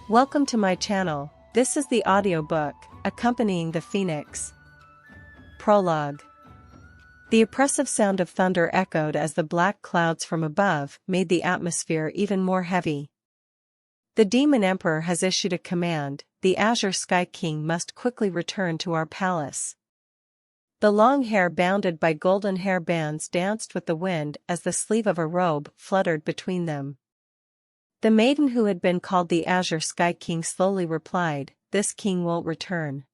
Welcome to my channel. This is the audiobook, Accompanying the Phoenix. Prologue. The oppressive sound of thunder echoed as the black clouds from above made the atmosphere even more heavy. The Demon Emperor has issued a command: the Azure Sky King must quickly return to our palace. The long hair bounded by golden hair bands danced with the wind as the sleeve of a robe fluttered between them. The maiden who had been called the Azure Sky King slowly replied, "This king won't return."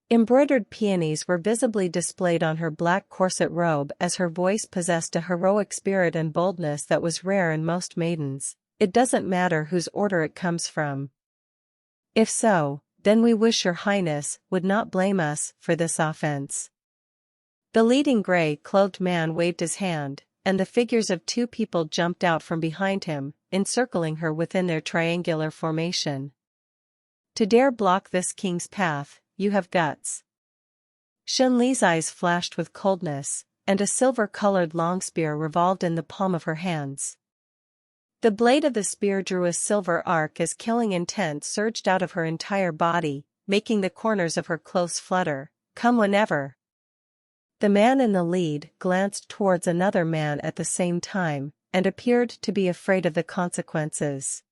Embroidered peonies were visibly displayed on her black corset robe as her voice possessed a heroic spirit and boldness that was rare in most maidens. "It doesn't matter whose order it comes from. If so, then we wish your highness would not blame us for this offense." The leading gray-clothed man waved his hand, and the figures of two people jumped out from behind him, encircling her within their triangular formation. "To dare block this king's path, you have guts." Shen Li's eyes flashed with coldness, and a silver-colored long spear revolved in the palm of her hands. The blade of the spear drew a silver arc as killing intent surged out of her entire body, making the corners of her clothes flutter. "Come whenever." The man in the lead glanced towards another man at the same time, and appeared to be afraid of the consequences.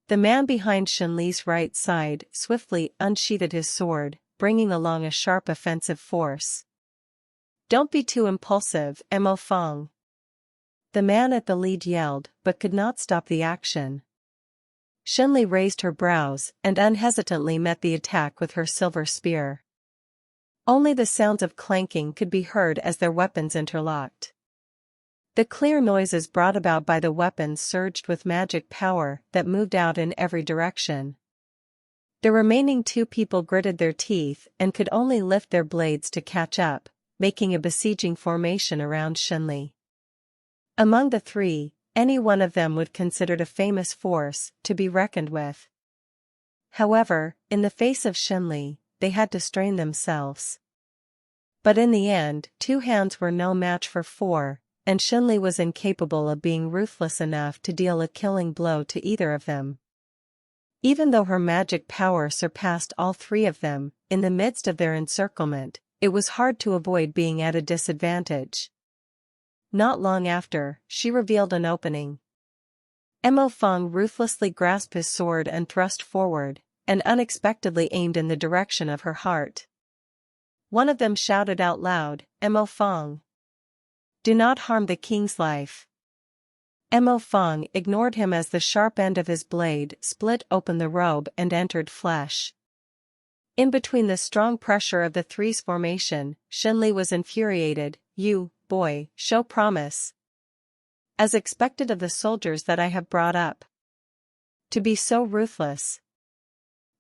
The man behind Shen Li's right side swiftly unsheathed his sword, bringing along a sharp offensive force. "Don't be too impulsive, Mo Fong." The man at the lead yelled, but could not stop the action. Shen Li raised her brows and unhesitantly met the attack with her silver spear. Only the sounds of clanking could be heard as their weapons interlocked. The clear noises brought about by the weapons surged with magic power that moved out in every direction. The remaining two people gritted their teeth and could only lift their blades to catch up, making a besieging formation around Shen Li. Among the three, any one of them would consider a famous force to be reckoned with. However, in the face of Shen Li, they had to strain themselves. But in the end, two hands were no match for four, and Shen Li was incapable of being ruthless enough to deal a killing blow to either of them. Even though her magic power surpassed all three of them, in the midst of their encirclement, it was hard to avoid being at a disadvantage. Not long after, she revealed an opening. Mo Fong ruthlessly grasped his sword and thrust forward, and unexpectedly aimed in the direction of her heart. One of them shouted out loud, "Mo Fong! Do not harm the king's life." Mo Fong ignored him as the sharp end of his blade split open the robe and entered flesh. In between the strong pressure of the three's formation, Shen Li was infuriated. "You, boy, show promise. As expected of the soldiers that I have brought up. To be so ruthless."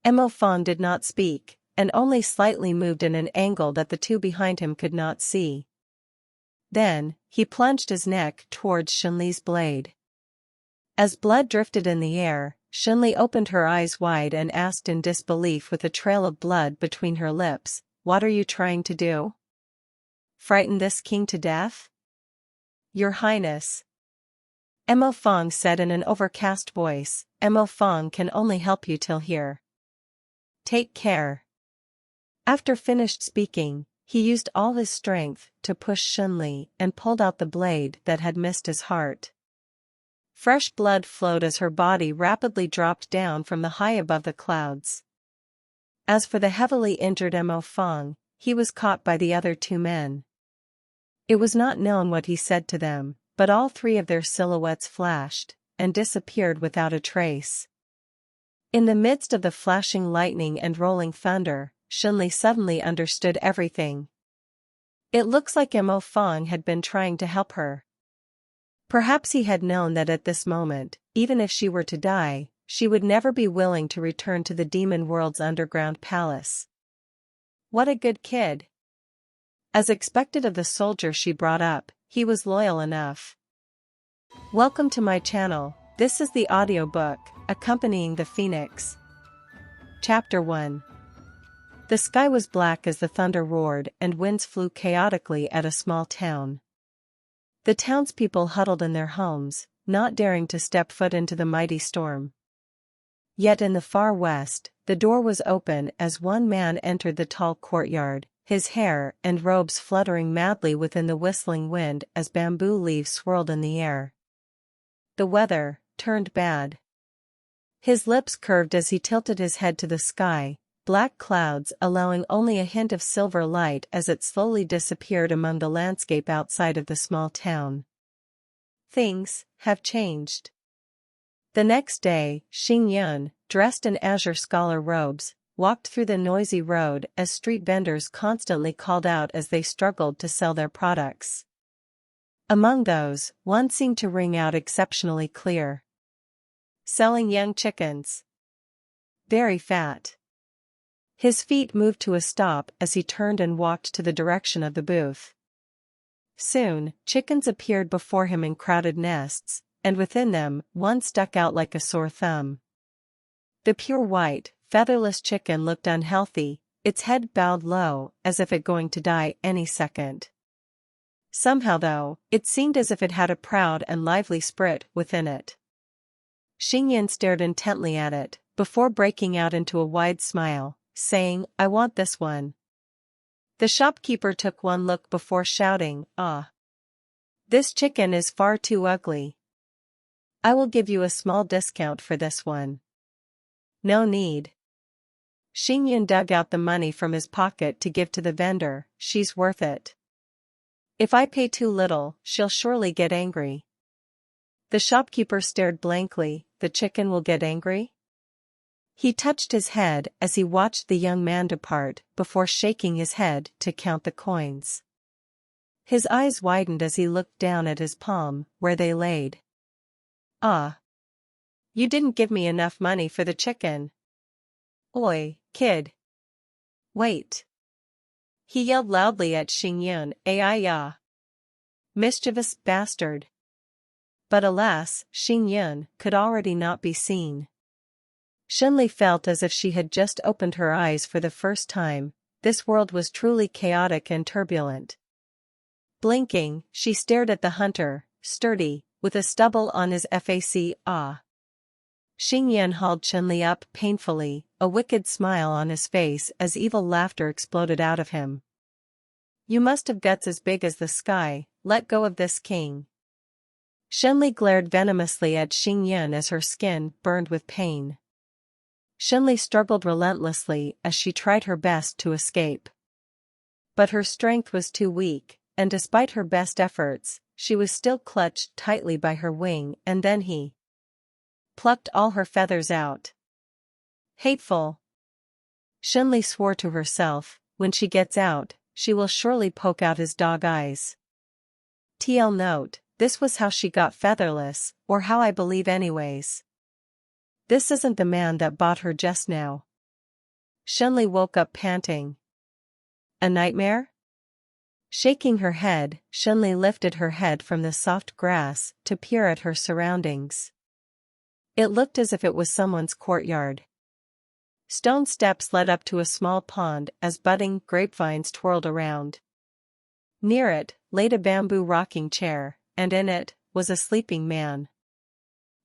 Mo Fong did not speak, and only slightly moved in an angle that the two behind him could not see. Then, he plunged his neck towards Shen Li's blade. As blood drifted in the air, Shen Li opened her eyes wide and asked in disbelief with a trail of blood between her lips, "What are you trying to do? Frighten this king to death?" "Your Highness," Mo Fong said in an overcast voice, "Mo Fong can only help you till here. Take care." After finished speaking, he used all his strength to push Shen Li and pulled out the blade that had missed his heart. Fresh blood flowed as her body rapidly dropped down from the high above the clouds. As for the heavily injured Mo Fong, he was caught by the other two men. It was not known what he said to them, but all three of their silhouettes flashed and disappeared without a trace. In the midst of the flashing lightning and rolling thunder, Shen Li suddenly understood everything. It looks like Mo Fong had been trying to help her. Perhaps he had known that at this moment, even if she were to die, she would never be willing to return to the demon world's underground palace. What a good kid. As expected of the soldier she brought up, he was loyal enough. Welcome to my channel. This is the audiobook, Accompanying the Phoenix. Chapter 1. The sky was black as the thunder roared and winds flew chaotically at a small town. The townspeople huddled in their homes, not daring to step foot into the mighty storm. Yet in the far west, the door was open as one man entered the tall courtyard, his hair and robes fluttering madly within the whistling wind as bamboo leaves swirled in the air. The weather turned bad. His lips curved as he tilted his head to the sky, black clouds allowing only a hint of silver light as it slowly disappeared among the landscape outside of the small town. Things have changed. The next day, Rongjun, dressed in Azure scholar robes, walked through the noisy road as street vendors constantly called out as they struggled to sell their products. Among those, one seemed to ring out exceptionally clear. Selling young chickens. Very fat. His feet moved to a stop as he turned and walked to the direction of the booth. Soon, chickens appeared before him in crowded nests, and within them, one stuck out like a sore thumb. The pure white, featherless chicken looked unhealthy, its head bowed low, as if it going to die any second. Somehow though, it seemed as if it had a proud and lively spirit within it. Rongjun stared intently at it, before breaking out into a wide smile, saying, "I want this one." The shopkeeper took one look before shouting, "Ah! This chicken is far too ugly. I will give you a small discount for this one." "No need." Rongjun dug out the money from his pocket to give to the vendor. "She's worth it. If I pay too little, she'll surely get angry." The shopkeeper stared blankly. "The chicken will get angry?" He touched his head as he watched the young man depart, before shaking his head to count the coins. His eyes widened as he looked down at his palm, where they laid. "Ah! You didn't give me enough money for the chicken. Oi, kid! Wait!" He yelled loudly at Rongjun, "Ai-ya! Mischievous bastard!" But alas, Rongjun could already not be seen. Shen Li felt as if she had just opened her eyes for the first time. This world was truly chaotic and turbulent. Blinking, she stared at the hunter, sturdy, with a stubble on his face. "Ah!" Rongjun hauled Shen Li up painfully, a wicked smile on his face as evil laughter exploded out of him. "You must have guts as big as the sky. Let go of this king." Shen Li glared venomously at Rongjun as her skin burned with pain. Shen Li struggled relentlessly as she tried her best to escape. But her strength was too weak, and despite her best efforts, she was still clutched tightly by her wing, and then he plucked all her feathers out. Hateful! Shen Li swore to herself, when she gets out, she will surely poke out his dog eyes. TL note, this was how she got featherless, or how I believe anyways. This isn't the man that bought her just now. Shen Li woke up panting. A nightmare? Shaking her head, Shen Li lifted her head from the soft grass to peer at her surroundings. It looked as if it was someone's courtyard. Stone steps led up to a small pond as budding grapevines twirled around. Near it, laid a bamboo rocking chair, and in it, was a sleeping man.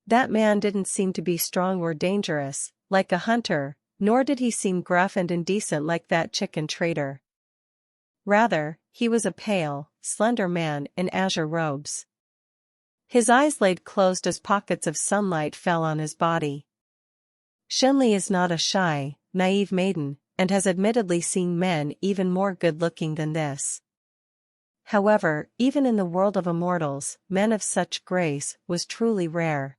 That man didn't seem to be strong or dangerous, like a hunter, nor did he seem gruff and indecent like that chicken trader. Rather, he was a pale, slender man in azure robes. His eyes laid closed as pockets of sunlight fell on his body. Shen Li is not a shy, naive maiden, and has admittedly seen men even more good-looking than this. However, even in the world of immortals, men of such grace was truly rare.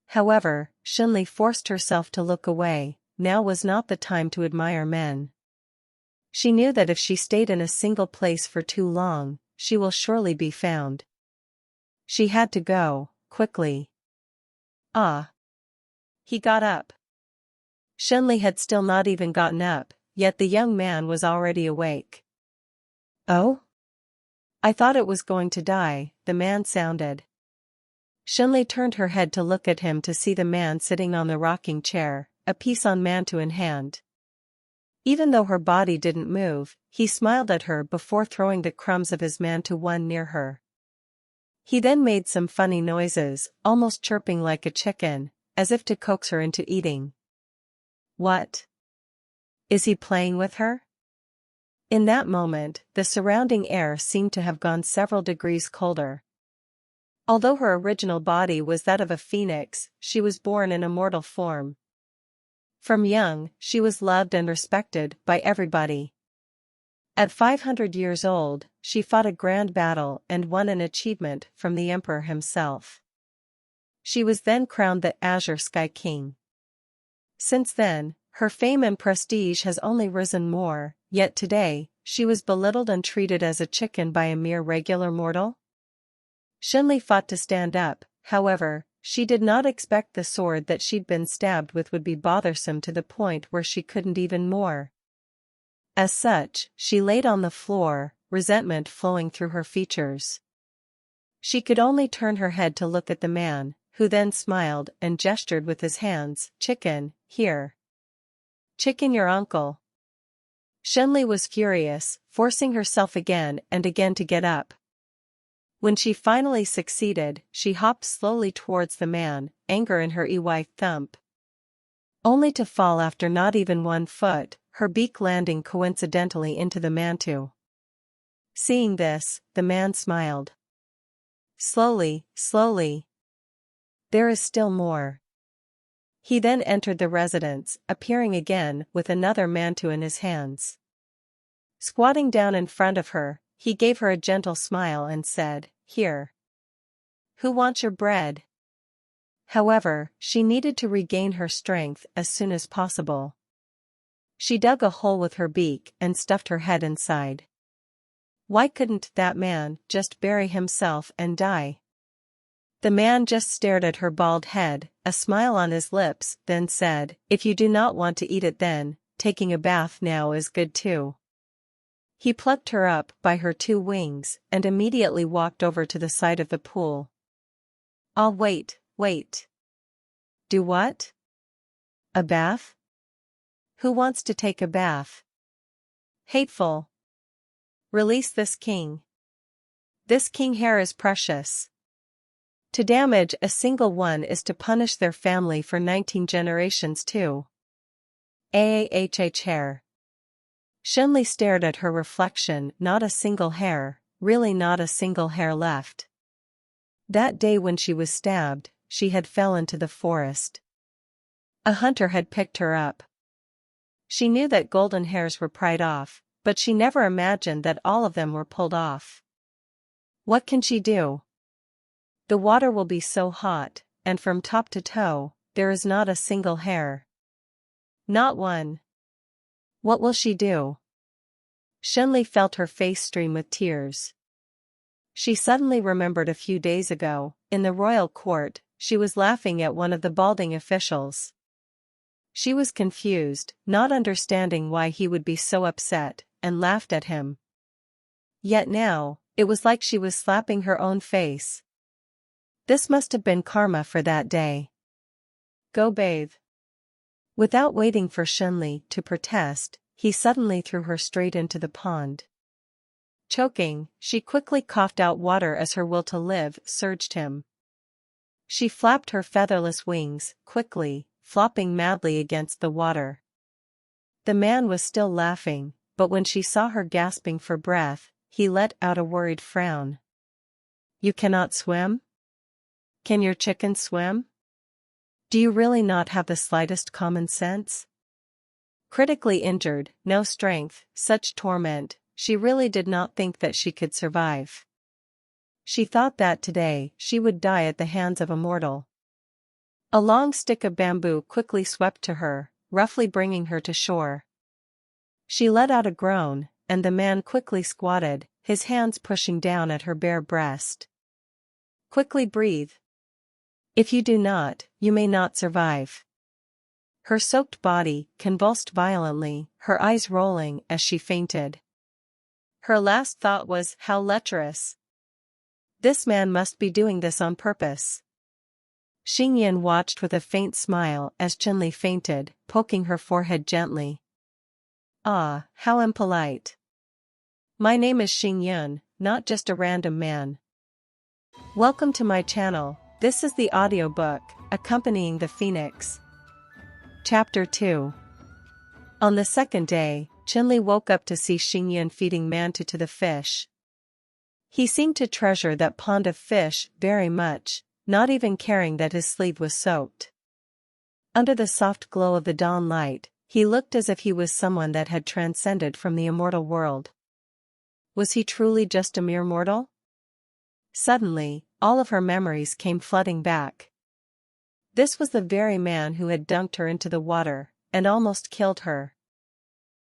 However, Shen Li forced herself to look away. Now was not the time to admire men. She knew that if she stayed in a single place for too long, she will surely be found. She had to go, quickly. Ah! He got up. Shen Li had still not even gotten up, yet the young man was already awake. "Oh? I thought it was going to die," the man sounded. Shen Li turned her head to look at him to see the man sitting on the rocking chair, a piece on mantle in hand. Even though her body didn't move, he smiled at her before throwing the crumbs of his man to one near her. He then made some funny noises, almost chirping like a chicken, as if to coax her into eating. What? Is he playing with her? In that moment, the surrounding air seemed to have gone several degrees colder. Although her original body was that of a phoenix, she was born in a mortal form. From young, she was loved and respected by everybody. At 500 years old, she fought a grand battle and won an achievement from the emperor himself. She was then crowned the Azure Sky King. Since then, her fame and prestige has only risen more, yet today, she was belittled and treated as a chicken by a mere regular mortal. Shen Li fought to stand up, however, she did not expect the sword that she'd been stabbed with would be bothersome to the point where she couldn't even more. As such, she laid on the floor, resentment flowing through her features. She could only turn her head to look at the man, who then smiled and gestured with his hands. Chicken, here. Chicken your uncle. Shen Li was furious, forcing herself again and again to get up. When she finally succeeded, she hopped slowly towards the man, anger in her ey thump. Only to fall after not even 1 foot, her beak landing coincidentally into the mantu. Seeing this, the man smiled. Slowly, slowly. There is still more. He then entered the residence, appearing again with another mantu in his hands. Squatting down in front of her, he gave her a gentle smile and said, Here. Who wants your bread? However, she needed to regain her strength as soon as possible. She dug a hole with her beak and stuffed her head inside. Why couldn't that man just bury himself and die? The man just stared at her bald head, a smile on his lips, then said, If you do not want to eat it then, taking a bath now is good too. He plucked her up by her 2 wings and immediately walked over to the side of the pool. Wait. Do what? A bath? Who wants to take a bath? Hateful. Release this king. This king hair is precious. To damage a single one is to punish their family for 19 generations too. Hair. Shen Li stared at her reflection, not a single hair, really not a single hair left. That day when she was stabbed, she had fell into the forest. A hunter had picked her up. She knew that golden hairs were pried off, but she never imagined that all of them were pulled off. What can she do? The water will be so hot, and from top to toe, there is not a single hair. Not one. What will she do? Shen Li felt her face stream with tears. She suddenly remembered a few days ago, in the royal court, she was laughing at one of the balding officials. She was confused, not understanding why he would be so upset, and laughed at him. Yet now, it was like she was slapping her own face. This must have been karma for that day. Go bathe. Without waiting for Shen Li to protest, he suddenly threw her straight into the pond. Choking, she quickly coughed out water as her will to live surged him. She flapped her featherless wings, quickly, flopping madly against the water. The man was still laughing, but when she saw her gasping for breath, he let out a worried frown. You cannot swim? Can your chicken swim? Do you really not have the slightest common sense? Critically injured, no strength, such torment, she really did not think that she could survive. She thought that today she would die at the hands of a mortal. A long stick of bamboo quickly swept to her, roughly bringing her to shore. She let out a groan, and the man quickly squatted, his hands pushing down at her bare breast. Quickly breathe. If you do not, you may not survive. Her soaked body convulsed violently, her eyes rolling as she fainted. Her last thought was, how lecherous. This man must be doing this on purpose. Xingyan watched with a faint smile as Shen Li fainted, poking her forehead gently. Ah, how impolite. My name is Xingyan, not just a random man. Welcome to my channel. This is the audiobook, Accompanying the Phoenix. Chapter 2. On the second day, Shen Li woke up to see Xingyan feeding mantu to the fish. He seemed to treasure that pond of fish very much, not even caring that his sleeve was soaked. Under the soft glow of the dawn light, he looked as if he was someone that had transcended from the immortal world. Was he truly just a mere mortal? Suddenly, all of her memories came flooding back. This was the very man who had dunked her into the water, and almost killed her.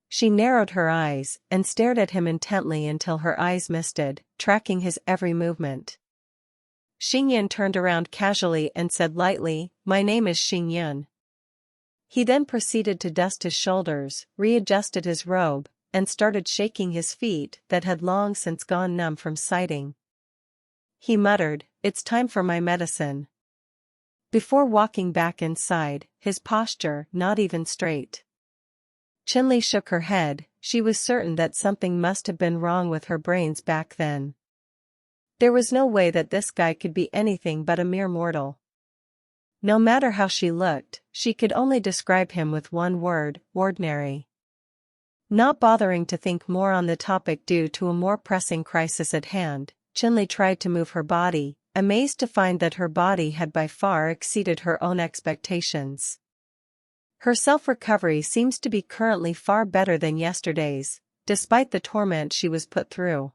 She narrowed her eyes, and stared at him intently until her eyes misted, tracking his every movement. Xingyan turned around casually and said lightly, "My name is Xingyan." He then proceeded to dust his shoulders, readjusted his robe, and started shaking his feet that had long since gone numb from sighting. He muttered, "It's time for my medicine." Before walking back inside, his posture not even straight. Shen Li shook her head. She was certain that something must have been wrong with her brains back then. There was no way that this guy could be anything but a mere mortal. No matter how she looked, she could only describe him with one word: ordinary. Not bothering to think more on the topic due to a more pressing crisis at hand, Shen Li tried to move her body, amazed to find that her body had by far exceeded her own expectations. Her self-recovery seems to be currently far better than yesterday's, despite the torment she was put through.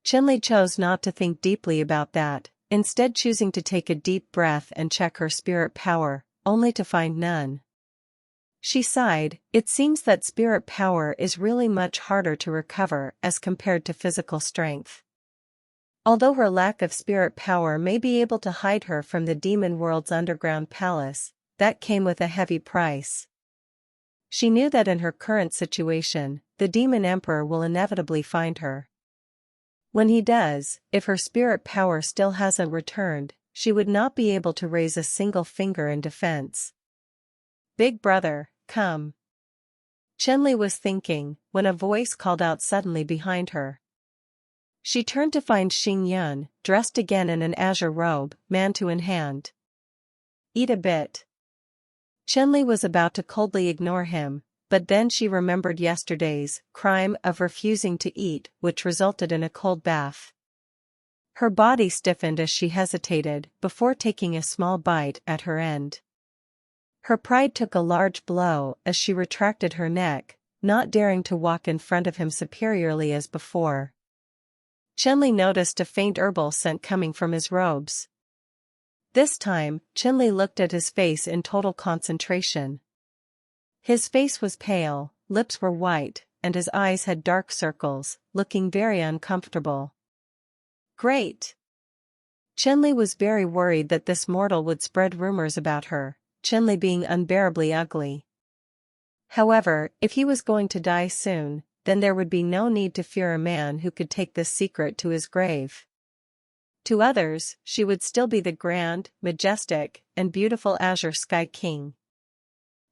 Shen Li chose not to think deeply about that, instead choosing to take a deep breath and check her spirit power, only to find none. She sighed. It seems that spirit power is really much harder to recover as compared to physical strength. Although her lack of spirit power may be able to hide her from the demon world's underground palace, that came with a heavy price. She knew that in her current situation, the demon emperor will inevitably find her. When he does, if her spirit power still hasn't returned, she would not be able to raise a single finger in defense. "Big brother, come." Shen Li was thinking, when a voice called out suddenly behind her. She turned to find Xingyan, dressed again in an azure robe, mantu in hand. "Eat a bit." Shen Li was about to coldly ignore him, but then she remembered yesterday's crime of refusing to eat, which resulted in a cold bath. Her body stiffened as she hesitated before taking a small bite at her end. Her pride took a large blow as she retracted her neck, not daring to walk in front of him superiorly as before. Shen Li noticed a faint herbal scent coming from his robes. This time, Shen Li looked at his face in total concentration. His face was pale, lips were white, and his eyes had dark circles, looking very uncomfortable. Great! Shen Li was very worried that this mortal would spread rumors about her, Shen Li being unbearably ugly. However, if he was going to die soon, then there would be no need to fear a man who could take this secret to his grave. To others, she would still be the grand, majestic, and beautiful Azure Sky King.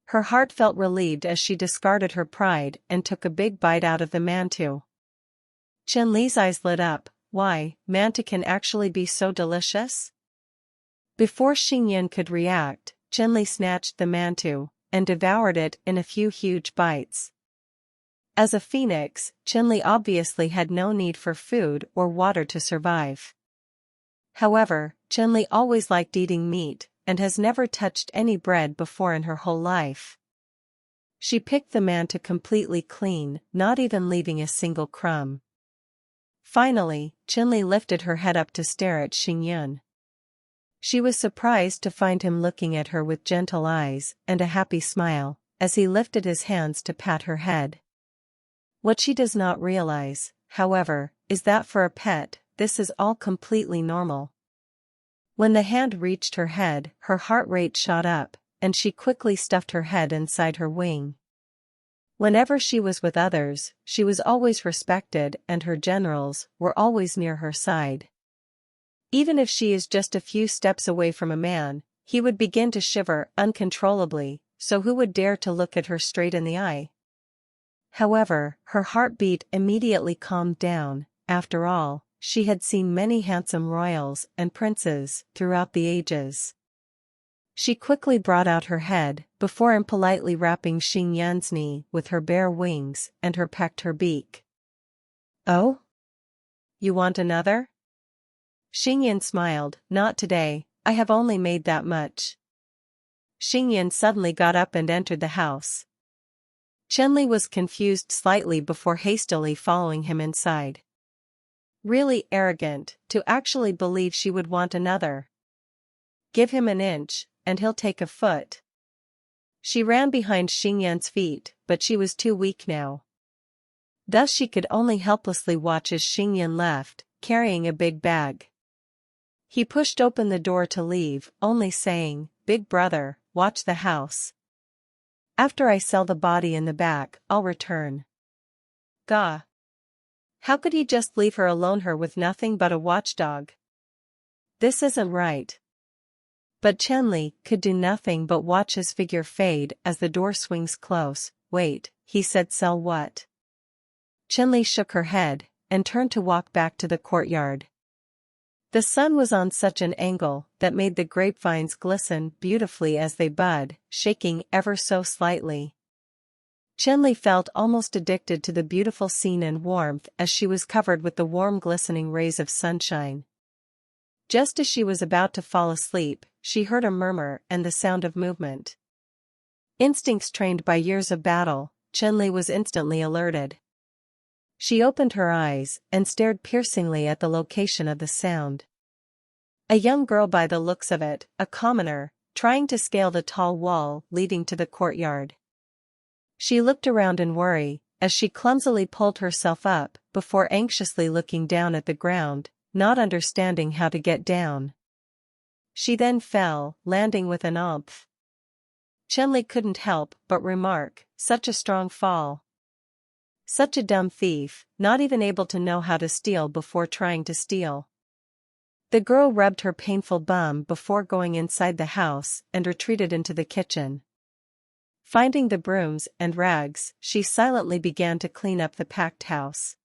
Her heart felt relieved as she discarded her pride and took a big bite out of the mantu. Shen Li's eyes lit up. Why, mantu can actually be so delicious? Before Xingyan could react, Shen Li snatched the mantu and devoured it in a few huge bites. As a phoenix, Shen Li obviously had no need for food or water to survive. However, Shen Li always liked eating meat, and has never touched any bread before in her whole life. She picked the mantu completely clean, not even leaving a single crumb. Finally, Shen Li lifted her head up to stare at Xingyan. She was surprised to find him looking at her with gentle eyes and a happy smile, as he lifted his hands to pat her head. What she does not realize, however, is that for a pet, this is all completely normal. When the hand reached her head, her heart rate shot up, and she quickly stuffed her head inside her wing. Whenever she was with others, she was always respected and her generals were always near her side. Even if she is just a few steps away from a man, he would begin to shiver uncontrollably, so who would dare to look at her straight in the eye? However, her heartbeat immediately calmed down. After all, she had seen many handsome royals and princes throughout the ages. She quickly brought out her head, before impolitely rapping Xing Yan's knee with her bare wings, and her pecked her beak. "Oh? You want another?" Xing Yan smiled. "Not today, I have only made that much." Xing Yan suddenly got up and entered the house. Shen Li was confused slightly before hastily following him inside. Really arrogant, to actually believe she would want another. Give him an inch, and he'll take a foot. She ran behind Xing Yan's feet, but she was too weak now. Thus she could only helplessly watch as Xing Yan left, carrying a big bag. He pushed open the door to leave, only saying, "Big brother, watch the house. After I sell the body in the back, I'll return." Gah! How could he just leave her alone, her with nothing but a watchdog? This isn't right. But Shen Li could do nothing but watch his figure fade as the door swings close. "Wait," he said. "Sell what?" Shen Li shook her head, and turned to walk back to the courtyard. The sun was on such an angle that made the grapevines glisten beautifully as they bud, shaking ever so slightly. Shen Li felt almost addicted to the beautiful scene and warmth as she was covered with the warm glistening rays of sunshine. Just as she was about to fall asleep, she heard a murmur and the sound of movement. Instincts trained by years of battle, Shen Li was instantly alerted. She opened her eyes and stared piercingly at the location of the sound. A young girl, by the looks of it, a commoner, trying to scale the tall wall leading to the courtyard. She looked around in worry, as she clumsily pulled herself up, before anxiously looking down at the ground, not understanding how to get down. She then fell, landing with an oomph. Shen Li couldn't help but remark, "Such a strong fall. Such a dumb thief, not even able to know how to steal before trying to steal." The girl rubbed her painful bum before going inside the house and retreated into the kitchen. Finding the brooms and rags, she silently began to clean up the packed house.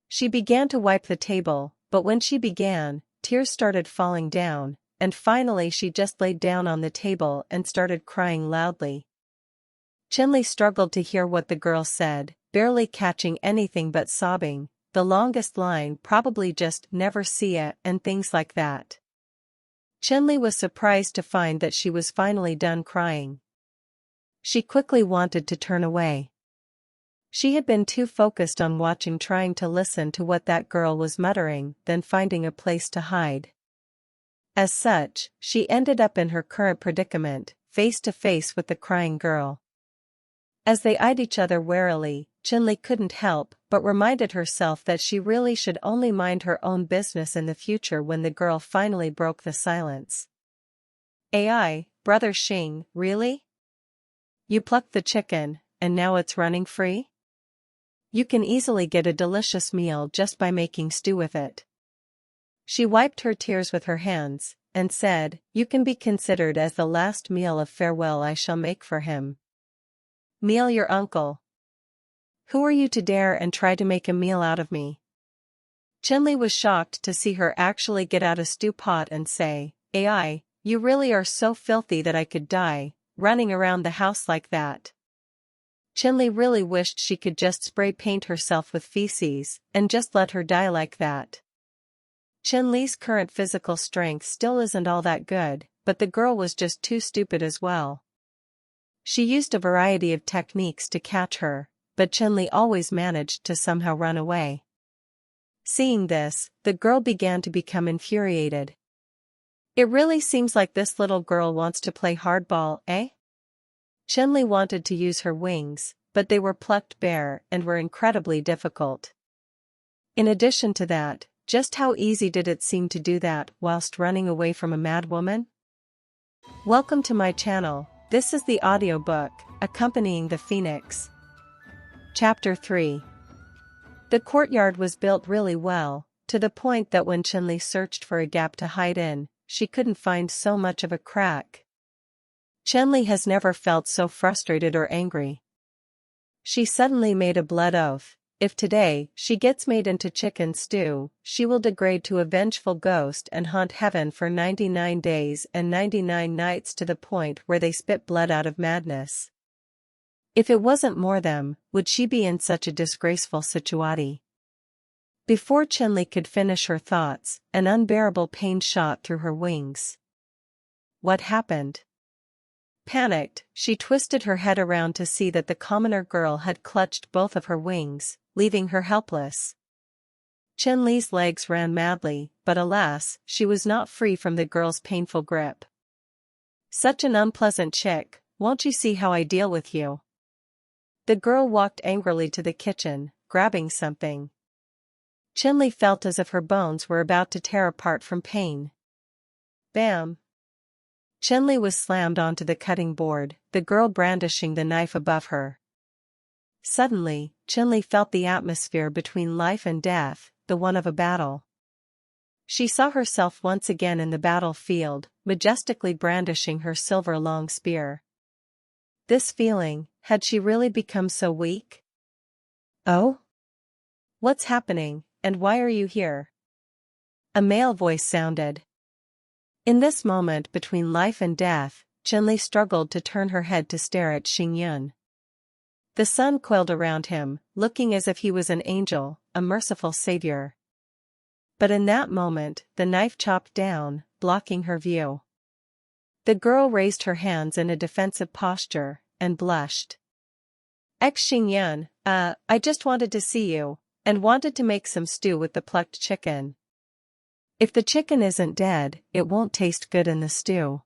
She began to wipe the table, but when she began, tears started falling down, and finally she just laid down on the table and started crying loudly. Shen Li struggled to hear what the girl said, barely catching anything but sobbing, the longest line probably just "never see ya" and things like that. Shen Li was surprised to find that she was finally done crying. She quickly wanted to turn away. She had been too focused on watching, trying to listen to what that girl was muttering, than finding a place to hide. As such, she ended up in her current predicament, face to face with the crying girl. As they eyed each other warily, Shen Li couldn't help but reminded herself that she really should only mind her own business in the future. When the girl finally broke the silence. "AI, Brother Xing, really? You plucked the chicken, and now it's running free? You can easily get a delicious meal just by making stew with it." She wiped her tears with her hands, and said, "You can be considered as the last meal of farewell I shall make for him." "Meal your uncle? Who are you to dare and try to make a meal out of me?" Shen Li was shocked to see her actually get out a stew pot and say, "AI, you really are so filthy that I could die, running around the house like that." Shen Li really wished she could just spray paint herself with feces, and just let her die like that. Shen Li's current physical strength still isn't all that good, but the girl was just too stupid as well. She used a variety of techniques to catch her, but Shen Li always managed to somehow run away. Seeing this, the girl began to become infuriated. "It really seems like this little girl wants to play hardball, eh?" Shen Li wanted to use her wings, but they were plucked bare and were incredibly difficult. In addition to that, just how easy did it seem to do that whilst running away from a mad woman? Welcome to my channel. This is the audiobook, Accompanying the Phoenix. Chapter 3. The courtyard was built really well, to the point that when Shen Li searched for a gap to hide in, she couldn't find so much of a crack. Shen Li has never felt so frustrated or angry. She suddenly made a blood oath. if today she gets made into chicken stew, she will degrade to a vengeful ghost and haunt heaven for 99 days and 99 nights to the point where they spit blood out of madness. If it wasn't more them, would she be in such a disgraceful situation? Before Shen Li could finish her thoughts, an unbearable pain shot through her wings. What happened? Panicked, she twisted her head around to see that the commoner girl had clutched both of her wings, leaving her helpless. Shen Li's legs ran madly, but alas, she was not free from the girl's painful grip. Such an unpleasant chick, won't you see how I deal with you? The girl walked angrily to the kitchen, grabbing something. Shen Li felt as if her bones were about to tear apart from pain. Bam! Shen Li was slammed onto the cutting board, the girl brandishing the knife above her. Suddenly, Shen Li felt the atmosphere between life and death, the one of a battle. She saw herself once again in the battlefield, majestically brandishing her silver-long spear. This feeling, had she really become so weak? Oh? What's happening, and why are you here? A male voice sounded. In this moment between life and death, Shen Li struggled to turn her head to stare at Xingyun. The sun coiled around him, looking as if he was an angel, a merciful savior. But in that moment, the knife chopped down, blocking her view. The girl raised her hands in a defensive posture, and blushed. Xingyun, I just wanted to see you, and wanted to make some stew with the plucked chicken. If the chicken isn't dead, it won't taste good in the stew.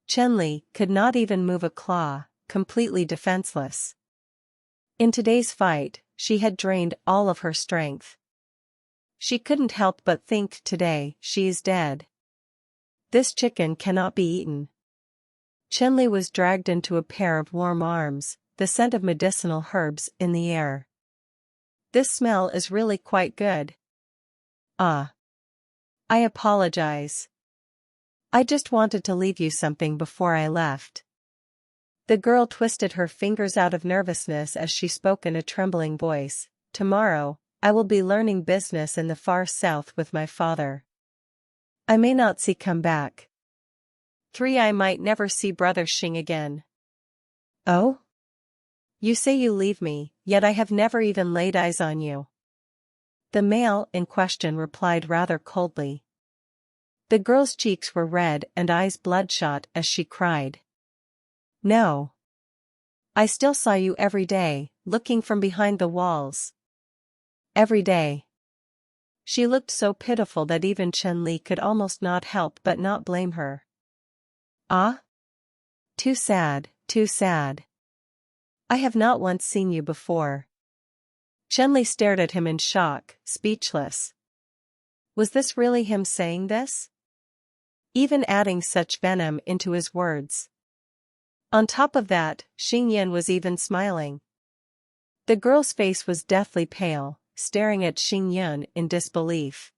Shen Li could not even move a claw, completely defenseless. In today's fight, she had drained all of her strength. She couldn't help but think today, she is dead. This chicken cannot be eaten. Shen Li was dragged into a pair of warm arms, the scent of medicinal herbs in the air. This smell is really quite good. Ah. I apologize. I just wanted to leave you something before I left. The girl twisted her fingers out of nervousness as she spoke in a trembling voice. Tomorrow, I will be learning business in the far south with my father. I may not see come back. 3. I might never see Brother Xing again. Oh? You say you leave me, yet I have never even laid eyes on you. The male in question replied rather coldly. The girl's cheeks were red and eyes bloodshot as she cried. No. I still saw you every day, looking from behind the walls. Every day. She looked so pitiful that even Shen Li could almost not help but not blame her. Ah? Too sad, too sad. I have not once seen you before. Shen Li stared at him in shock, speechless. Was this really him saying this? Even adding such venom into his words. On top of that, Xingyun was even smiling. The girl's face was deathly pale, staring at Xingyun in disbelief.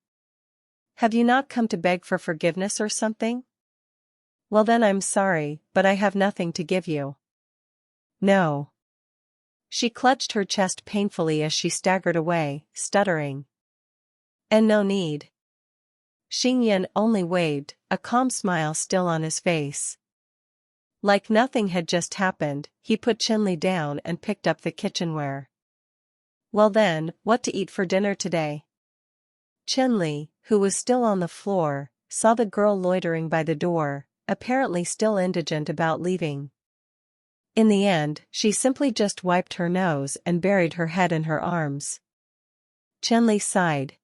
Have you not come to beg for forgiveness or something? Well then I'm sorry, but I have nothing to give you. No. She clutched her chest painfully as she staggered away, stuttering. And no need. Xingyun only waved, a calm smile still on his face. Like nothing had just happened, he put Shen Li down and picked up the kitchenware. Well then, what to eat for dinner today? Shen Li, who was still on the floor, saw the girl loitering by the door, apparently still indigent about leaving. In the end, she simply just wiped her nose and buried her head in her arms. Shen Li sighed.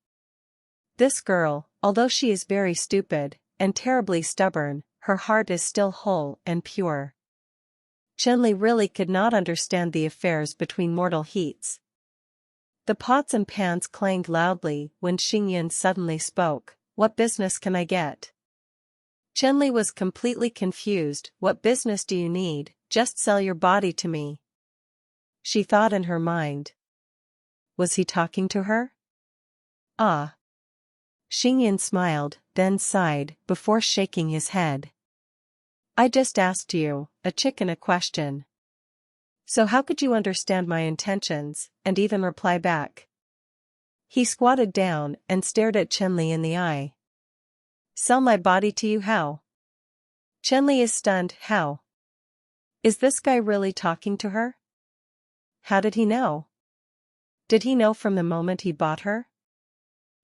This girl, although she is very stupid, and terribly stubborn, her heart is still whole and pure. Shen Li really could not understand the affairs between mortal heats. The pots and pans clanged loudly when Xingyun suddenly spoke. What business can I get? Shen Li was completely confused. What business do you need? Just sell your body to me. She thought in her mind. Was he talking to her? Ah. Xingyun smiled, then sighed, before shaking his head. I just asked you, a chicken, a question. So how could you understand my intentions, and even reply back? He squatted down and stared at Shen Li in the eye. Sell my body to you how? Shen Li is stunned. How? Is this guy really talking to her? How did he know? Did he know from the moment he bought her?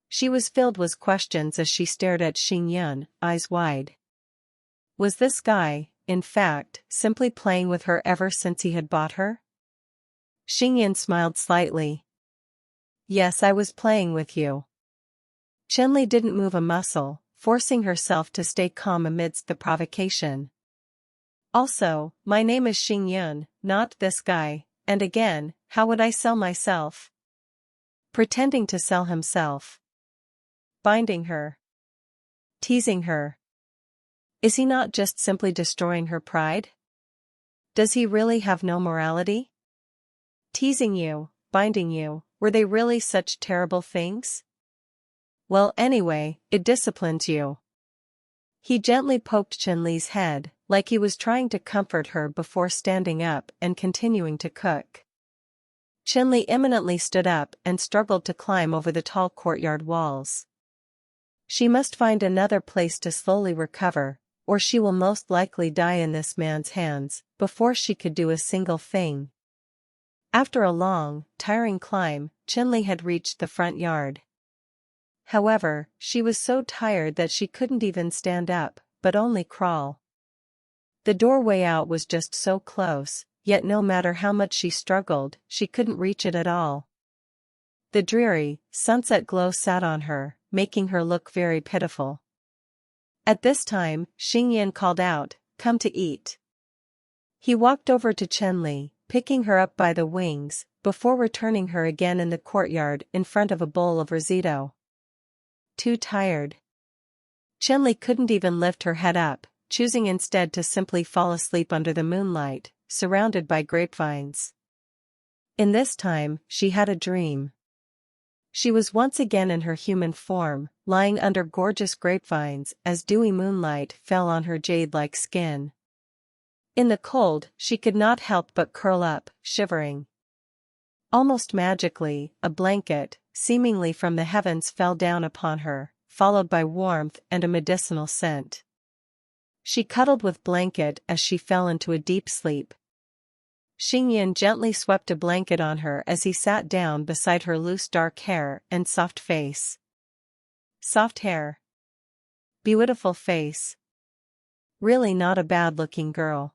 She was filled with questions as she stared at Xingyun, eyes wide. Was this guy, in fact, simply playing with her ever since he had bought her? Xingyun smiled slightly. Yes, I was playing with you. Shen Li didn't move a muscle, forcing herself to stay calm amidst the provocation. Also, my name is Xingyun, not this guy, and again, how would I sell myself? Pretending to sell himself. Binding her. Teasing her. Is he not just simply destroying her pride? Does he really have no morality? Teasing you, binding you, were they really such terrible things? Well, anyway, it disciplines you. He gently poked Shen Li's head, like he was trying to comfort her before standing up and continuing to cook. Shen Li imminently stood up and struggled to climb over the tall courtyard walls. She must find another place to slowly recover, or she will most likely die in this man's hands, before she could do a single thing. After a long, tiring climb, Shen Li had reached the front yard. However, she was so tired that she couldn't even stand up, but only crawl. The doorway out was just so close, yet no matter how much she struggled, she couldn't reach it at all. The dreary, sunset glow sat on her, making her look very pitiful. At this time, Xingyan called out, "Come to eat." He walked over to Shen Li, picking her up by the wings, before returning her again in the courtyard in front of a bowl of risotto. Too tired. Shen Li couldn't even lift her head up, choosing instead to simply fall asleep under the moonlight, surrounded by grapevines. In this time, she had a dream. She was once again in her human form, lying under gorgeous grapevines as dewy moonlight fell on her jade-like skin. In the cold, she could not help but curl up, shivering. Almost magically, a blanket, seemingly from the heavens, fell down upon her, followed by warmth and a medicinal scent. She cuddled with blanket as she fell into a deep sleep. Xingyan gently swept a blanket on her as he sat down beside her loose dark hair and soft face. Soft hair. Beautiful face. Really not a bad-looking girl.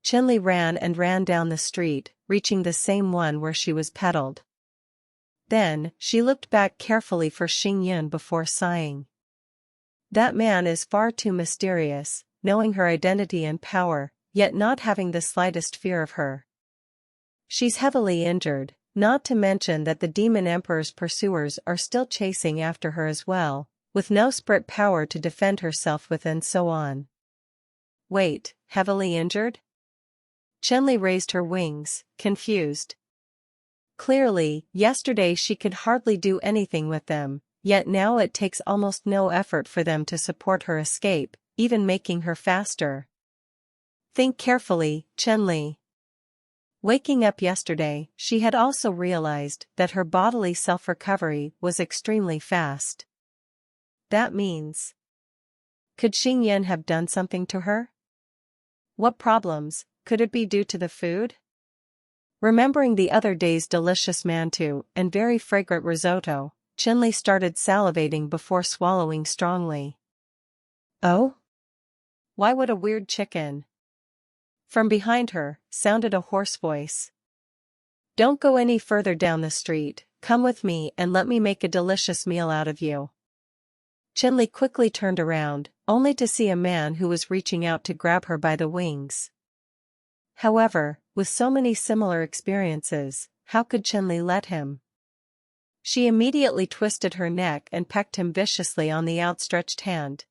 Shen Li ran and ran down the street, reaching the same one where she was peddled. Then, she looked back carefully for Xingyan before sighing. That man is far too mysterious, knowing her identity and power, yet not having the slightest fear of her. She's heavily injured, not to mention that the Demon Emperor's pursuers are still chasing after her as well, with no spirit power to defend herself with and so on. Wait, heavily injured? Shen Li raised her wings, confused. Clearly, yesterday she could hardly do anything with them, yet now it takes almost no effort for them to support her escape, even making her faster. Think carefully, Shen Li. Waking up yesterday, she had also realized that her bodily self-recovery was extremely fast. That means... could Xingyan have done something to her? What problems? Could it be due to the food? Remembering the other day's delicious mantou and very fragrant risotto, Shen Li started salivating before swallowing strongly. Oh? Why would a weird chicken? From behind her, sounded a hoarse voice. Don't go any further down the street, come with me and let me make a delicious meal out of you. Shen Li quickly turned around, only to see a man who was reaching out to grab her by the wings. However, with so many similar experiences, how could Shen Li let him? She immediately twisted her neck and pecked him viciously on the outstretched hand.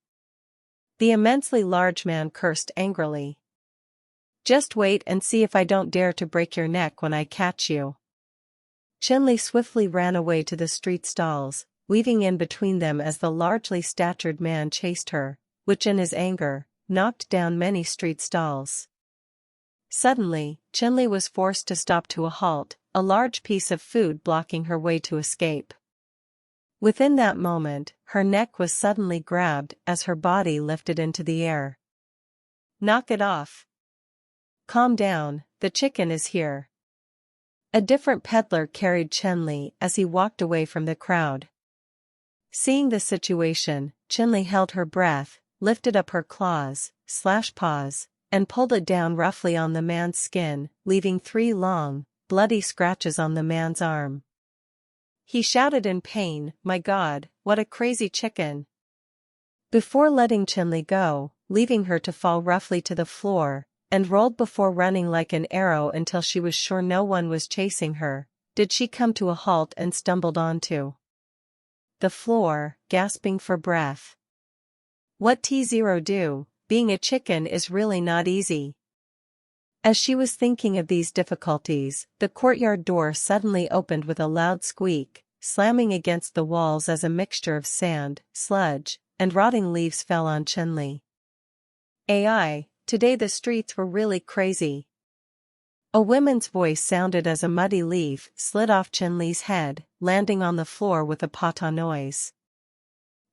The immensely large man cursed angrily. Just wait and see if I don't dare to break your neck when I catch you. Shen Li swiftly ran away to the street stalls, weaving in between them as the largely statured man chased her, which in his anger, knocked down many street stalls. Suddenly, Shen Li was forced to stop to a halt, a large piece of food blocking her way to escape. Within that moment, her neck was suddenly grabbed as her body lifted into the air. "Knock it off. Calm down, the chicken is here." A different peddler carried Shen Li as he walked away from the crowd. Seeing the situation, Shen Li held her breath, lifted up her claws, paws, and pulled it down roughly on the man's skin, leaving 3 long, bloody scratches on the man's arm. He shouted in pain, "My God, what a crazy chicken!" Before letting Shen Li go, leaving her to fall roughly to the floor, and rolled before running like an arrow until she was sure no one was chasing her, did she come to a halt and stumbled onto the floor, gasping for breath. What T0 do, being a chicken is really not easy. As she was thinking of these difficulties, the courtyard door suddenly opened with a loud squeak, slamming against the walls as a mixture of sand, sludge, and rotting leaves fell on Shen Li. "AI, today the streets were really crazy." A woman's voice sounded as a muddy leaf slid off Shen Li's head, landing on the floor with a pata noise.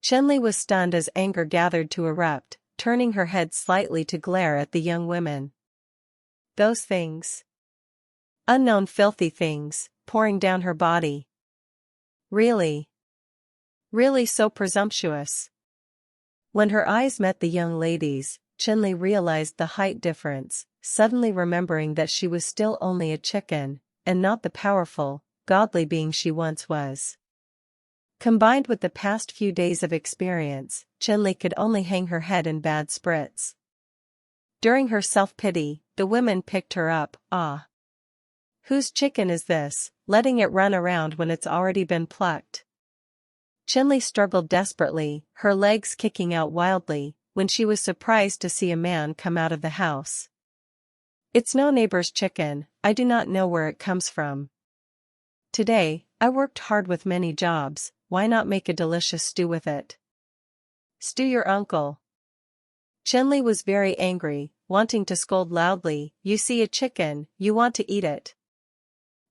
Shen Li was stunned as anger gathered to erupt, turning her head slightly to glare at the young women. Those things. Unknown filthy things, pouring down her body. Really? Really so presumptuous? When her eyes met the young ladies, Shen Li realized the height difference, suddenly remembering that she was still only a chicken, and not the powerful, godly being she once was. Combined with the past few days of experience, Shen Li could only hang her head in bad spirits. During her self-pity, the women picked her up. "Ah. Whose chicken is this, letting it run around when it's already been plucked?" Shen Li struggled desperately, her legs kicking out wildly, when she was surprised to see a man come out of the house. "It's no neighbor's chicken, I do not know where it comes from. Today, I worked hard with many jobs, why not make a delicious stew with it?" "Stew your uncle." Shen Li was very angry, wanting to scold loudly, "You see a chicken, you want to eat it.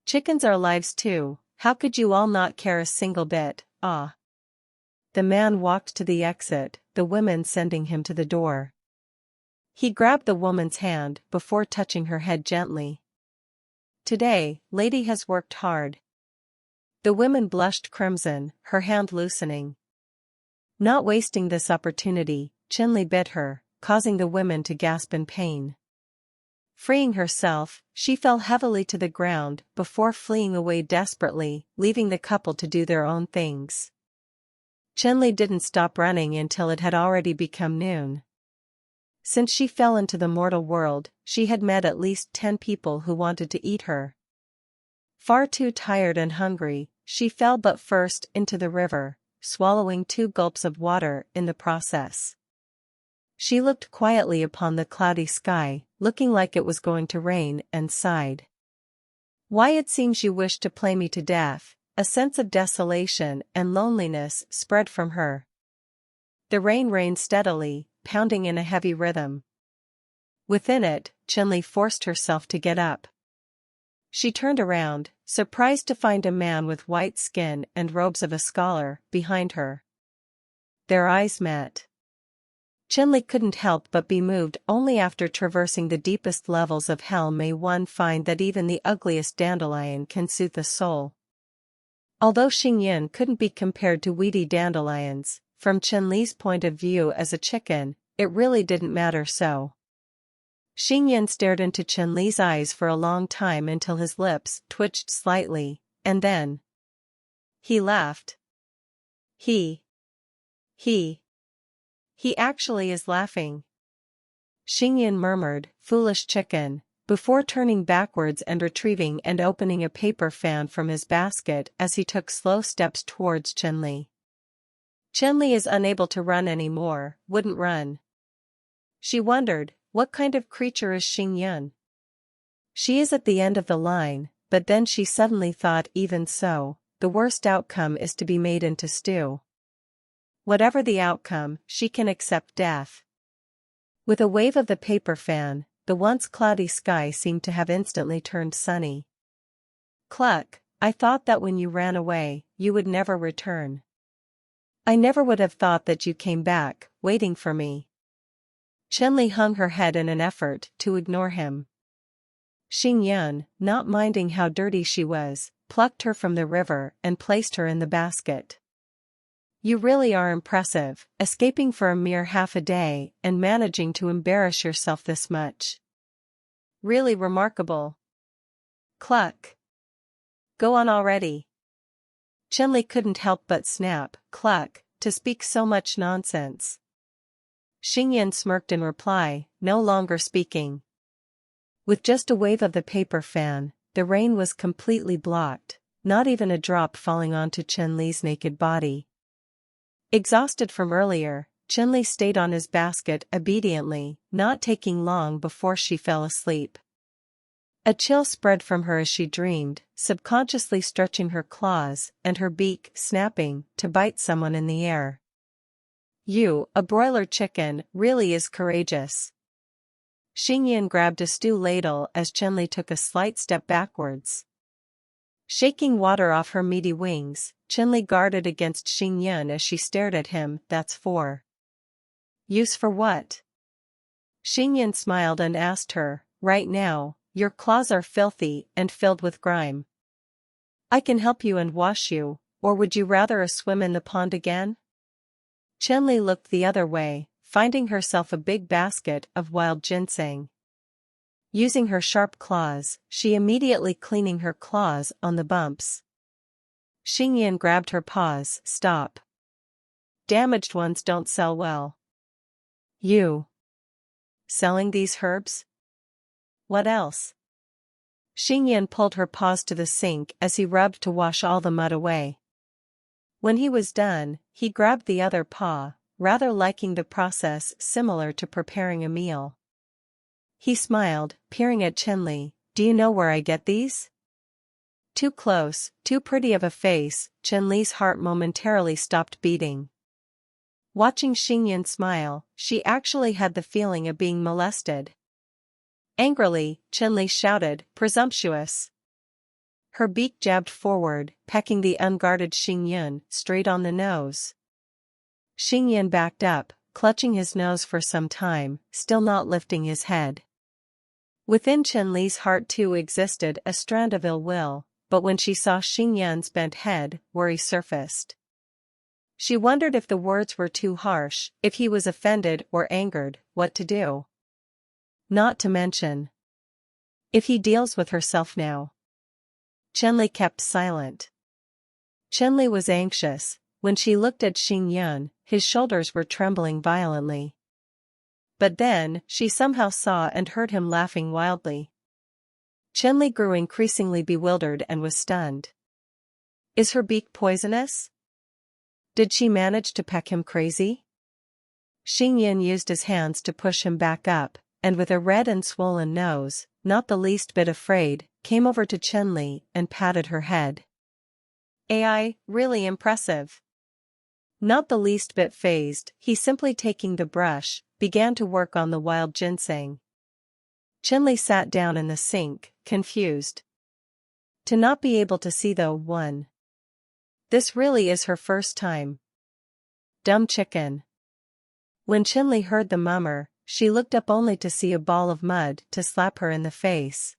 Chickens are lives too, how could you all not care a single bit, ah?" The man walked to the exit, the women sending him to the door. He grabbed the woman's hand before touching her head gently. "Today, lady has worked hard." The woman blushed crimson, her hand loosening. Not wasting this opportunity, Shen Li bit her, causing the women to gasp in pain. Freeing herself, she fell heavily to the ground before fleeing away desperately, leaving the couple to do their own things. Shen Li didn't stop running until it had already become noon. Since she fell into the mortal world, she had met at least 10 people who wanted to eat her. Far too tired and hungry, she fell but first into the river, swallowing 2 gulps of water in the process. She looked quietly upon the cloudy sky, looking like it was going to rain, and sighed. "Why it seems you wish to play me to death." A sense of desolation and loneliness spread from her. The rain rained steadily, pounding in a heavy rhythm. Within it, Shen Li forced herself to get up. She turned around, surprised to find a man with white skin and robes of a scholar behind her. Their eyes met. Shen Li couldn't help but be moved. Only after traversing the deepest levels of hell may one find that even the ugliest dandelion can soothe the soul. Although Xingyin couldn't be compared to weedy dandelions, from Shen Li's point of view as a chicken, it really didn't matter so. Xingyin stared into Shen Li's eyes for a long time until his lips twitched slightly, and then he laughed. He actually is laughing. Xingyin murmured, "Foolish chicken," before turning backwards and retrieving and opening a paper fan from his basket as he took slow steps towards Shen Li. Shen Li is unable to run anymore, wouldn't run. She wondered, what kind of creature is Xingyin? She is at the end of the line, but then she suddenly thought, even so, the worst outcome is to be made into stew. Whatever the outcome, she can accept death. With a wave of the paper fan, the once cloudy sky seemed to have instantly turned sunny. Cluck, I thought that when you ran away, you would never return. I never would have thought that you came back, waiting for me. Shen Li hung her head in an effort to ignore him. Xingyun, not minding how dirty she was, plucked her from the river and placed her in the basket. You really are impressive, escaping for a mere half a day and managing to embarrass yourself this much. Really remarkable. Cluck. Go on already. Shen Li couldn't help but snap, cluck, to speak so much nonsense. Xingyun smirked in reply, no longer speaking. With just a wave of the paper fan, the rain was completely blocked, not even a drop falling onto Shen Li's naked body. Exhausted from earlier, Shen Li stayed on his basket obediently, not taking long before she fell asleep. A chill spread from her as she dreamed, subconsciously stretching her claws and her beak snapping to bite someone in the air. You, a broiler chicken, really is courageous. Xingyun grabbed a stew ladle as Shen Li took a slight step backwards. Shaking water off her meaty wings, Shen Li guarded against Xingyun as she stared at him. That's for use for what? Xingyun smiled and asked her, right now, your claws are filthy and filled with grime. I can help you and wash you, or would you rather swim in the pond again? Shen Li looked the other way, finding herself a big basket of wild ginseng. Using her sharp claws, she immediately cleaning her claws on the bumps. Xingyun grabbed her paws. Stop. Damaged ones don't sell well. You selling these herbs? What else? Xingyun pulled her paws to the sink as he rubbed to wash all the mud away. When he was done, he grabbed the other paw, rather liking the process similar to preparing a meal. He smiled, peering at Shen Li. Do you know where I get these? Too close, too pretty of a face, Shen Li's heart momentarily stopped beating. Watching Xingyun smile, she actually had the feeling of being molested. Angrily, Shen Li shouted, presumptuous. Her beak jabbed forward, pecking the unguarded Xingyun straight on the nose. Xingyun backed up, clutching his nose for some time, still not lifting his head. Within Shen Li's heart too existed a strand of ill will, but when she saw Xingyun's bent head, worry surfaced. She wondered if the words were too harsh, if he was offended or angered, what to do. Not to mention, if he deals with herself now. Shen Li kept silent. Shen Li was anxious. When she looked at Xingyun, his shoulders were trembling violently. But then, she somehow saw and heard him laughing wildly. Shen Li grew increasingly bewildered and was stunned. Is her beak poisonous? Did she manage to peck him crazy? Xingyun used his hands to push him back up, and with a red and swollen nose, not the least bit afraid, came over to Shen Li and patted her head. AI, really impressive. Not the least bit fazed, he simply taking the brush, began to work on the wild ginseng. Shen Li sat down in the sink, confused. To not be able to see though, one. This really is her first time. Dumb chicken. When Shen Li heard the murmur, she looked up only to see a ball of mud to slap her in the face.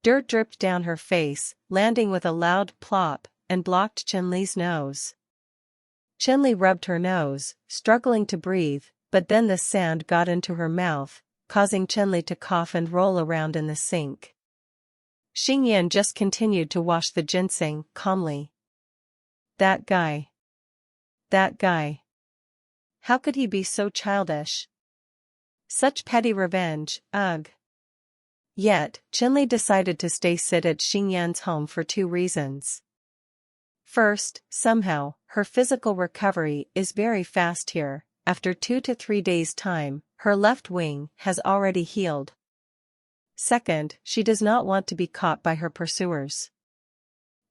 Dirt dripped down her face, landing with a loud plop, and blocked Shen Li's nose. Shen Li rubbed her nose, struggling to breathe, but then the sand got into her mouth, causing Shen Li to cough and roll around in the sink. Xingyun just continued to wash the ginseng, calmly. That guy. That guy. How could he be so childish? Such petty revenge, ugh. Yet, Shen Li decided to stay sit at Xingyun's home for two reasons. First, somehow, her physical recovery is very fast here. After 2 to 3 days' time, her left wing has already healed. Second, she does not want to be caught by her pursuers.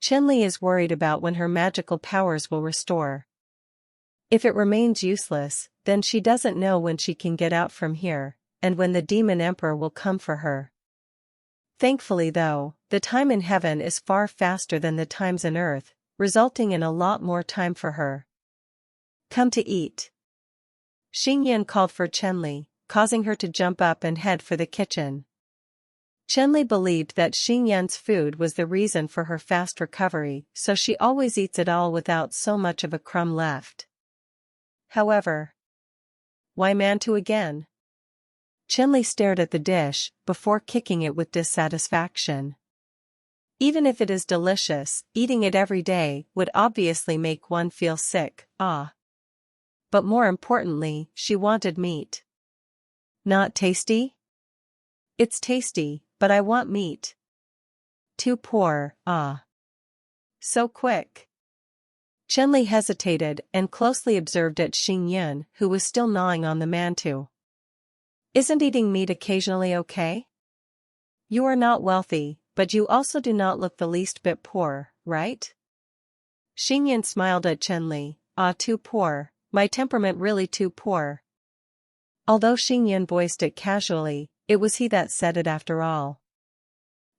Shen Li is worried about when her magical powers will restore. If it remains useless, then she doesn't know when she can get out from here, and when the demon emperor will come for her. Thankfully though, the time in heaven is far faster than the times on earth, resulting in a lot more time for her. Come to eat. Xingyan called for Shen Li, causing her to jump up and head for the kitchen. Shen Li believed that Xingyan's food was the reason for her fast recovery, so she always eats it all without so much of a crumb left. However, why Mantu again? Shen Li stared at the dish, before kicking it with dissatisfaction. Even if it is delicious, eating it every day would obviously make one feel sick, But more importantly, she wanted meat. Not tasty? It's tasty, but I want meat. Too poor, So quick. Shen Li hesitated and closely observed at Xingyan, who was still gnawing on the mantu. Isn't eating meat occasionally okay? You are not wealthy, but you also do not look the least bit poor, right? Xingyan smiled at Shen Li. Too poor, my temperament really too poor. Although Xingyan voiced it casually, it was he that said it after all.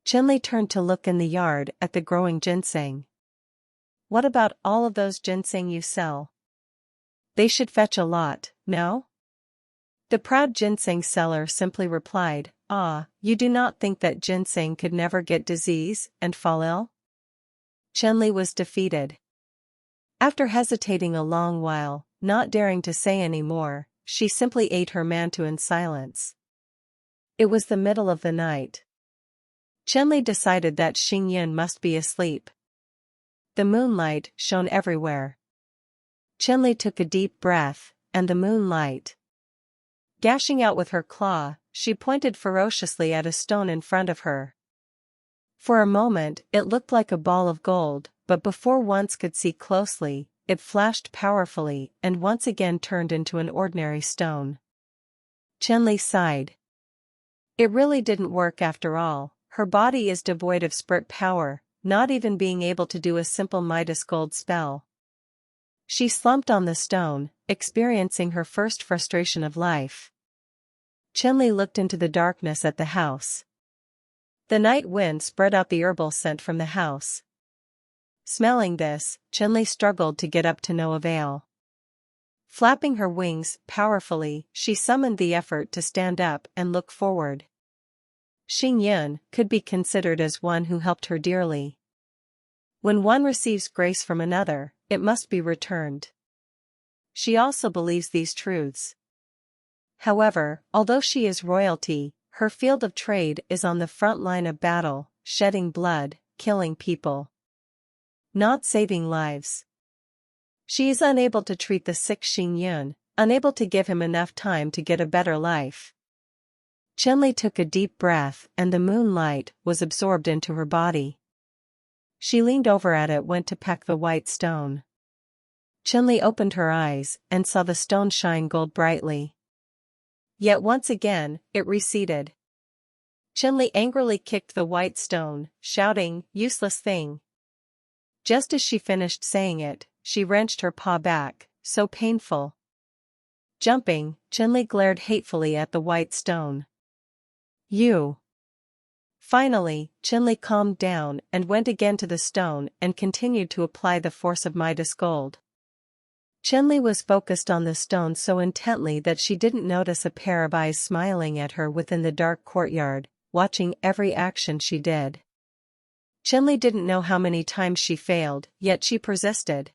Shen Li turned to look in the yard at the growing ginseng. What about all of those ginseng you sell? They should fetch a lot, no? The proud ginseng seller simply replied, you do not think that ginseng could never get disease and fall ill? Shen Li was defeated. After hesitating a long while, not daring to say any more, she simply ate her mantu in silence. It was the middle of the night. Shen Li decided that Xingyan must be asleep. The moonlight shone everywhere. Shen Li took a deep breath, and the moonlight. Gashing out with her claw, she pointed ferociously at a stone in front of her. For a moment, it looked like a ball of gold, but before one could see closely, it flashed powerfully and once again turned into an ordinary stone. Shen Li sighed. It really didn't work after all. Her body is devoid of spirit power, not even being able to do a simple Midas gold spell. She slumped on the stone, experiencing her first frustration of life. Shen Li looked into the darkness at the house. The night wind spread out the herbal scent from the house. Smelling this, Shen Li struggled to get up to no avail. Flapping her wings powerfully, she summoned the effort to stand up and look forward. Xingyan could be considered as one who helped her dearly. When one receives grace from another, it must be returned. She also believes these truths. However, although she is royalty, her field of trade is on the front line of battle, shedding blood, killing people. Not saving lives. She is unable to treat the sick Xingyan, unable to give him enough time to get a better life. Shen Li took a deep breath and the moonlight was absorbed into her body. She leaned over at it went to peck the white stone. Shen Li opened her eyes and saw the stone shine gold brightly. Yet once again, it receded. Shen Li angrily kicked the white stone, shouting, "Useless thing." Just as she finished saying it, she wrenched her paw back, so painful. Jumping, Shen Li glared hatefully at the white stone. You. Finally, Shen Li calmed down and went again to the stone and continued to apply the force of Midas gold. Shen Li was focused on the stone so intently that she didn't notice a pair of eyes smiling at her within the dark courtyard, watching every action she did. Shen Li didn't know how many times she failed, yet she persisted.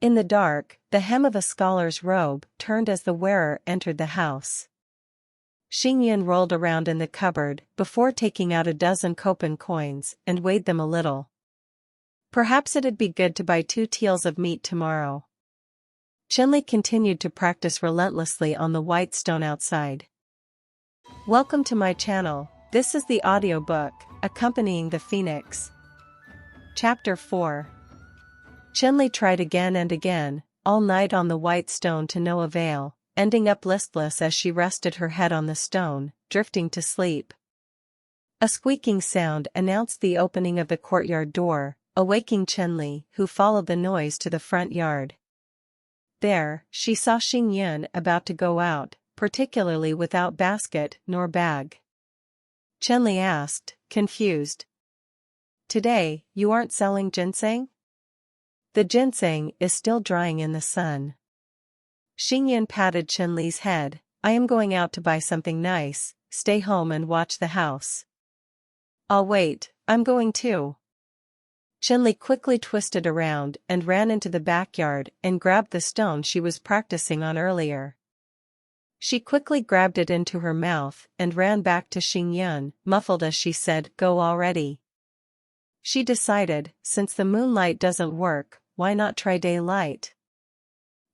In the dark, the hem of a scholar's robe turned as the wearer entered the house. Xingyan rolled around in the cupboard before taking out a dozen kopan coins and weighed them a little. Perhaps it'd be good to buy 2 taels of meat tomorrow. Shen Li continued to practice relentlessly on the white stone outside. Welcome to my channel. This is the audiobook, Accompanying the Phoenix. Chapter 4. Shen Li tried again and again, all night on the white stone to no avail, ending up listless as she rested her head on the stone, drifting to sleep. A squeaking sound announced the opening of the courtyard door, awaking Shen Li, who followed the noise to the front yard. There, she saw Xingyan about to go out, particularly without basket nor bag? Shen Li asked, confused. Today, you aren't selling ginseng? The ginseng is still drying in the sun. Xingyan patted Shen Li's head. I am going out to buy something nice, stay home and watch the house. I'll wait, I'm going too. Shen Li quickly twisted around and ran into the backyard and grabbed the stone she was practicing on earlier. She quickly grabbed it into her mouth and ran back to Xingyan, muffled as she said, "Go already." She decided, since the moonlight doesn't work, why not try daylight?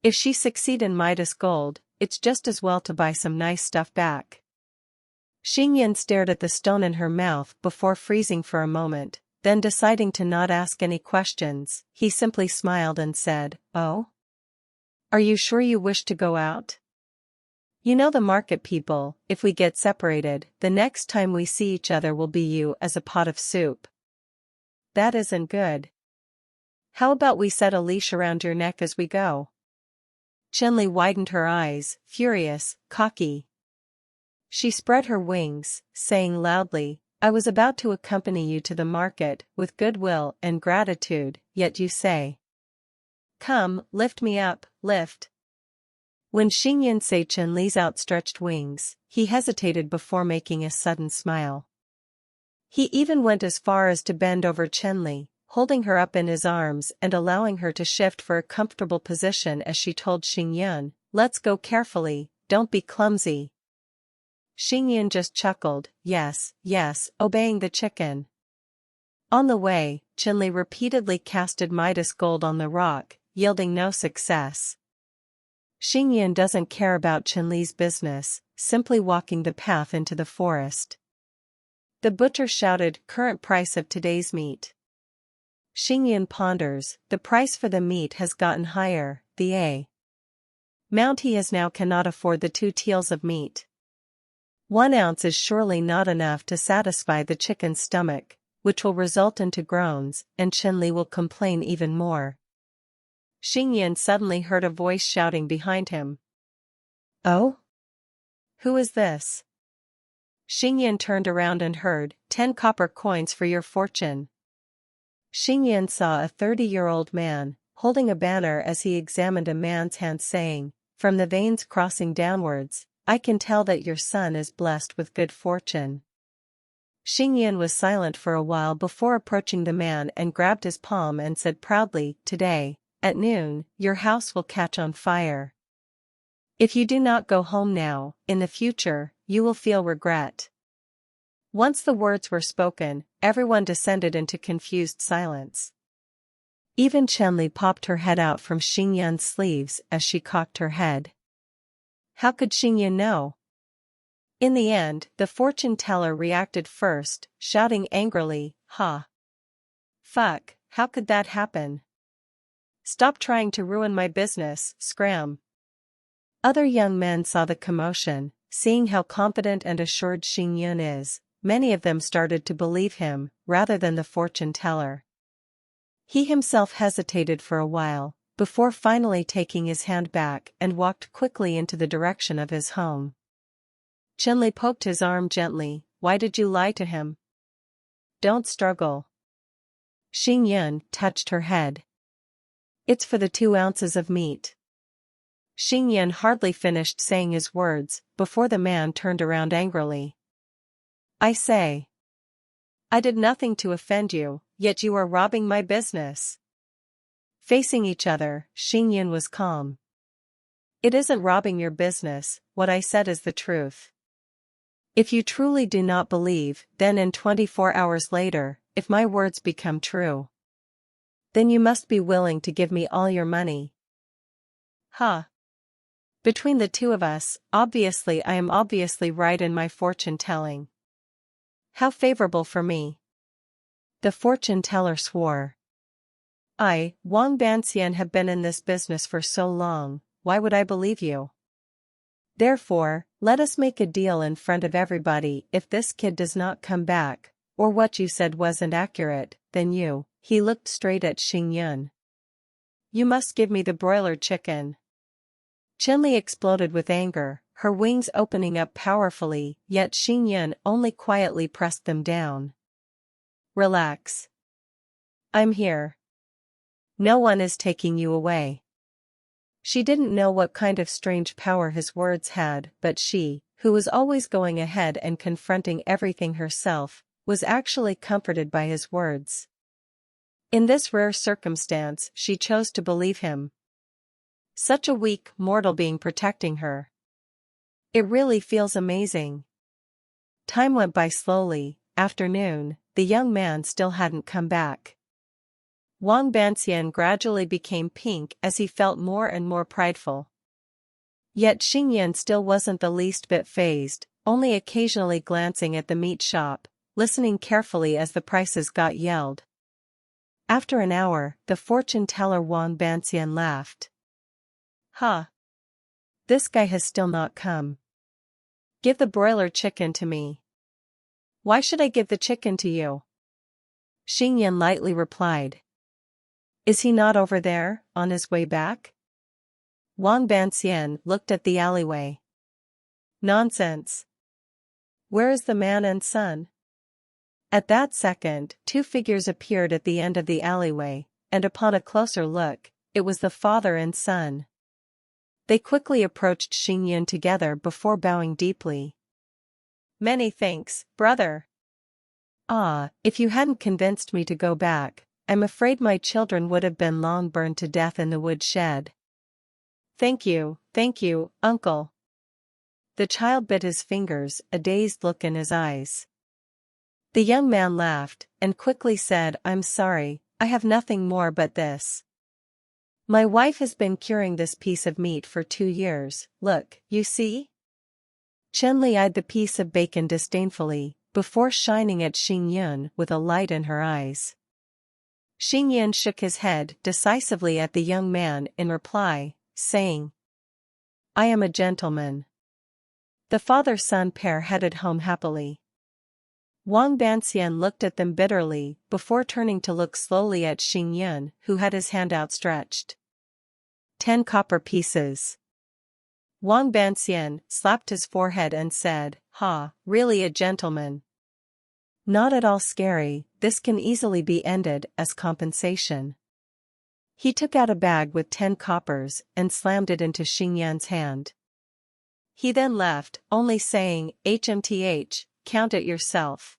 If she succeed in Midas gold, it's just as well to buy some nice stuff back. Xingyan stared at the stone in her mouth before freezing for a moment, then deciding to not ask any questions, he simply smiled and said, "Oh? Are you sure you wish to go out? You know the market people, if we get separated, the next time we see each other will be you as a pot of soup. That isn't good. How about we set a leash around your neck as we go?" Shen Li widened her eyes, furious, cocky. She spread her wings, saying loudly, "I was about to accompany you to the market with goodwill and gratitude, yet you say, 'Come, lift me up, lift.'" When Xingyan saw Shen Li's outstretched wings, he hesitated before making a sudden smile. He even went as far as to bend over Shen Li, holding her up in his arms and allowing her to shift for a comfortable position as she told Xingyan, "Let's go carefully, don't be clumsy." Xingyan just chuckled, yes, obeying the chicken. On the way, Shen Li repeatedly casted Midas gold on the rock, yielding no success. Xingyan doesn't care about Shen Li's business, simply walking the path into the forest. The butcher shouted, "Current price of today's meat." Xingyan ponders, the price for the meat has gotten higher, the amount he has now cannot afford the 2 taels of meat. 1 ounce is surely not enough to satisfy the chicken's stomach, which will result into groans, and Shen Li will complain even more. Xingyan suddenly heard a voice shouting behind him. "Oh? Who is this?" Xingyan turned around and heard, 10 copper coins for your fortune." Xingyan saw a 30-year-old man, holding a banner as he examined a man's hand saying, "From the veins crossing downwards, I can tell that your son is blessed with good fortune." Xingyan was silent for a while before approaching the man and grabbed his palm and said proudly, "Today, at noon, your house will catch on fire. If you do not go home now, in the future, you will feel regret." Once the words were spoken, everyone descended into confused silence. Even Shen Li popped her head out from Xingyan's sleeves as she cocked her head. How could Xingyan know? In the end, the fortune teller reacted first, shouting angrily, "Ha! Fuck, how could that happen? Stop trying to ruin my business, scram." Other young men saw the commotion, seeing how confident and assured Xingyan is. Many of them started to believe him, rather than the fortune teller. He himself hesitated for a while, before finally taking his hand back and walked quickly into the direction of his home. Shen Li poked his arm gently. "Why did you lie to him? Don't struggle." Xingyan touched her head. "It's for the 2 ounces of meat." Xingyan hardly finished saying his words, before the man turned around angrily. "I say, I did nothing to offend you, yet you are robbing my business." Facing each other, Xingyan was calm. "It isn't robbing your business, what I said is the truth. If you truly do not believe, then in 24 hours later, if my words become true, then you must be willing to give me all your money." "Huh. Between the 2 of us, obviously I am obviously right in my fortune telling. How favorable for me." The fortune teller swore. "I, Wang Banxian, have been in this business for so long, why would I believe you? Therefore, let us make a deal in front of everybody. If this kid does not come back, or what you said wasn't accurate, then you," he looked straight at Xingyan, "you must give me the broiler chicken." Shen Li exploded with anger. her wings opening up powerfully, yet Xinyan only quietly pressed them down. "Relax. I'm here. No one is taking you away." She didn't know what kind of strange power his words had, but she, who was always going ahead and confronting everything herself, was actually comforted by his words. In this rare circumstance, she chose to believe him. Such a weak mortal being protecting her. It really feels amazing. Time went by slowly. Afternoon, the young man still hadn't come back. Wang Banxian gradually became pink as he felt more and more prideful. Yet Xingyan still wasn't the least bit fazed, only occasionally glancing at the meat shop, listening carefully as the prices got yelled. After an hour, the fortune teller Wang Banxian laughed. "Ha! This guy has still not come. Give the broiler chicken to me." "Why should I give the chicken to you?" Xingyan lightly replied. "Is he not over there, on his way back?" Wang Banxian looked at the alleyway. "Nonsense. Where is the man and son?" At that second, two figures appeared at the end of the alleyway, and upon a closer look, it was the father and son. They quickly approached Xingyan together before bowing deeply. "Many thanks, brother. Ah, if you hadn't convinced me to go back, I'm afraid my children would have been long burned to death in the woodshed." Thank you, uncle." The child bit his fingers, a dazed look in his eyes. The young man laughed, and quickly said, "I'm sorry, I have nothing more but this. My wife has been curing this piece of meat for 2 years, look, you see?" Shen Li eyed the piece of bacon disdainfully, before shining at Xingyun with a light in her eyes. Xingyun shook his head decisively at the young man in reply, saying, "I am a gentleman." The father-son pair headed home happily. Wang Banxian looked at them bitterly, before turning to look slowly at Xingyun, who had his hand outstretched. 10 copper pieces. Wang Banxian slapped his forehead and said, "Ha, really a gentleman. Not at all scary, this can easily be ended as compensation." He took out a bag with 10 coppers and slammed it into Xingyan's hand. He then left, only saying, "HMTH, count it yourself."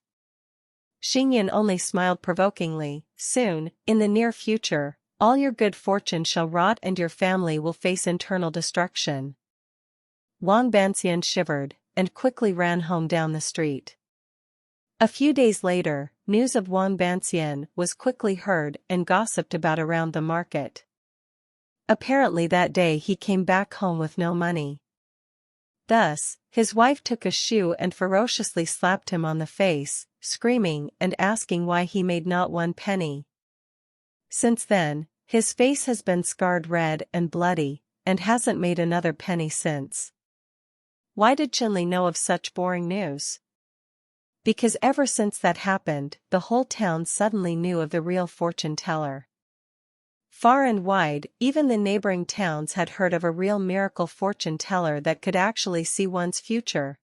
Xingyan only smiled provokingly. "Soon, in the near future, all your good fortune shall rot and your family will face internal destruction." Wang Banxian shivered, and quickly ran home down the street. A few days later, news of Wang Banxian was quickly heard and gossiped about around the market. Apparently that day he came back home with no money. Thus, his wife took a shoe and ferociously slapped him on the face, screaming and asking why he made not 1 penny. Since then, his face has been scarred red and bloody, and hasn't made another penny since. Why did Shen Li know of such boring news? Because ever since that happened, the whole town suddenly knew of the real fortune teller. Far and wide, even the neighboring towns had heard of a real miracle fortune teller that could actually see one's future.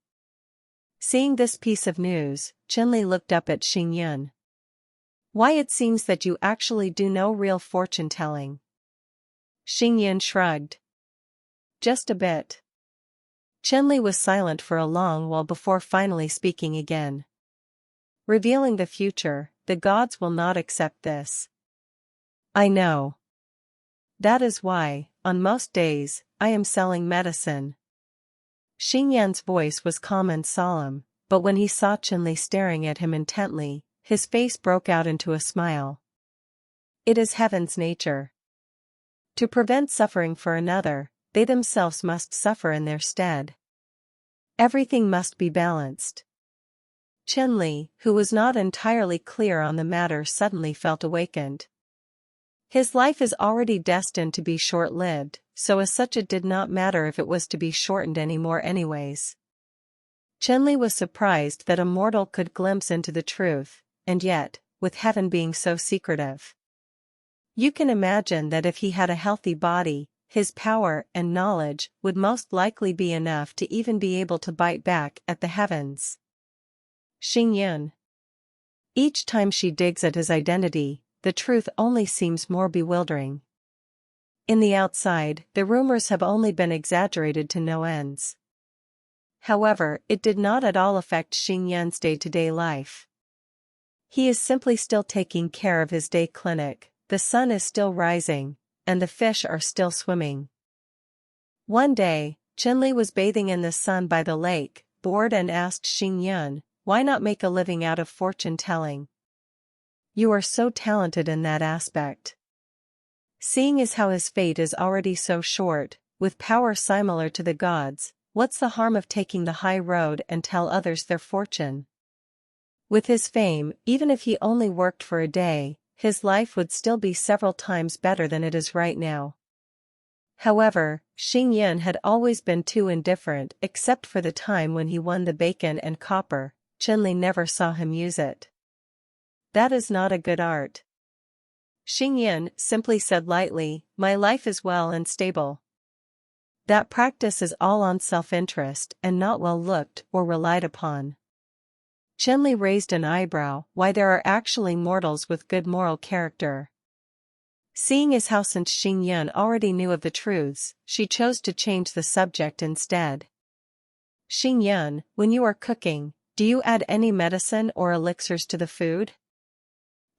Seeing this piece of news, Shen Li looked up at Xingyun. "Why, it seems that you actually do know real fortune telling." Xingyun shrugged. "Just a bit." Shen Li was silent for a long while before finally speaking again. "Revealing the future, the gods will not accept this." "I know. That is why, on most days, I am selling medicine." Xingyan's voice was calm and solemn, but when he saw Shen Li staring at him intently, his face broke out into a smile. "It is heaven's nature. To prevent suffering for another, they themselves must suffer in their stead. Everything must be balanced." Shen Li, who was not entirely clear on the matter, suddenly felt awakened. His life is already destined to be short-lived, so as such it did not matter if it was to be shortened anymore anyways. Shen Li was surprised that a mortal could glimpse into the truth, and yet, with heaven being so secretive. You can imagine that if he had a healthy body, his power and knowledge would most likely be enough to even be able to bite back at the heavens. Xingyun. Each time she digs at his identity, the truth only seems more bewildering. In the outside, the rumors have only been exaggerated to no ends. However, it did not at all affect Xingyun's day-to-day life. He is simply still taking care of his day clinic, the sun is still rising, and the fish are still swimming. One day, Shen Li was bathing in the sun by the lake, bored, and asked Xingyun, "Why not make a living out of fortune-telling? You are so talented in that aspect. Seeing as how his fate is already so short, with power similar to the gods, what's the harm of taking the high road and tell others their fortune?" With his fame, even if he only worked for a day, his life would still be several times better than it is right now. However, Xingyun had always been too indifferent. Except for the time when he won the bacon and copper, Shen Li never saw him use it. That is not a good art. Xingyun simply said lightly, "My life is well and stable." That practice is all on self-interest and not well looked or relied upon. Shen Li raised an eyebrow. Why, there are actually mortals with good moral character. Seeing as how since Xingyun already knew of the truths, she chose to change the subject instead. "Xingyun, when you are cooking, do you add any medicine or elixirs to the food?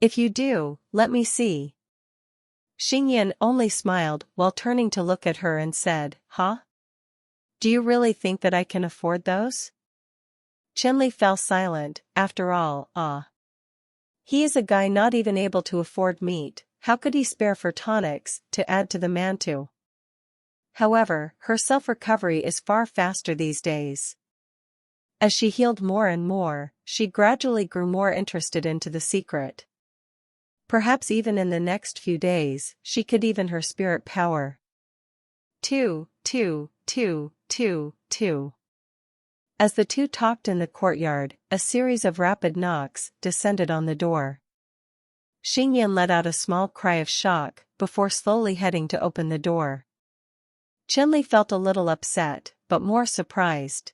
If you do, let me see." Xingyun only smiled while turning to look at her and said, "Huh? Do you really think that I can afford those?" Shen Li fell silent. After all, he is a guy not even able to afford meat, how could he spare for tonics to add to the mantu? However, her self-recovery is far faster these days. As she healed more and more, she gradually grew more interested into the secret. Perhaps even in the next few days, she could even her spirit power. 2, 2, 2, 2, 2. As the two talked in the courtyard, a series of rapid knocks descended on the door. Xingyun let out a small cry of shock before slowly heading to open the door. Shen Li felt a little upset, but more surprised.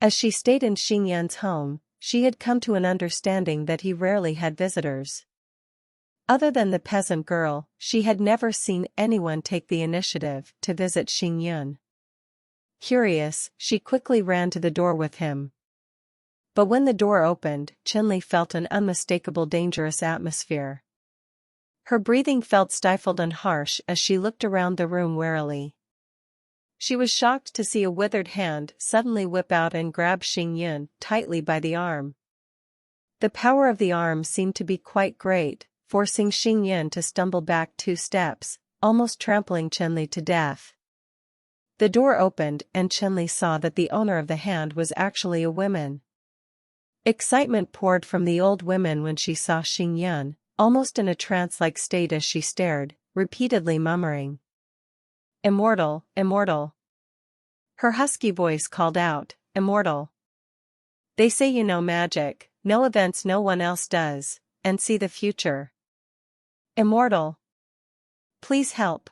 As she stayed in Xingyun's home, she had come to an understanding that he rarely had visitors. Other than the peasant girl, she had never seen anyone take the initiative to visit Xingyun. Curious, she quickly ran to the door with him. But when the door opened, Shen Li felt an unmistakable dangerous atmosphere. Her breathing felt stifled and harsh as she looked around the room warily. She was shocked to see a withered hand suddenly whip out and grab Xingyun tightly by the arm. The power of the arm seemed to be quite great, forcing Xingyun to stumble back 2 steps, almost trampling Shen Li to death. The door opened and Shen Li saw that the owner of the hand was actually a woman. Excitement poured from the old woman when she saw Xingyun, almost in a trance-like state as she stared, repeatedly murmuring, "Immortal, immortal." Her husky voice called out, "Immortal. They say you know magic, know events no one else does, and see the future. Immortal. Please help."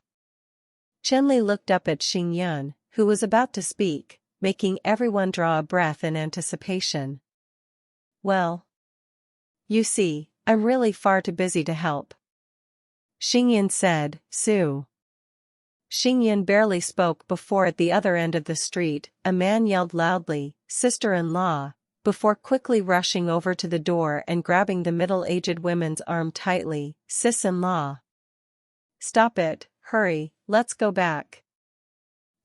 Shen Li looked up at Xingyun, who was about to speak, making everyone draw a breath in anticipation. "Well, you see, I'm really far too busy to help," Xingyun said. "Sue." Xingyun barely spoke before at the other end of the street, a man yelled loudly, "Sister-in-law," before quickly rushing over to the door and grabbing the middle-aged woman's arm tightly. "Sis-in-law. Stop it, hurry, let's go back."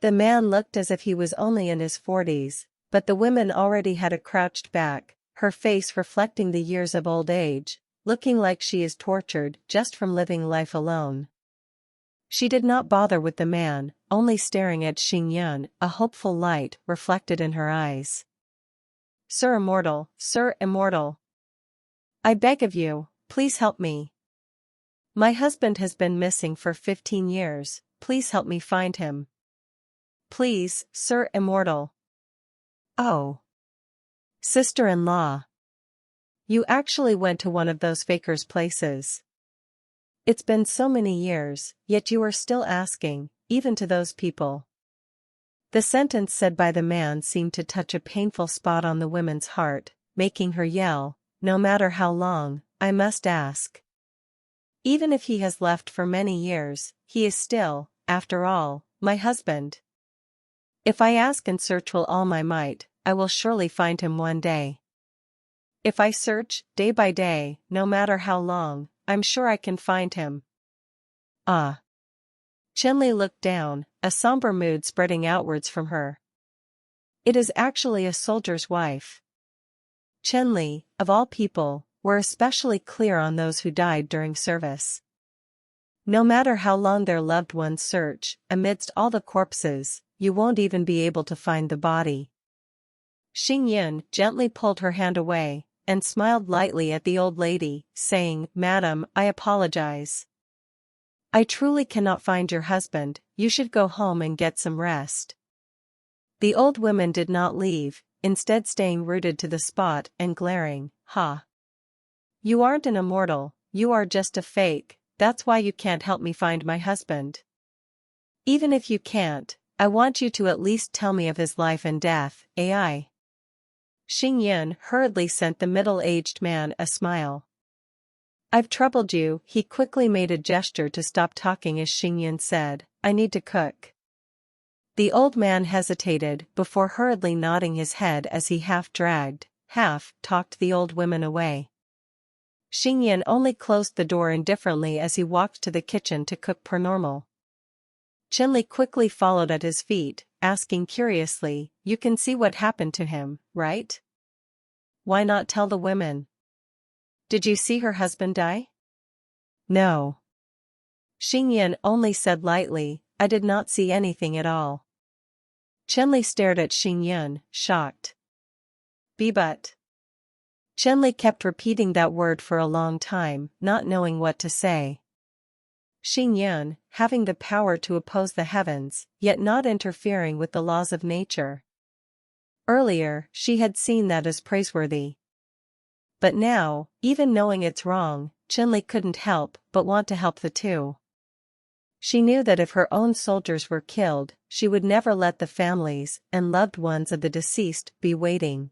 The man looked as if he was only in his 40s, but the woman already had a crouched back, her face reflecting the years of old age, looking like she is tortured just from living life alone. She did not bother with the man, only staring at Xingyun, a hopeful light reflected in her eyes. Sir Immortal. I beg of you, please help me. My husband has been missing for 15 years, please help me find him. Please, Sir Immortal. Oh. Sister-in-law. You actually went to one of those fakers' places. It's been so many years, yet you are still asking, even to those people." The sentence said by the man seemed to touch a painful spot on the woman's heart, making her yell, "No matter how long, I must ask. Even if he has left for many years, he is still, after all, my husband. If I ask and search with all my might, I will surely find him one day. If I search, day by day, no matter how long, I'm sure I can find him." Ah. Shen Li looked down, a somber mood spreading outwards from her. It is actually a soldier's wife. Shen Li, of all people, were especially clear on those who died during service. No matter how long their loved ones search, amidst all the corpses, you won't even be able to find the body. Xing Yun gently pulled her hand away, and smiled lightly at the old lady, saying, "Madam, I apologize. I truly cannot find your husband, you should go home and get some rest." The old woman did not leave, instead staying rooted to the spot and glaring, "Ha! You aren't an immortal, you are just a fake, that's why you can't help me find my husband. Even if you can't, I want you to at least tell me of his life and death, AI." Xing Yun hurriedly sent the middle-aged man a smile. "I've troubled you," he quickly made a gesture to stop talking as Xing Yun said, "I need to cook." The old man hesitated before hurriedly nodding his head as he half-dragged, half-talked the old woman away. Xing Yun only closed the door indifferently as he walked to the kitchen to cook per normal. Shen Li quickly followed at his feet, asking curiously, "You can see what happened to him, right? Why not tell the women? Did you see her husband die?" "No." Xing Yun only said lightly, "I did not see anything at all." Shen Li stared at Xing Yun, shocked. But. Shen Li kept repeating that word for a long time, not knowing what to say. Xing Yun, having the power to oppose the heavens, yet not interfering with the laws of nature. Earlier, she had seen that as praiseworthy. But now, even knowing it's wrong, Shen Li couldn't help but want to help the two. She knew that if her own soldiers were killed, she would never let the families and loved ones of the deceased be waiting.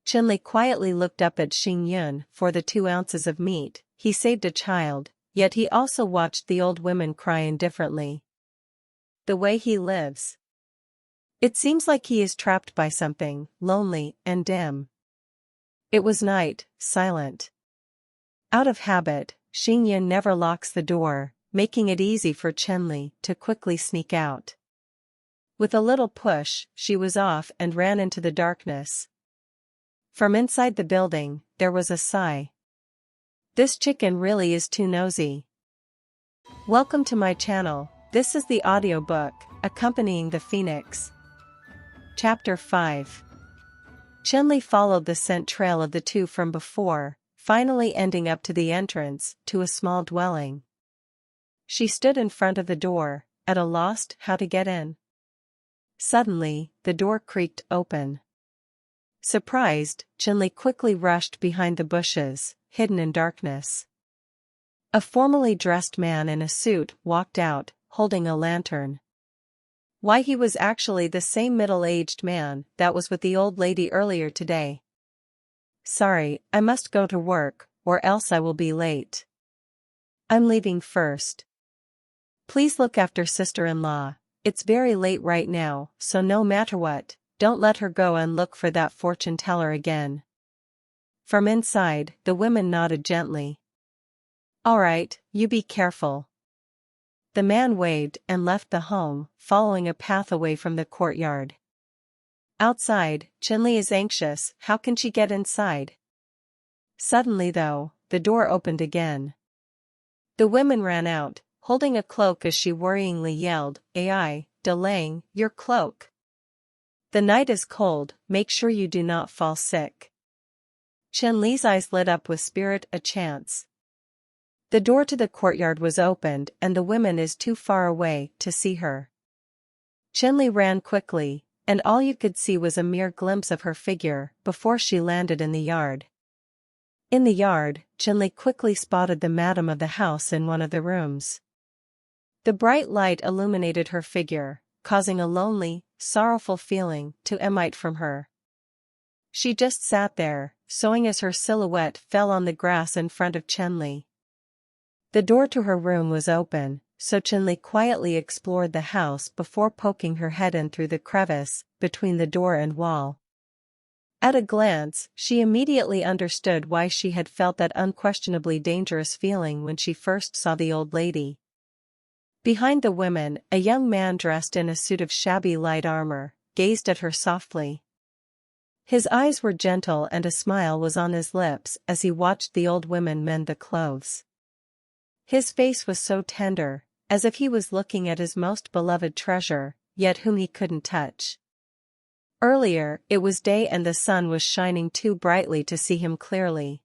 Shen Li quietly looked up at Xing Yun. For the 2 ounces of meat, he saved a child, yet he also watched the old women cry indifferently. The way he lives. It seems like he is trapped by something, lonely and dim. It was night, silent. Out of habit, Xing Yun never locks the door, making it easy for Shen Li to quickly sneak out. With a little push, she was off and ran into the darkness. From inside the building, there was a sigh. "This chicken really is too nosy." Welcome to my channel. This is the audiobook, Accompanying the Phoenix. Chapter 5. Shen Li followed the scent trail of the two from before, finally ending up to the entrance to a small dwelling. She stood in front of the door, at a loss how to get in. Suddenly, the door creaked open. Surprised, Shen Li quickly rushed behind the bushes, hidden in darkness. A formally dressed man in a suit walked out, holding a lantern. Why, he was actually the same middle-aged man that was with the old lady earlier today. "Sorry, I must go to work, or else I will be late. I'm leaving first. Please look after sister-in-law, it's very late right now, so no matter what, don't let her go and look for that fortune teller again." From inside, the women nodded gently. "All right, you be careful." The man waved and left the home, following a path away from the courtyard. Outside, Shen Li is anxious. How can she get inside? Suddenly though, the door opened again. The women ran out, holding a cloak as she worryingly yelled, "AI, delaying your cloak. The night is cold, make sure you do not fall sick." Shen Li's eyes lit up with spirit a chance. The door to the courtyard was opened and the woman is too far away to see her. Shen Li ran quickly, and all you could see was a mere glimpse of her figure before she landed in the yard. In the yard, Shen Li quickly spotted the madam of the house in one of the rooms. The bright light illuminated her figure, causing a lonely, sorrowful feeling to emanate from her. She just sat there, sewing as her silhouette fell on the grass in front of Shen Li. The door to her room was open, so Shen Li quietly explored the house before poking her head in through the crevice between the door and wall. At a glance, she immediately understood why she had felt that unquestionably dangerous feeling when she first saw the old lady. Behind the women, a young man dressed in a suit of shabby light armor gazed at her softly. His eyes were gentle and a smile was on his lips as he watched the old women mend the clothes. His face was so tender, as if he was looking at his most beloved treasure, yet whom he couldn't touch. Earlier, it was day and the sun was shining too brightly to see him clearly.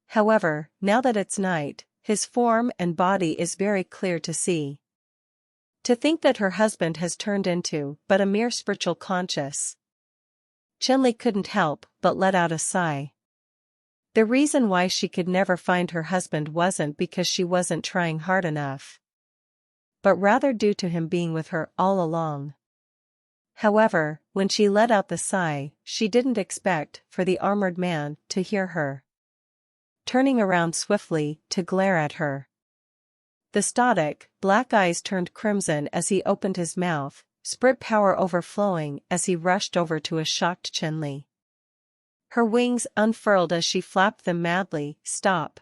However, now that it's night, his form and body is very clear to see. To think that her husband has turned into but a mere spiritual conscious. Shen Li couldn't help but let out a sigh. The reason why she could never find her husband wasn't because she wasn't trying hard enough, but rather due to him being with her all along. However, when she let out the sigh, she didn't expect for the armored man to hear her. Turning around swiftly to glare at her. The static, black eyes turned crimson as he opened his mouth, spirit power overflowing as he rushed over to a shocked Shen Li. Her wings unfurled as she flapped them madly, "Stop!"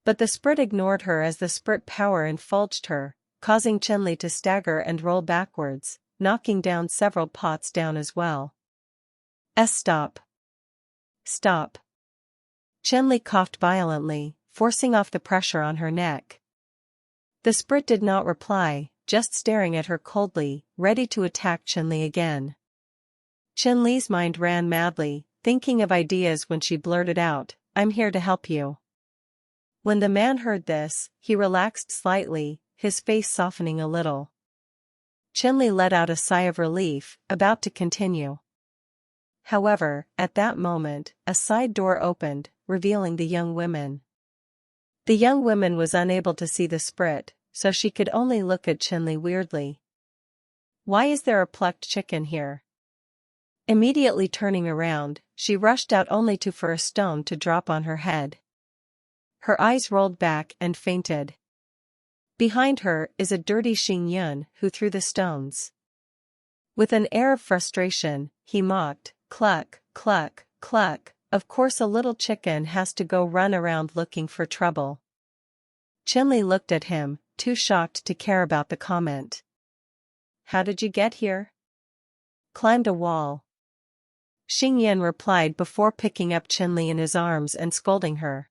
But the spirit ignored her as the spirit power infulged her, causing Shen Li to stagger and roll backwards, knocking down several pots down as well. Stop! Stop! Shen Li coughed violently, forcing off the pressure on her neck. The spirit did not reply, just staring at her coldly, ready to attack Shen Li again. Shen Li's mind ran madly, thinking of ideas when she blurted out, "I'm here to help you." When the man heard this, he relaxed slightly, his face softening a little. Shen Li let out a sigh of relief, about to continue. However, at that moment, a side door opened, revealing the young women. The young woman was unable to see the spirit, so she could only look at Shen Li weirdly. "Why is there a plucked chicken here?" Immediately turning around, she rushed out only for a stone to drop on her head. Her eyes rolled back and fainted. Behind her is a dirty Rongjun who threw the stones. With an air of frustration, he mocked, "Cluck, cluck, cluck, of course a little chicken has to go run around looking for trouble." Shen Li looked at him, too shocked to care about the comment. "How did you get here?" "Climbed a wall." Rongjun replied before picking up Shen Li in his arms and scolding her.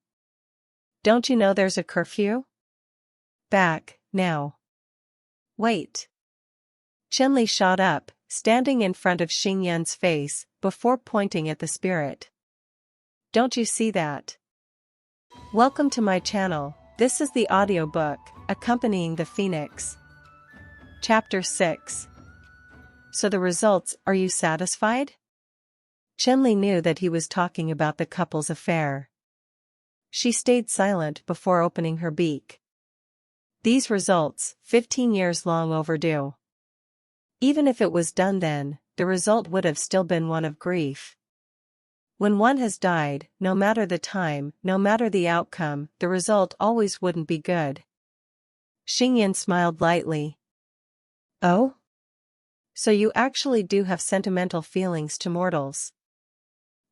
"Don't you know there's a curfew? Back, now." "Wait." Shen Li shot up, standing in front of Rongjun's face, before pointing at the spirit. "Don't you see that?" Welcome to my channel. This is the audiobook, Accompanying the Phoenix. Chapter 6. So the results, are you satisfied? Shen Li knew that he was talking about the couple's affair. She stayed silent before opening her beak. These results, 15 years long overdue. Even if it was done then, the result would have still been one of grief. When one has died, no matter the time, no matter the outcome, the result always wouldn't be good. Rongjun smiled lightly. "Oh? So you actually do have sentimental feelings to mortals."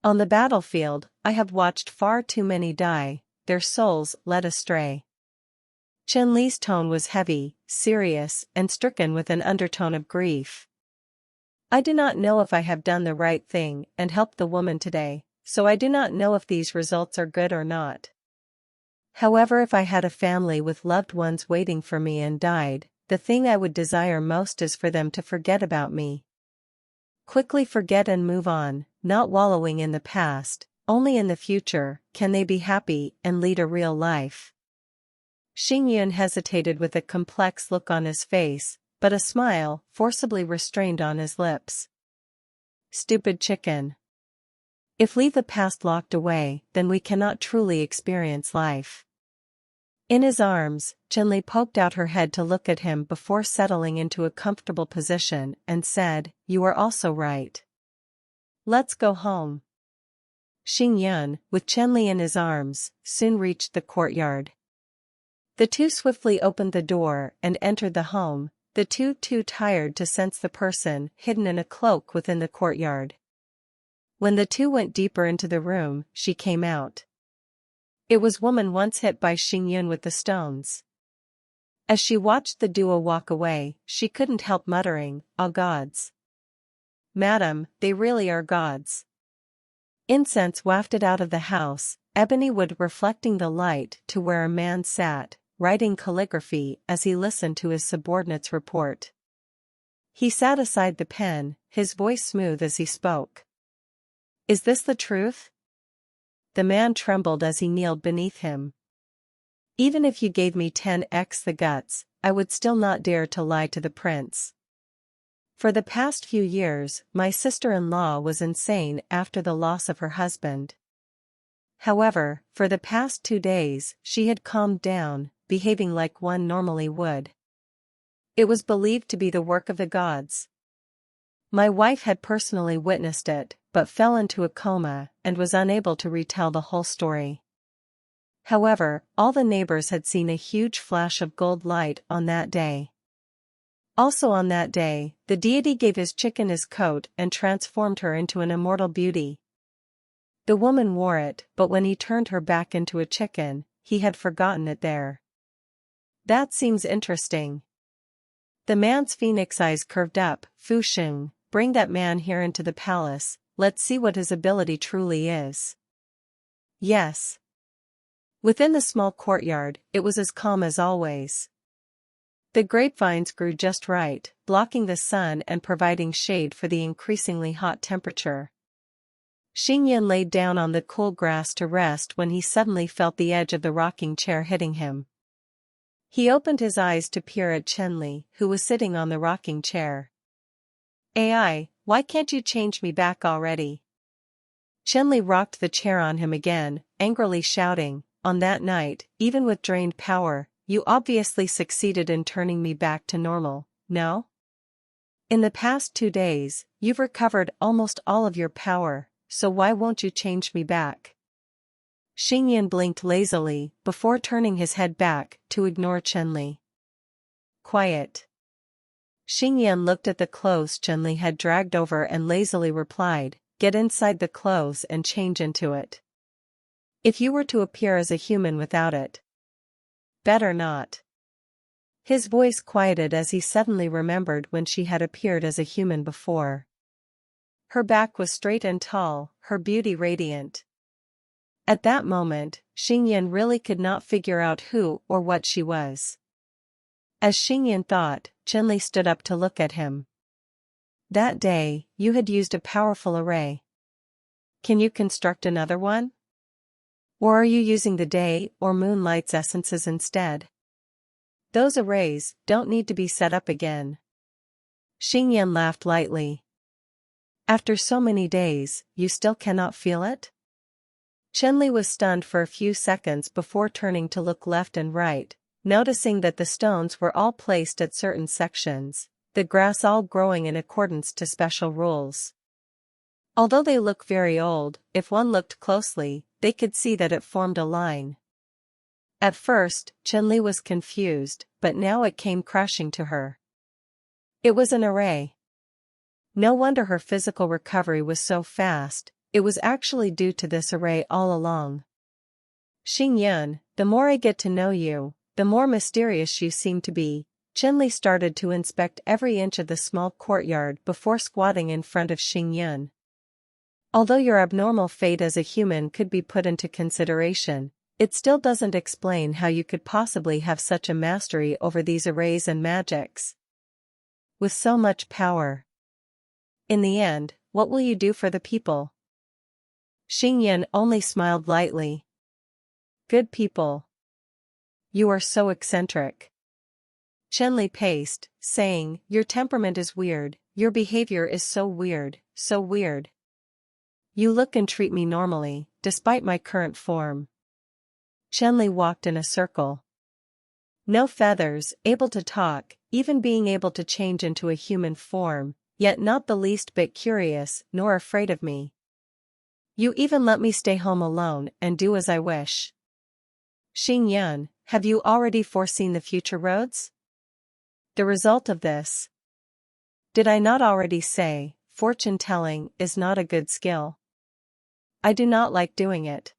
"On the battlefield, I have watched far too many die, their souls led astray." Shen Li's tone was heavy, serious, and stricken with an undertone of grief. "I do not know if I have done the right thing and helped the woman today, so I do not know if these results are good or not. However, if I had a family with loved ones waiting for me and died, the thing I would desire most is for them to forget about me. Quickly forget and move on, not wallowing in the past, only in the future can they be happy and lead a real life." Rongjun hesitated with a complex look on his face, but a smile forcibly restrained on his lips. "Stupid chicken. If leave the past locked away, then we cannot truly experience life. In his arms, Shen Li poked out her head to look at him before settling into a comfortable position and said, "You are also right. Let's go home." Xingyun, with Shen Li in his arms, soon reached the courtyard. The two swiftly opened the door and entered the home, the two too tired to sense the person hidden in a cloak within the courtyard. When the two went deeper into the room, she came out. It was woman once hit by Xingyun with the stones. As she watched the duo walk away, she couldn't help muttering, "Ah, gods. Madam, they really are gods." Incense wafted out of the house, ebony wood reflecting the light to where a man sat, writing calligraphy as he listened to his subordinate's report. He sat aside the pen, his voice smooth as he spoke. "Is this the truth?" The man trembled as he kneeled beneath him. "Even if you gave me 10x the guts, I would still not dare to lie to the prince. For the past few years, my sister-in-law was insane after the loss of her husband. However, for the past 2 days, she had calmed down, behaving like one normally would. It was believed to be the work of the gods. My wife had personally witnessed it, but fell into a coma and was unable to retell the whole story. However, all the neighbors had seen a huge flash of gold light on that day. Also on that day, the deity gave his chicken his coat and transformed her into an immortal beauty. The woman wore it, but when he turned her back into a chicken, he had forgotten it there. That seems interesting." The man's phoenix eyes curved up. "Fu Xing, bring that man here into the palace, let's see what his ability truly is." "Yes." Within the small courtyard, it was as calm as always. The grapevines grew just right, blocking the sun and providing shade for the increasingly hot temperature. Xingyun laid down on the cool grass to rest when he suddenly felt the edge of the rocking chair hitting him. He opened his eyes to peer at Shen Li, who was sitting on the rocking chair. "AI, why can't you change me back already?" Shen Li rocked the chair on him again, angrily shouting, "On that night, even with drained power, you obviously succeeded in turning me back to normal, no? In the past 2 days, you've recovered almost all of your power, so why won't you change me back?" Xingyan blinked lazily, before turning his head back, to ignore Shen Li. "Quiet." Xingyan looked at the clothes Shen Li had dragged over and lazily replied, "Get inside the clothes and change into it. If you were to appear as a human without it." "Better not." His voice quieted as he suddenly remembered when she had appeared as a human before. Her back was straight and tall, her beauty radiant. At that moment, Xingyan really could not figure out who or what she was. As Xingyan thought, Shen Li stood up to look at him. "That day, you had used a powerful array. Can you construct another one? Or are you using the day or moonlight's essences instead? Those arrays don't need to be set up again." Xingyan laughed lightly. "After so many days, you still cannot feel it?" Shen Li was stunned for a few seconds before turning to look left and right, noticing that the stones were all placed at certain sections, the grass all growing in accordance to special rules. Although they look very old, if one looked closely, they could see that it formed a line. At first, Shen Li was confused, but now it came crashing to her. It was an array. No wonder her physical recovery was so fast, it was actually due to this array all along. "Xingyun, the more I get to know you, the more mysterious you seem to be." Shen Li started to inspect every inch of the small courtyard before squatting in front of Xingyun. "Although your abnormal fate as a human could be put into consideration, it still doesn't explain how you could possibly have such a mastery over these arrays and magics. With so much power. In the end, what will you do for the people?" Xingyan only smiled lightly. "Good people. You are so eccentric." Shen Li paced, saying, "Your temperament is weird, your behavior is so weird, so weird. You look and treat me normally, despite my current form." Shen Li walked in a circle. No feathers, able to talk, even being able to change into a human form, yet not the least bit curious nor afraid of me. You even let me stay home alone and do as I wish. Xingyun, have you already foreseen the future roads? The result of this? Did I not already say, fortune-telling is not a good skill? I do not like doing it.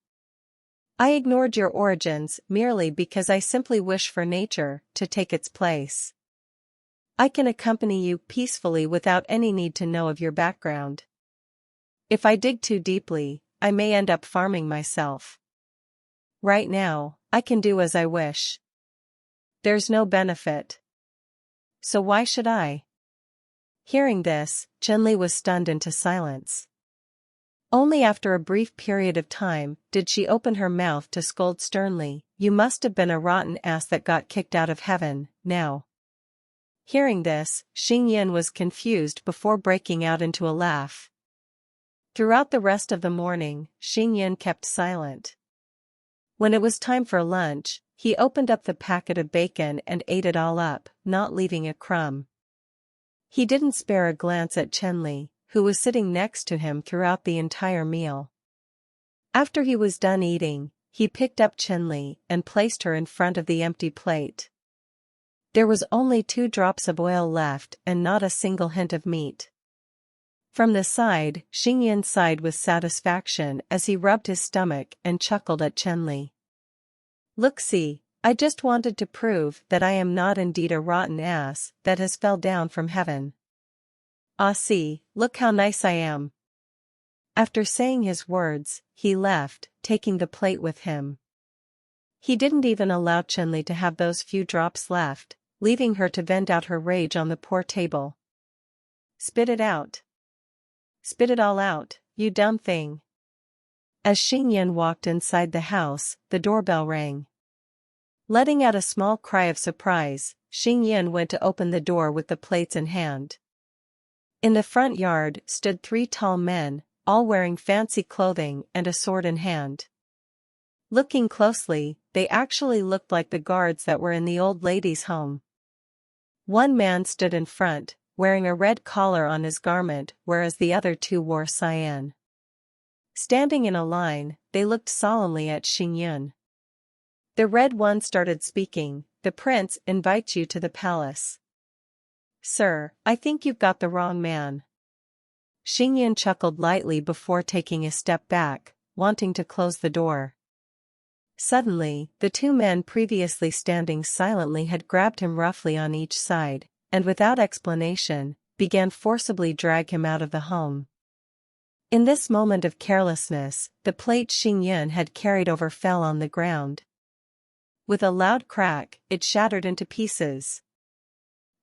I ignored your origins merely because I simply wish for nature to take its place. I can accompany you peacefully without any need to know of your background. If I dig too deeply, I may end up farming myself. Right now, I can do as I wish. There's no benefit. So why should I? Hearing this, Shen Li was stunned into silence. Only after a brief period of time did she open her mouth to scold sternly, "You must have been a rotten ass that got kicked out of heaven, now." Hearing this, Xingyun was confused before breaking out into a laugh. Throughout the rest of the morning, Xingyun kept silent. When it was time for lunch, he opened up the packet of bacon and ate it all up, not leaving a crumb. He didn't spare a glance at Shen Li, who was sitting next to him throughout the entire meal. After he was done eating, he picked up Shen Li and placed her in front of the empty plate. There was only 2 drops of oil left and not a single hint of meat. From the side, Xingyun sighed with satisfaction as he rubbed his stomach and chuckled at Shen Li. "Look, see, I just wanted to prove that I am not indeed a rotten ass that has fell down from heaven. Ah, see, look how nice I am." After saying his words, he left, taking the plate with him. He didn't even allow Shen Li to have those few drops left, leaving her to vent out her rage on the poor table. "Spit it out. Spit it all out, you dumb thing." As Xingyun walked inside the house, the doorbell rang. Letting out a small cry of surprise, Xingyun went to open the door with the plates in hand. In the front yard stood 3 tall men, all wearing fancy clothing and a sword in hand. Looking closely, they actually looked like the guards that were in the old lady's home. One man stood in front, wearing a red collar on his garment, whereas the other 2 wore cyan. Standing in a line, they looked solemnly at Xingyun. The red one started speaking, "The prince invites you to the palace." "Sir, I think you've got the wrong man." Xingyun chuckled lightly before taking a step back, wanting to close the door. Suddenly, the 2 men previously standing silently had grabbed him roughly on each side, and without explanation, began forcibly drag him out of the home. In this moment of carelessness, the plate Xingyun had carried over fell on the ground. With a loud crack, it shattered into pieces.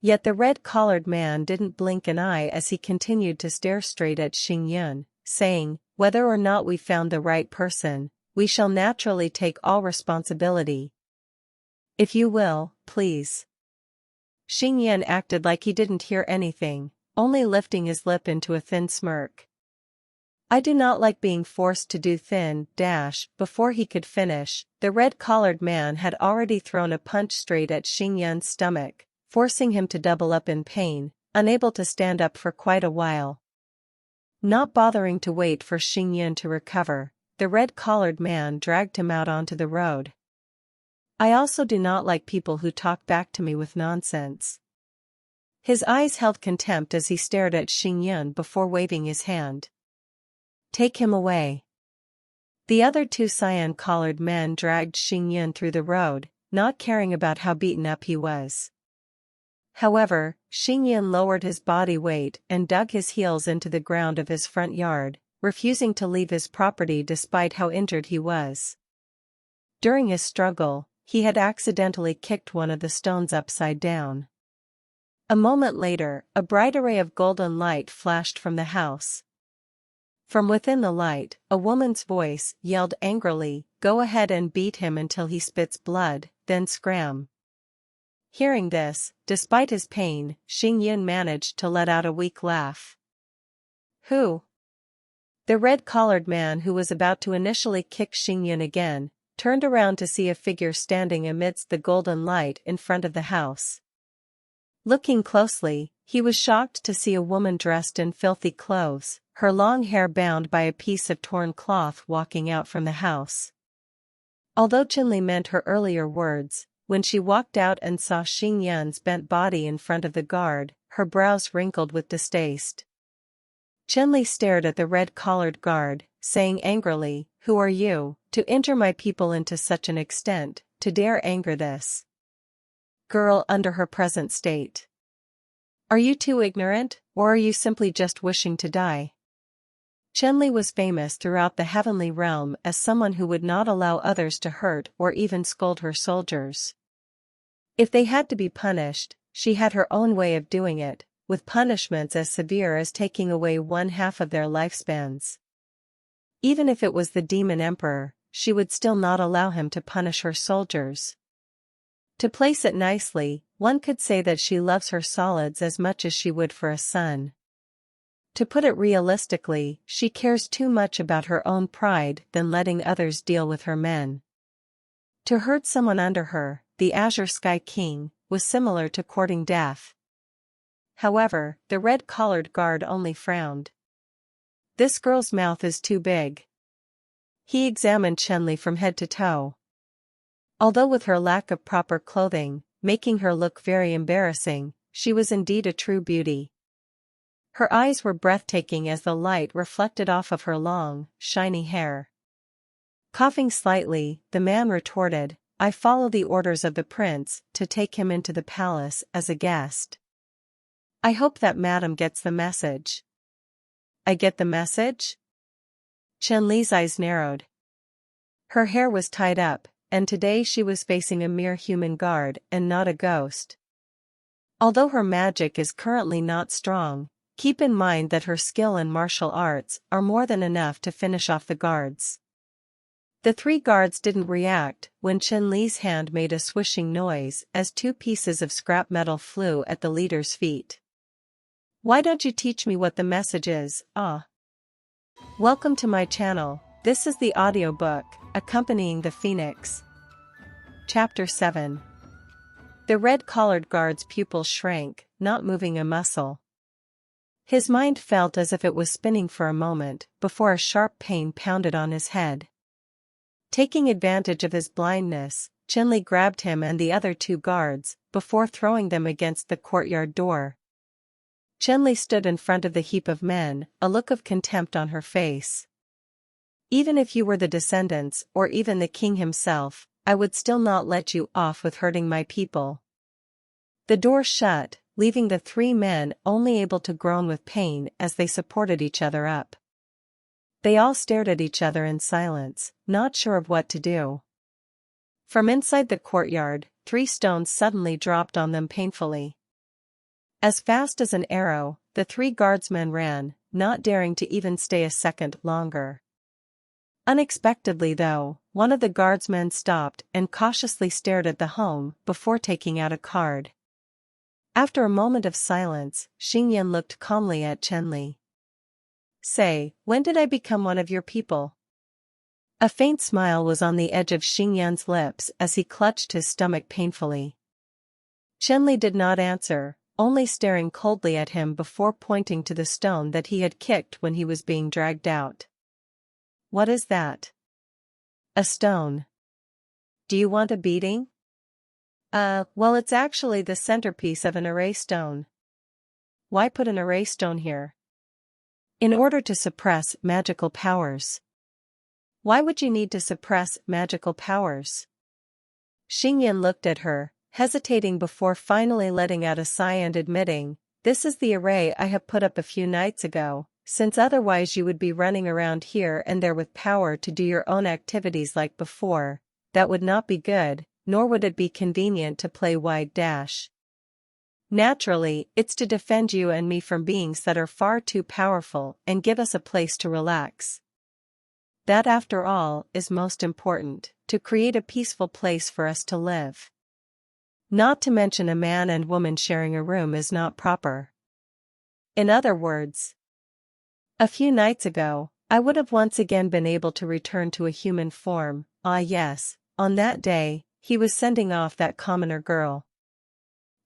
Yet the red-collared man didn't blink an eye as he continued to stare straight at Xingyun, saying, "Whether or not we found the right person, we shall naturally take all responsibility. If you will, please." Xingyun acted like he didn't hear anything, only lifting his lip into a thin smirk. "I do not like being forced to do thin dash." Before he could finish, the red-collared man had already thrown a punch straight at Xingyun's stomach, forcing him to double up in pain, unable to stand up for quite a while. Not bothering to wait for Xingyun to recover, the red-collared man dragged him out onto the road. "I also do not like people who talk back to me with nonsense." His eyes held contempt as he stared at Xingyun before waving his hand. "Take him away." The other 2 cyan-collared men dragged Xingyun through the road, not caring about how beaten up he was. However, Xingyun lowered his body weight and dug his heels into the ground of his front yard, refusing to leave his property despite how injured he was. During his struggle, he had accidentally kicked one of the stones upside down. A moment later, a bright array of golden light flashed from the house. From within the light, a woman's voice yelled angrily, "Go ahead and beat him until he spits blood, then scram." Hearing this, despite his pain, Xingyun managed to let out a weak laugh. "Who?" The red-collared man who was about to initially kick Xingyun again, turned around to see a figure standing amidst the golden light in front of the house. Looking closely, he was shocked to see a woman dressed in filthy clothes, her long hair bound by a piece of torn cloth walking out from the house. Although Shen Li meant her earlier words, when she walked out and saw Xing Yan's bent body in front of the guard, her brows wrinkled with distaste. Shen Li stared at the red-collared guard, saying angrily, "Who are you, to injure my people into such an extent, to dare anger this girl under her present state? Are you too ignorant, or are you simply just wishing to die?" Shen Li was famous throughout the heavenly realm as someone who would not allow others to hurt or even scold her soldiers. If they had to be punished, she had her own way of doing it, with punishments as severe as taking away 1/2 of their lifespans. Even if it was the demon emperor, she would still not allow him to punish her soldiers. To place it nicely, one could say that she loves her solids as much as she would for a son. To put it realistically, she cares too much about her own pride than letting others deal with her men. To hurt someone under her, the Azure Sky King, was similar to courting death. However, the red-collared guard only frowned. "This girl's mouth is too big." He examined Shen Li from head to toe. Although with her lack of proper clothing, making her look very embarrassing, she was indeed a true beauty. Her eyes were breathtaking as the light reflected off of her long, shiny hair. Coughing slightly, the man retorted, "I follow the orders of the prince to take him into the palace as a guest. I hope that madam gets the message." "I get the message?" Shen Li's eyes narrowed. Her hair was tied up, and today she was facing a mere human guard and not a ghost. Although her magic is currently not strong, keep in mind that her skill in martial arts are more than enough to finish off the guards. The 3 guards didn't react when Shen Li's hand made a swishing noise as 2 pieces of scrap metal flew at the leader's feet. "Why don't you teach me what the message is, ah?" Welcome to my channel. This is the audiobook, Accompanying the Phoenix. Chapter 7. The red-collared guard's pupils shrank, not moving a muscle. His mind felt as if it was spinning for a moment before a sharp pain pounded on his head. Taking advantage of his blindness, Shen Li grabbed him and the other 2 guards, before throwing them against the courtyard door. Shen Li stood in front of the heap of men, a look of contempt on her face. "Even if you were the descendants or even the king himself, I would still not let you off with hurting my people." The door shut, leaving the 3 men only able to groan with pain as they supported each other up. They all stared at each other in silence, not sure of what to do. From inside the courtyard, 3 stones suddenly dropped on them painfully. As fast as an arrow, the 3 guardsmen ran, not daring to even stay a second longer. Unexpectedly though, one of the guardsmen stopped and cautiously stared at the home before taking out a card. After a moment of silence, Xing Yan looked calmly at Shen Li. "Say, when did I become one of your people?" A faint smile was on the edge of Xing Yan's lips as he clutched his stomach painfully. Shen Li did not answer, only staring coldly at him before pointing to the stone that he had kicked when he was being dragged out. "What is that?" "A stone. Do you want a beating?" Well, it's actually the centerpiece of an array stone." "Why put an array stone here?" "In order to suppress magical powers." "Why would you need to suppress magical powers?" Xing Yan looked at her, hesitating before finally letting out a sigh and admitting, "This is the array I have put up a few nights ago, since otherwise you would be running around here and there with power to do your own activities like before. That would not be good, nor would it be convenient to play wide dash. Naturally, it's to defend you and me from beings that are far too powerful and give us a place to relax. That after all is most important, to create a peaceful place for us to live. Not to mention a man and woman sharing a room is not proper. In other words, a few nights ago, I would have once again been able to return to a human form, Ah yes, on that day, he was sending off that commoner girl.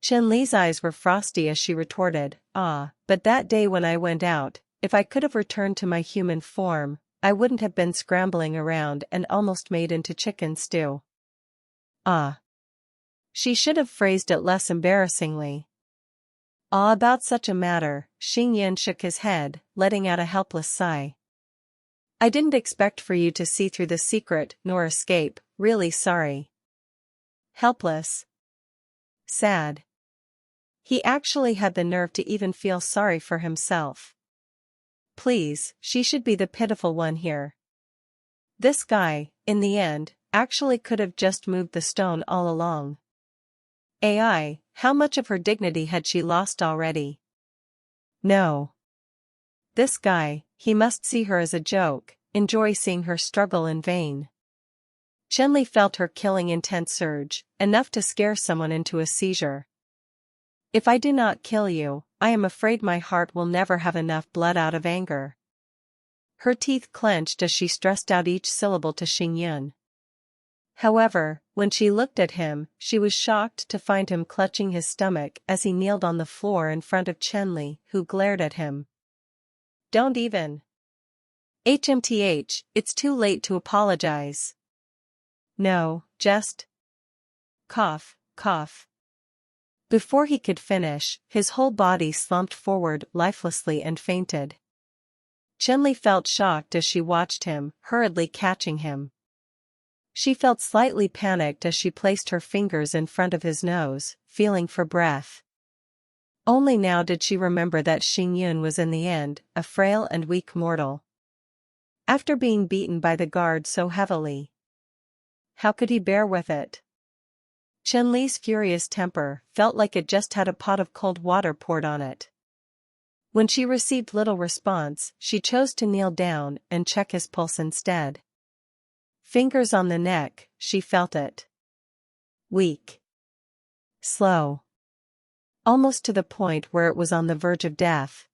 Shen Li's eyes were frosty as she retorted, "Ah, but that day when I went out, if I could have returned to my human form, I wouldn't have been scrambling around and almost made into chicken stew." Ah. She should have phrased it less embarrassingly. Ah, about such a matter, Xingyan shook his head, letting out a helpless sigh. "I didn't expect for you to see through the secret nor escape, really sorry." Helpless. Sad. He actually had the nerve to even feel sorry for himself. Please, she should be the pitiful one here. This guy, in the end, actually could have just moved the stone all along. AI, how much of her dignity had she lost already? No. This guy, he must see her as a joke, enjoy seeing her struggle in vain. Shen Li felt her killing intent surge, enough to scare someone into a seizure. "If I do not kill you, I am afraid my heart will never have enough blood out of anger." Her teeth clenched as she stressed out each syllable to Xingyan. However, when she looked at him, she was shocked to find him clutching his stomach as he kneeled on the floor in front of Shen Li, who glared at him. "Don't even. HMTH, it's too late to apologize." "No, just cough, cough." Before he could finish, his whole body slumped forward lifelessly and fainted. Shen Li felt shocked as she watched him, hurriedly catching him. She felt slightly panicked as she placed her fingers in front of his nose, feeling for breath. Only now did she remember that Xingyun was in the end a frail and weak mortal. After being beaten by the guard so heavily, how could he bear with it? Shen Li's furious temper felt like it just had a pot of cold water poured on it. When she received little response, she chose to kneel down and check his pulse instead. Fingers on the neck, she felt it. Weak. Slow. Almost to the point where it was on the verge of death.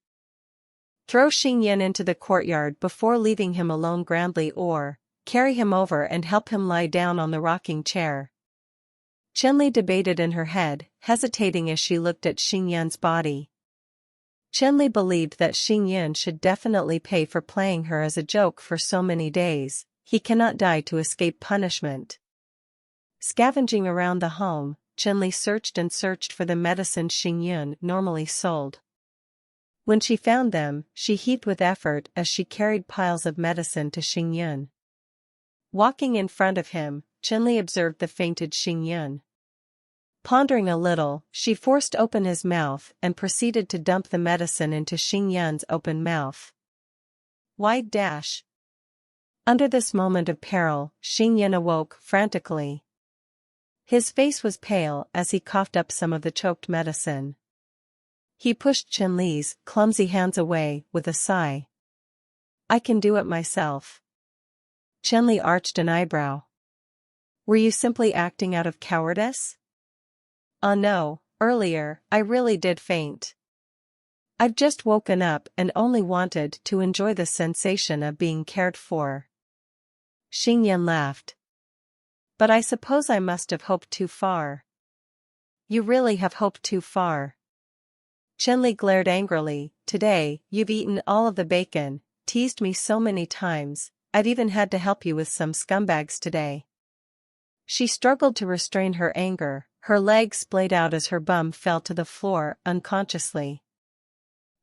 "Throw Xingyan into the courtyard before leaving him alone grandly, or carry him over and help him lie down on the rocking chair." Shen Li debated in her head, hesitating as she looked at Xingyan's body. Shen Li believed that Xingyan should definitely pay for playing her as a joke for so many days. He cannot die to escape punishment. Scavenging around the home, Shen Li searched and searched for the medicine Xingyan normally sold. When she found them, she heaved with effort as she carried piles of medicine to Xingyan. Walking in front of him, Shen Li observed the fainted Xingyan. Pondering a little, she forced open his mouth and proceeded to dump the medicine into Xingyan's open mouth. Wide dash. Under this moment of peril, Xingyan awoke frantically. His face was pale as he coughed up some of the choked medicine. He pushed Shen Li's clumsy hands away with a sigh. "I can do it myself." Shen Li arched an eyebrow. "Were you simply acting out of cowardice?" No, earlier, I really did faint. I've just woken up and only wanted to enjoy the sensation of being cared for." Xingyan laughed. "But I suppose I must have hoped too far." "You really have hoped too far." Shen Li glared angrily. "Today, you've eaten all of the bacon, teased me so many times, I've even had to help you with some scumbags today." She struggled to restrain her anger, her legs splayed out as her bum fell to the floor unconsciously.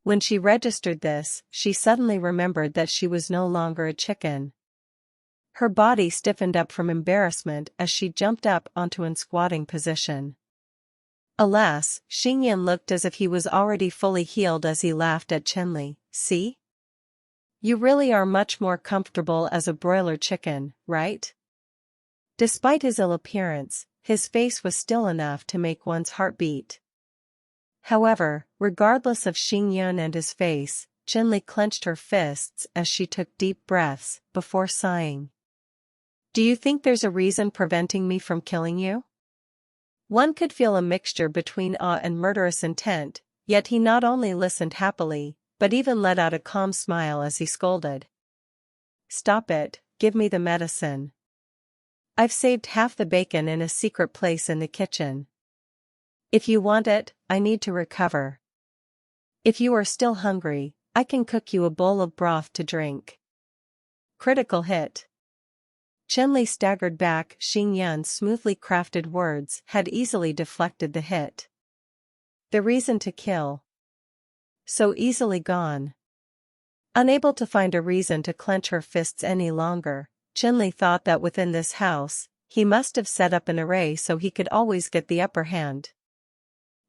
When she registered this, she suddenly remembered that she was no longer a chicken. Her body stiffened up from embarrassment as she jumped up onto an squatting position. Alas, Xingyan looked as if he was already fully healed as he laughed at Shen Li. "See? You really are much more comfortable as a broiler chicken, right?" Despite his ill appearance, his face was still enough to make one's heart beat. However, regardless of Xingyan and his face, Shen Li clenched her fists as she took deep breaths, before sighing. "Do you think there's a reason preventing me from killing you?" One could feel a mixture between awe and murderous intent, yet he not only listened happily, but even let out a calm smile as he scolded. "Stop it, give me the medicine." I've saved half the bacon in a secret place in the kitchen. If you want it, I need to recover. If you are still hungry, I can cook you a bowl of broth to drink. Critical hit. Shen Li staggered back. Xinyan's smoothly crafted words had easily deflected the hit. The reason to kill. So easily gone. Unable to find a reason to clench her fists any longer, Shen Li thought that within this house, he must have set up an array so he could always get the upper hand.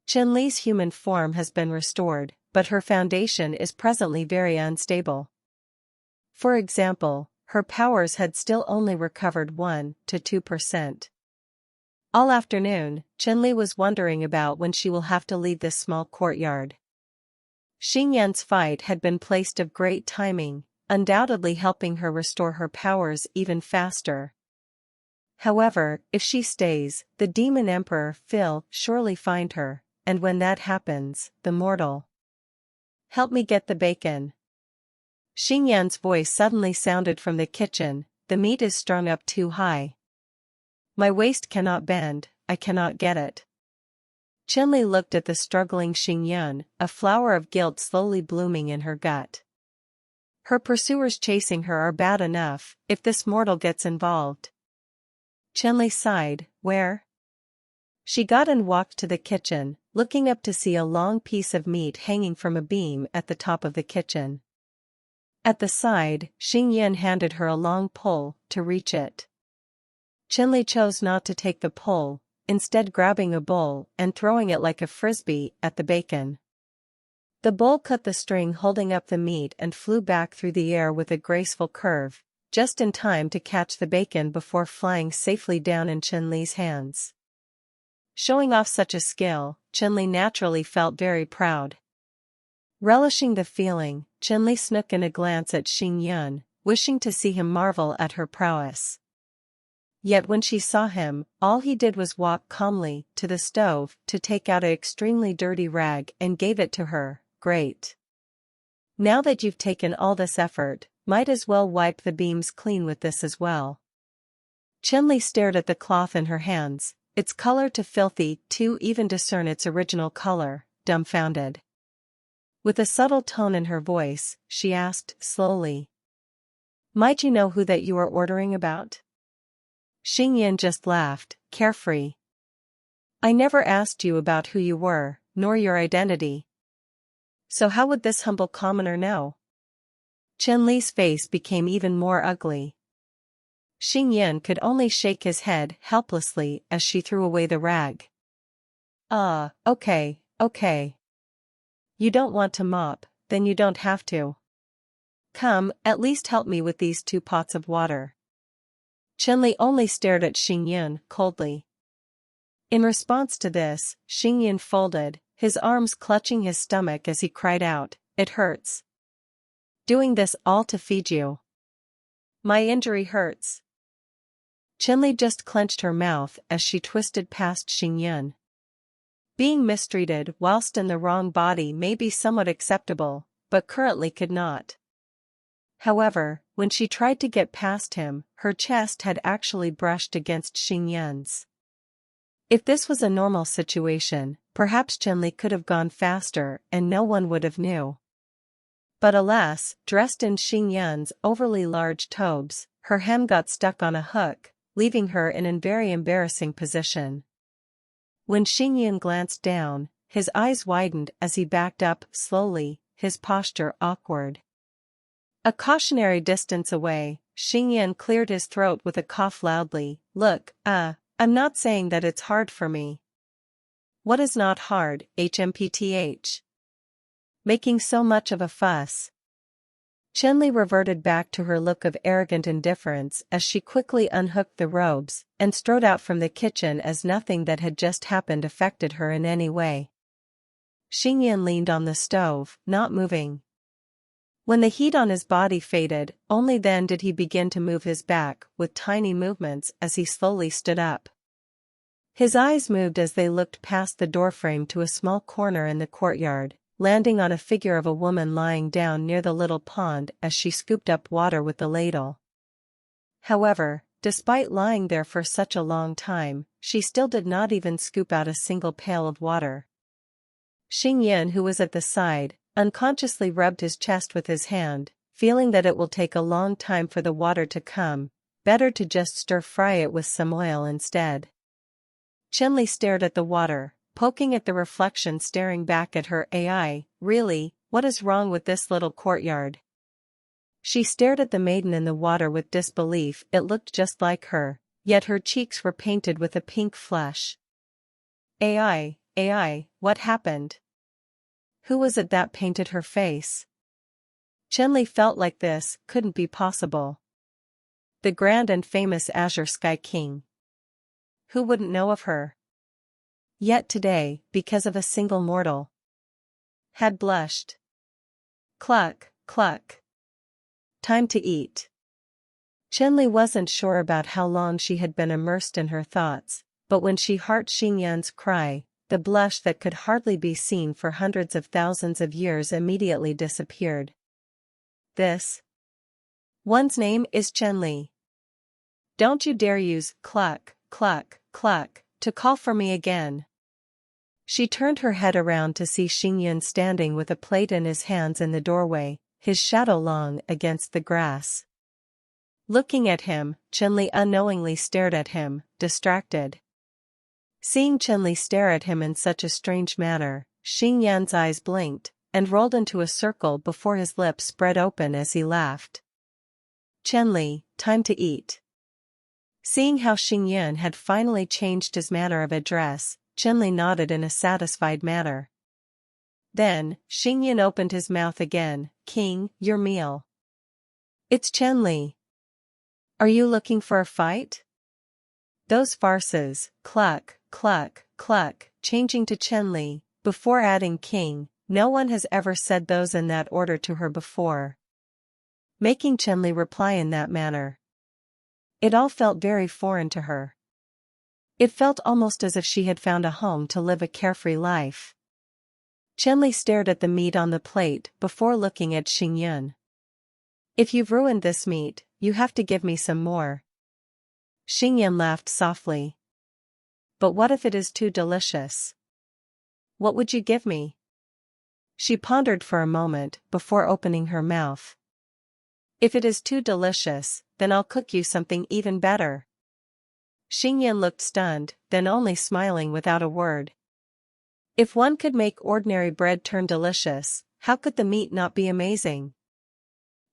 Shen Li's human form has been restored, but her foundation is presently very unstable. For example, her powers had still only recovered 1 to 2%. All afternoon, Shen Li was wondering about when she will have to leave this small courtyard. Xinyan's fight had been placed of great timing, undoubtedly helping her restore her powers even faster. However, if she stays, the Demon Emperor will surely find her, and when that happens, the mortal. Help me get the bacon. Xinyan's voice suddenly sounded from the kitchen. The meat is strung up too high. My waist cannot bend, I cannot get it. Shen Li looked at the struggling Xinyan, a flower of guilt slowly blooming in her gut. Her pursuers chasing her are bad enough, if this mortal gets involved. Shen Li sighed, where? She got and walked to the kitchen, looking up to see a long piece of meat hanging from a beam at the top of the kitchen. At the side, Xinyan handed her a long pole to reach it. Shen Li chose not to take the pole, instead grabbing a bowl and throwing it like a frisbee at the bacon. The bowl cut the string holding up the meat and flew back through the air with a graceful curve, just in time to catch the bacon before flying safely down in Shen Li's hands. Showing off such a skill, Shen Li naturally felt very proud. Relishing the feeling, Shen Li snuck in a glance at Xinyan, wishing to see him marvel at her prowess. Yet when she saw him, all he did was walk calmly to the stove to take out an extremely dirty rag and gave it to her. Great. Now that you've taken all this effort, might as well wipe the beams clean with this as well. Shen Li stared at the cloth in her hands, its color too filthy to even discern its original color, dumbfounded. With a subtle tone in her voice, she asked slowly. Might you know who that you are ordering about? Xinyan just laughed, carefree. I never asked you about who you were, nor your identity. So how would this humble commoner know? Shen Li's face became even more ugly. Xinyan could only shake his head helplessly as she threw away the rag. Okay. You don't want to mop, then you don't have to. Come, at least help me with these 2 pots of water. Shen Li only stared at Xinyan coldly. In response to this, Xinyan folded, his arms clutching his stomach as he cried out, It hurts. Doing this all to feed you. My injury hurts. Shen Li just clenched her mouth as she twisted past Xinyan. Being mistreated whilst in the wrong body may be somewhat acceptable, but currently could not. However, when she tried to get past him, her chest had actually brushed against Xinyan's. If this was a normal situation, perhaps Shen Li could have gone faster and no one would have knew. But alas, dressed in Xinyan's overly large tobes, her hem got stuck on a hook, leaving her in a very embarrassing position. When Xinyan glanced down, his eyes widened as he backed up slowly, his posture awkward. A cautionary distance away, Xinyan cleared his throat with a cough loudly. Look, I'm not saying that it's hard for me. What is not hard, HMPTH? Making so much of a fuss. Shen Li reverted back to her look of arrogant indifference as she quickly unhooked the robes and strode out from the kitchen as nothing that had just happened affected her in any way. Xinyan leaned on the stove, not moving. When the heat on his body faded, only then did he begin to move his back with tiny movements as he slowly stood up. His eyes moved as they looked past the doorframe to a small corner in the courtyard, landing on a figure of a woman lying down near the little pond as she scooped up water with the ladle. However, despite lying there for such a long time, she still did not even scoop out a single pail of water. Xingyan, who was at the side, unconsciously rubbed his chest with his hand, feeling that it will take a long time for the water to come, better to just stir-fry it with some oil instead. Shen Li stared at the water, poking at the reflection staring back at her. Really, what is wrong with this little courtyard? She stared at the maiden in the water with disbelief. It looked just like her, yet her cheeks were painted with a pink flush. What happened? Who was it that painted her face? Shen Li felt like this couldn't be possible. The grand and famous Azure Sky King. Who wouldn't know of her? Yet today, because of a single mortal, had blushed. Cluck, cluck. Time to eat. Shen Li wasn't sure about how long she had been immersed in her thoughts, but when she heard Xingyan's cry, the blush that could hardly be seen for hundreds of thousands of years immediately disappeared. This one's name is Shen Li. Don't you dare use cluck, cluck, cluck, to call for me again. She turned her head around to see Xingyan standing with a plate in his hands in the doorway, his shadow long against the grass. Looking at him, Shen Li unknowingly stared at him, distracted. Seeing Shen Li stare at him in such a strange manner, Xingyan's eyes blinked, and rolled into a circle before his lips spread open as he laughed. Shen Li, time to eat. Seeing how Xingyan had finally changed his manner of address, Shen Li nodded in a satisfied manner. Then, Xingyan opened his mouth again. King, your meal. It's Shen Li. Are you looking for a fight? Those farces, cluck, cluck, cluck, changing to Shen Li, before adding King, no one has ever said those in that order to her before. Making Shen Li reply in that manner. It all felt very foreign to her. It felt almost as if she had found a home to live a carefree life. Shen Li stared at the meat on the plate before looking at Xingyan. If you've ruined this meat, you have to give me some more. Xingyan laughed softly. But what if it is too delicious? What would you give me? She pondered for a moment before opening her mouth. If it is too delicious, then I'll cook you something even better. Xingyan looked stunned, then only smiling without a word. If one could make ordinary bread turn delicious, how could the meat not be amazing?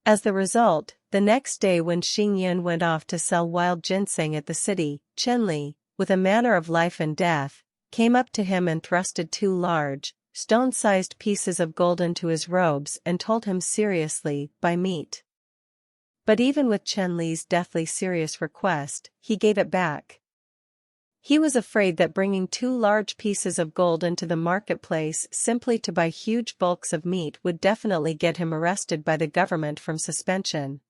As the result, the next day when Xingyan went off to sell wild ginseng at the city, Shen Li, with a manner of life and death, came up to him and thrusted two large, stone-sized pieces of gold into his robes and told him seriously, "Buy meat." But even with Shen Li's deathly serious request, he gave it back. He was afraid that bringing two large pieces of gold into the marketplace simply to buy huge bulks of meat would definitely get him arrested by the government from suspension.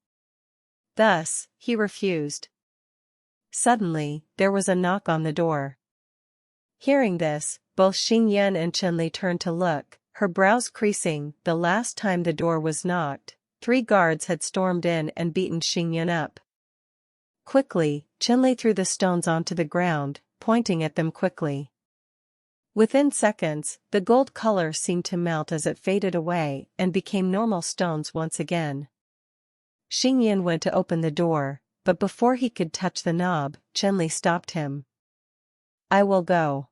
Thus, he refused. Suddenly, there was a knock on the door. Hearing this, both Xingyan and Shen Li turned to look, her brows creasing. The last time the door was knocked, 3 guards had stormed in and beaten Xingyan up. Quickly, Shen Li threw the stones onto the ground, pointing at them quickly. Within seconds, the gold color seemed to melt as it faded away and became normal stones once again. Xingyan went to open the door, but before he could touch the knob, Shen Li stopped him. "I will go."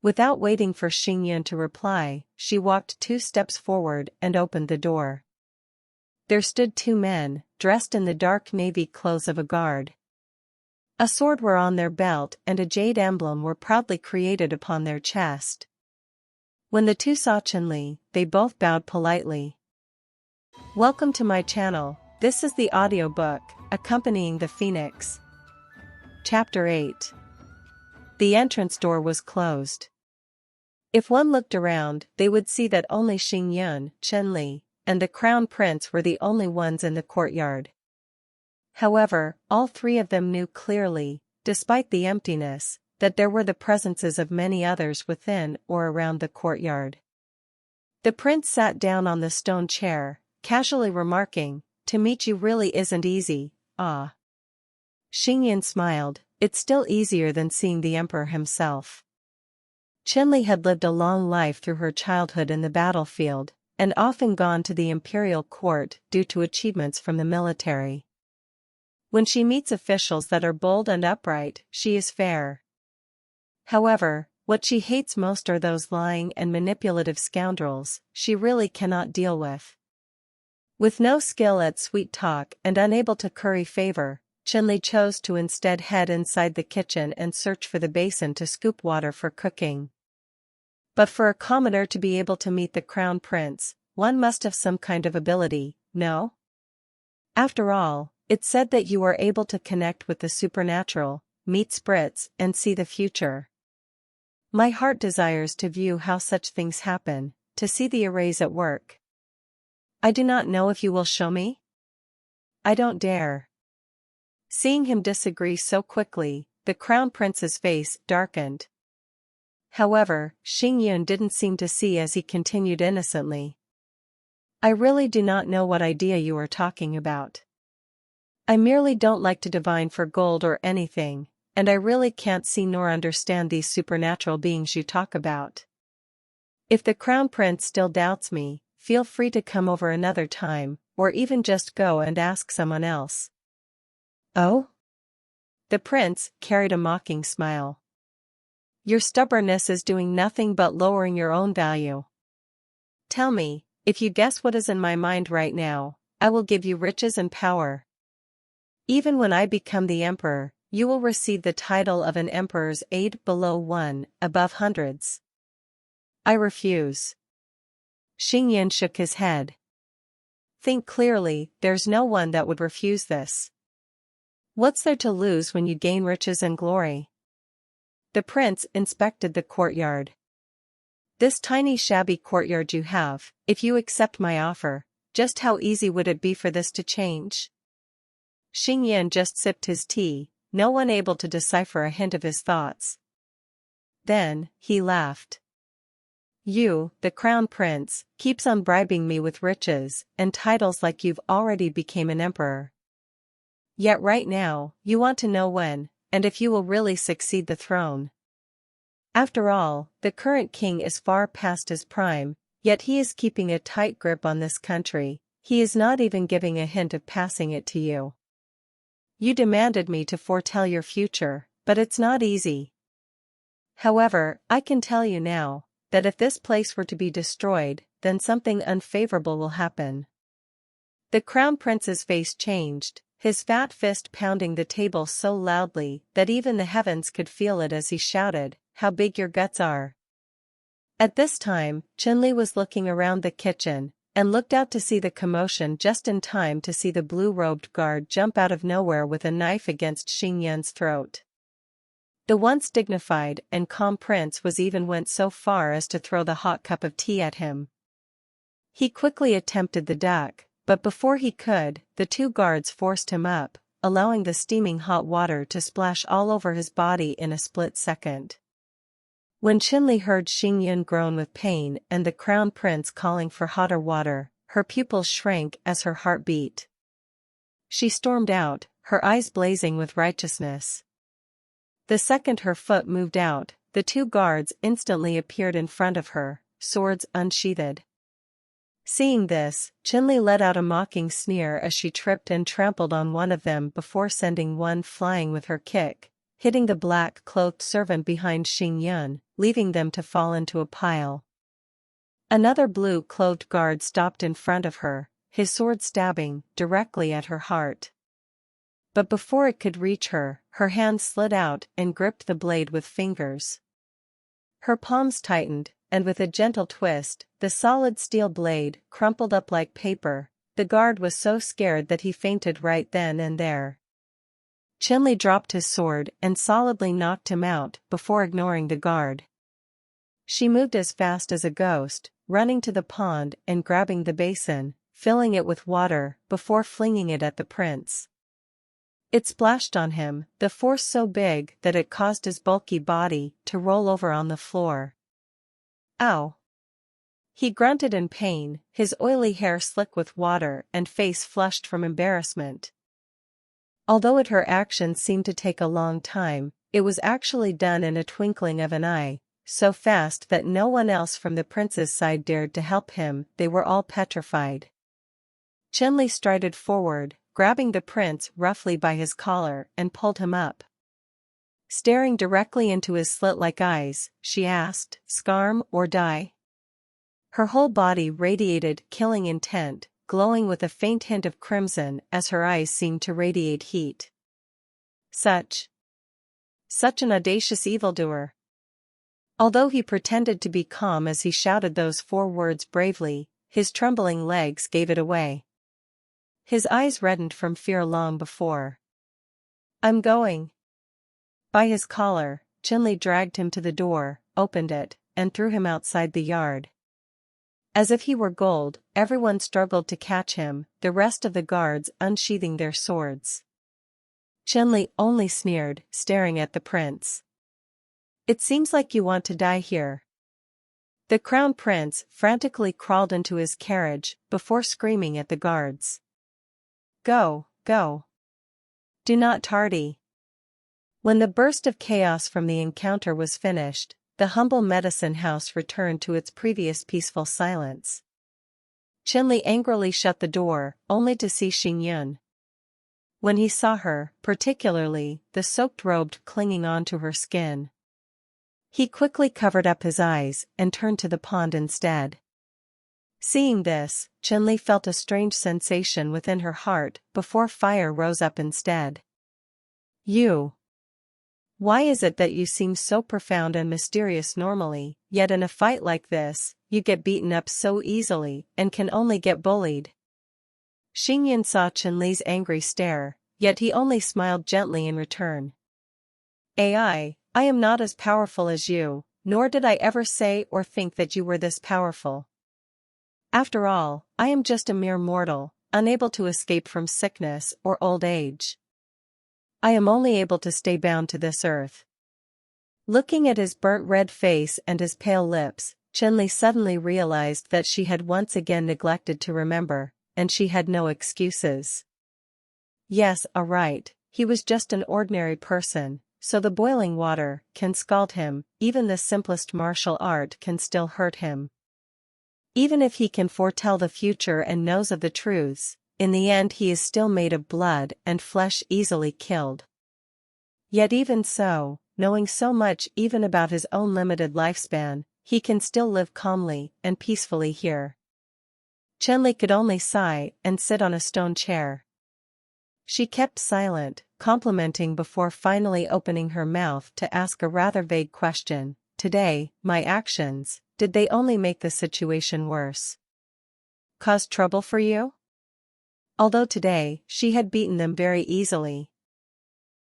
Without waiting for Xingyan to reply, she walked 2 steps forward and opened the door. There stood 2 men, dressed in the dark navy clothes of a guard. A sword were on their belt and a jade emblem were proudly created upon their chest. When the 2 saw Shen Li, they both bowed politely. Welcome to my channel. This is the audiobook, Accompanying the Phoenix. Chapter 8. The entrance door was closed. If one looked around, they would see that only Xingyan, Shen Li, and the crown prince were the only ones in the courtyard. However, all 3 of them knew clearly, despite the emptiness, that there were the presences of many others within or around the courtyard. The prince sat down on the stone chair, casually remarking, "To meet you really isn't easy, ah." Xingyan smiled. It's still easier than seeing the emperor himself. Shen Li had lived a long life through her childhood in the battlefield, and often gone to the imperial court due to achievements from the military. When she meets officials that are bold and upright, she is fair. However, what she hates most are those lying and manipulative scoundrels she really cannot deal with. With no skill at sweet talk and unable to curry favor, Shen Li chose to instead head inside the kitchen and search for the basin to scoop water for cooking. But for a commoner to be able to meet the crown prince, one must have some kind of ability, no? After all, it's said that you are able to connect with the supernatural, meet spirits, and see the future. My heart desires to view how such things happen, to see the arrays at work. I do not know if you will show me? I don't dare. Seeing him disagree so quickly, the crown prince's face darkened. However, Xingyun didn't seem to see as he continued innocently. I really do not know what idea you are talking about. I merely don't like to divine for gold or anything, and I really can't see nor understand these supernatural beings you talk about. If the crown prince still doubts me, feel free to come over another time, or even just go and ask someone else. Oh? The prince carried a mocking smile. Your stubbornness is doing nothing but lowering your own value. Tell me, if you guess what is in my mind right now, I will give you riches and power. Even when I become the emperor, you will receive the title of an emperor's aide below one, above hundreds. I refuse. Xingyan shook his head. Think clearly, there's no one that would refuse this. What's there to lose when you gain riches and glory? The prince inspected the courtyard. This tiny shabby courtyard you have, if you accept my offer, just how easy would it be for this to change? Xingyan just sipped his tea, no one able to decipher a hint of his thoughts. Then, he laughed. You, the crown prince, keeps on bribing me with riches and titles like you've already became an emperor. Yet right now, you want to know when, and if you will really succeed the throne. After all, the current king is far past his prime, yet he is keeping a tight grip on this country, he is not even giving a hint of passing it to you. You demanded me to foretell your future, but it's not easy. However, I can tell you now, that if this place were to be destroyed, then something unfavorable will happen. The crown prince's face changed, his fat fist pounding the table so loudly that even the heavens could feel it as he shouted, "How big your guts are!" At this time, Shen Li was looking around the kitchen, and looked out to see the commotion just in time to see the blue-robed guard jump out of nowhere with a knife against Xingyan's throat. The once dignified and calm prince went so far as to throw the hot cup of tea at him. He quickly attempted the duck, but before he could, the two guards forced him up, allowing the steaming hot water to splash all over his body in a split second. When Shen Li heard Xingyan groan with pain and the crown prince calling for hotter water, her pupils shrank as her heart beat. She stormed out, her eyes blazing with righteousness. The second her foot moved out, the two guards instantly appeared in front of her, swords unsheathed. Seeing this, Shen Li let out a mocking sneer as she tripped and trampled on one of them before sending one flying with her kick, hitting the black-cloaked servant behind Xingyan, leaving them to fall into a pile. Another blue-clothed guard stopped in front of her, his sword stabbing directly at her heart. But before it could reach her, her hand slid out and gripped the blade with fingers. Her palms tightened, and with a gentle twist, the solid steel blade crumpled up like paper. The guard was so scared that he fainted right then and there. Shen Li dropped his sword and solidly knocked him out before ignoring the guard. She moved as fast as a ghost, running to the pond and grabbing the basin, filling it with water before flinging it at the prince. It splashed on him, the force so big that it caused his bulky body to roll over on the floor. Ow! He grunted in pain, his oily hair slick with water and face flushed from embarrassment. Although her actions seemed to take a long time, it was actually done in a twinkling of an eye, so fast that no one else from the prince's side dared to help him. They were all petrified. Shen Li strided forward, grabbing the prince roughly by his collar and pulled him up. Staring directly into his slit-like eyes, she asked, "Scarm or die?" Her whole body radiated killing intent, glowing with a faint hint of crimson as her eyes seemed to radiate heat. Such an audacious evildoer. Although he pretended to be calm as he shouted those 4 words bravely, his trembling legs gave it away. His eyes reddened from fear long before. "I'm going." By his collar, Shen Li dragged him to the door, opened it, and threw him outside the yard. As if he were gold, everyone struggled to catch him, the rest of the guards unsheathing their swords. Shen Li only sneered, staring at the prince. "It seems like you want to die here." The crown prince frantically crawled into his carriage, before screaming at the guards. "Go, go. Do not tardy." When the burst of chaos from the encounter was finished, the humble medicine house returned to its previous peaceful silence. Shen Li angrily shut the door, only to see Xingyun. When he saw her, particularly the soaked robe clinging onto her skin, he quickly covered up his eyes and turned to the pond instead. Seeing this, Shen Li felt a strange sensation within her heart before fire rose up instead. Why is it that you seem so profound and mysterious normally, yet in a fight like this, you get beaten up so easily and can only get bullied?" Xingyun saw Shen Li's angry stare, yet he only smiled gently in return. "I am not as powerful as you, nor did I ever say or think that you were this powerful. After all, I am just a mere mortal, unable to escape from sickness or old age. I am only able to stay bound to this earth." Looking at his burnt red face and his pale lips, Shen Li suddenly realized that she had once again neglected to remember, and she had no excuses. Yes, alright, he was just an ordinary person, so the boiling water can scald him, even the simplest martial art can still hurt him. Even if he can foretell the future and knows of the truths, in the end he is still made of blood and flesh easily killed. Yet even so, knowing so much even about his own limited lifespan, he can still live calmly and peacefully here. Shen Li could only sigh and sit on a stone chair. She kept silent, complimenting before finally opening her mouth to ask a rather vague question. "Today, my actions, did they only make the situation worse? Cause trouble for you?" Although today, she had beaten them very easily.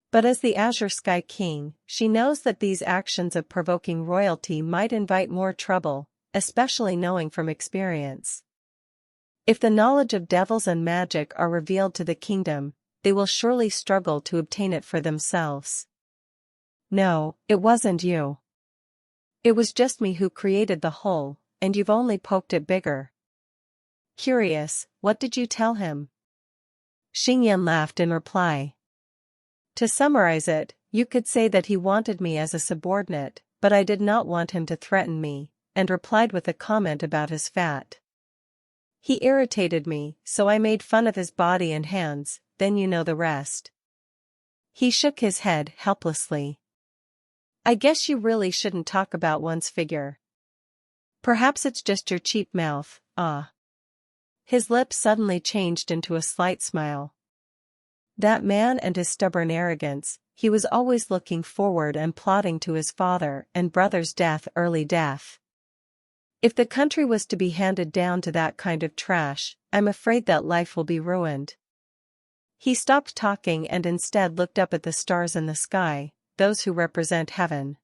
But as the Azure Sky King, she knows that these actions of provoking royalty might invite more trouble, especially knowing from experience. If the knowledge of devils and magic are revealed to the kingdom, they will surely struggle to obtain it for themselves. "No, it wasn't you. It was just me who created the hole, and you've only poked it bigger." Curious, what did you tell him? Xingyun laughed in reply. "To summarize it, you could say that he wanted me as a subordinate, but I did not want him to threaten me, and replied with a comment about his fat. He irritated me, so I made fun of his body and hands, then you know the rest." He shook his head helplessly. "I guess you really shouldn't talk about one's figure. Perhaps it's just your cheap mouth, ah." His lips suddenly changed into a slight smile. That man and his stubborn arrogance, he was always looking forward and plotting to his father and brother's early death. If the country was to be handed down to that kind of trash, I'm afraid that life will be ruined. He stopped talking and instead looked up at the stars in the sky, those who represent heaven.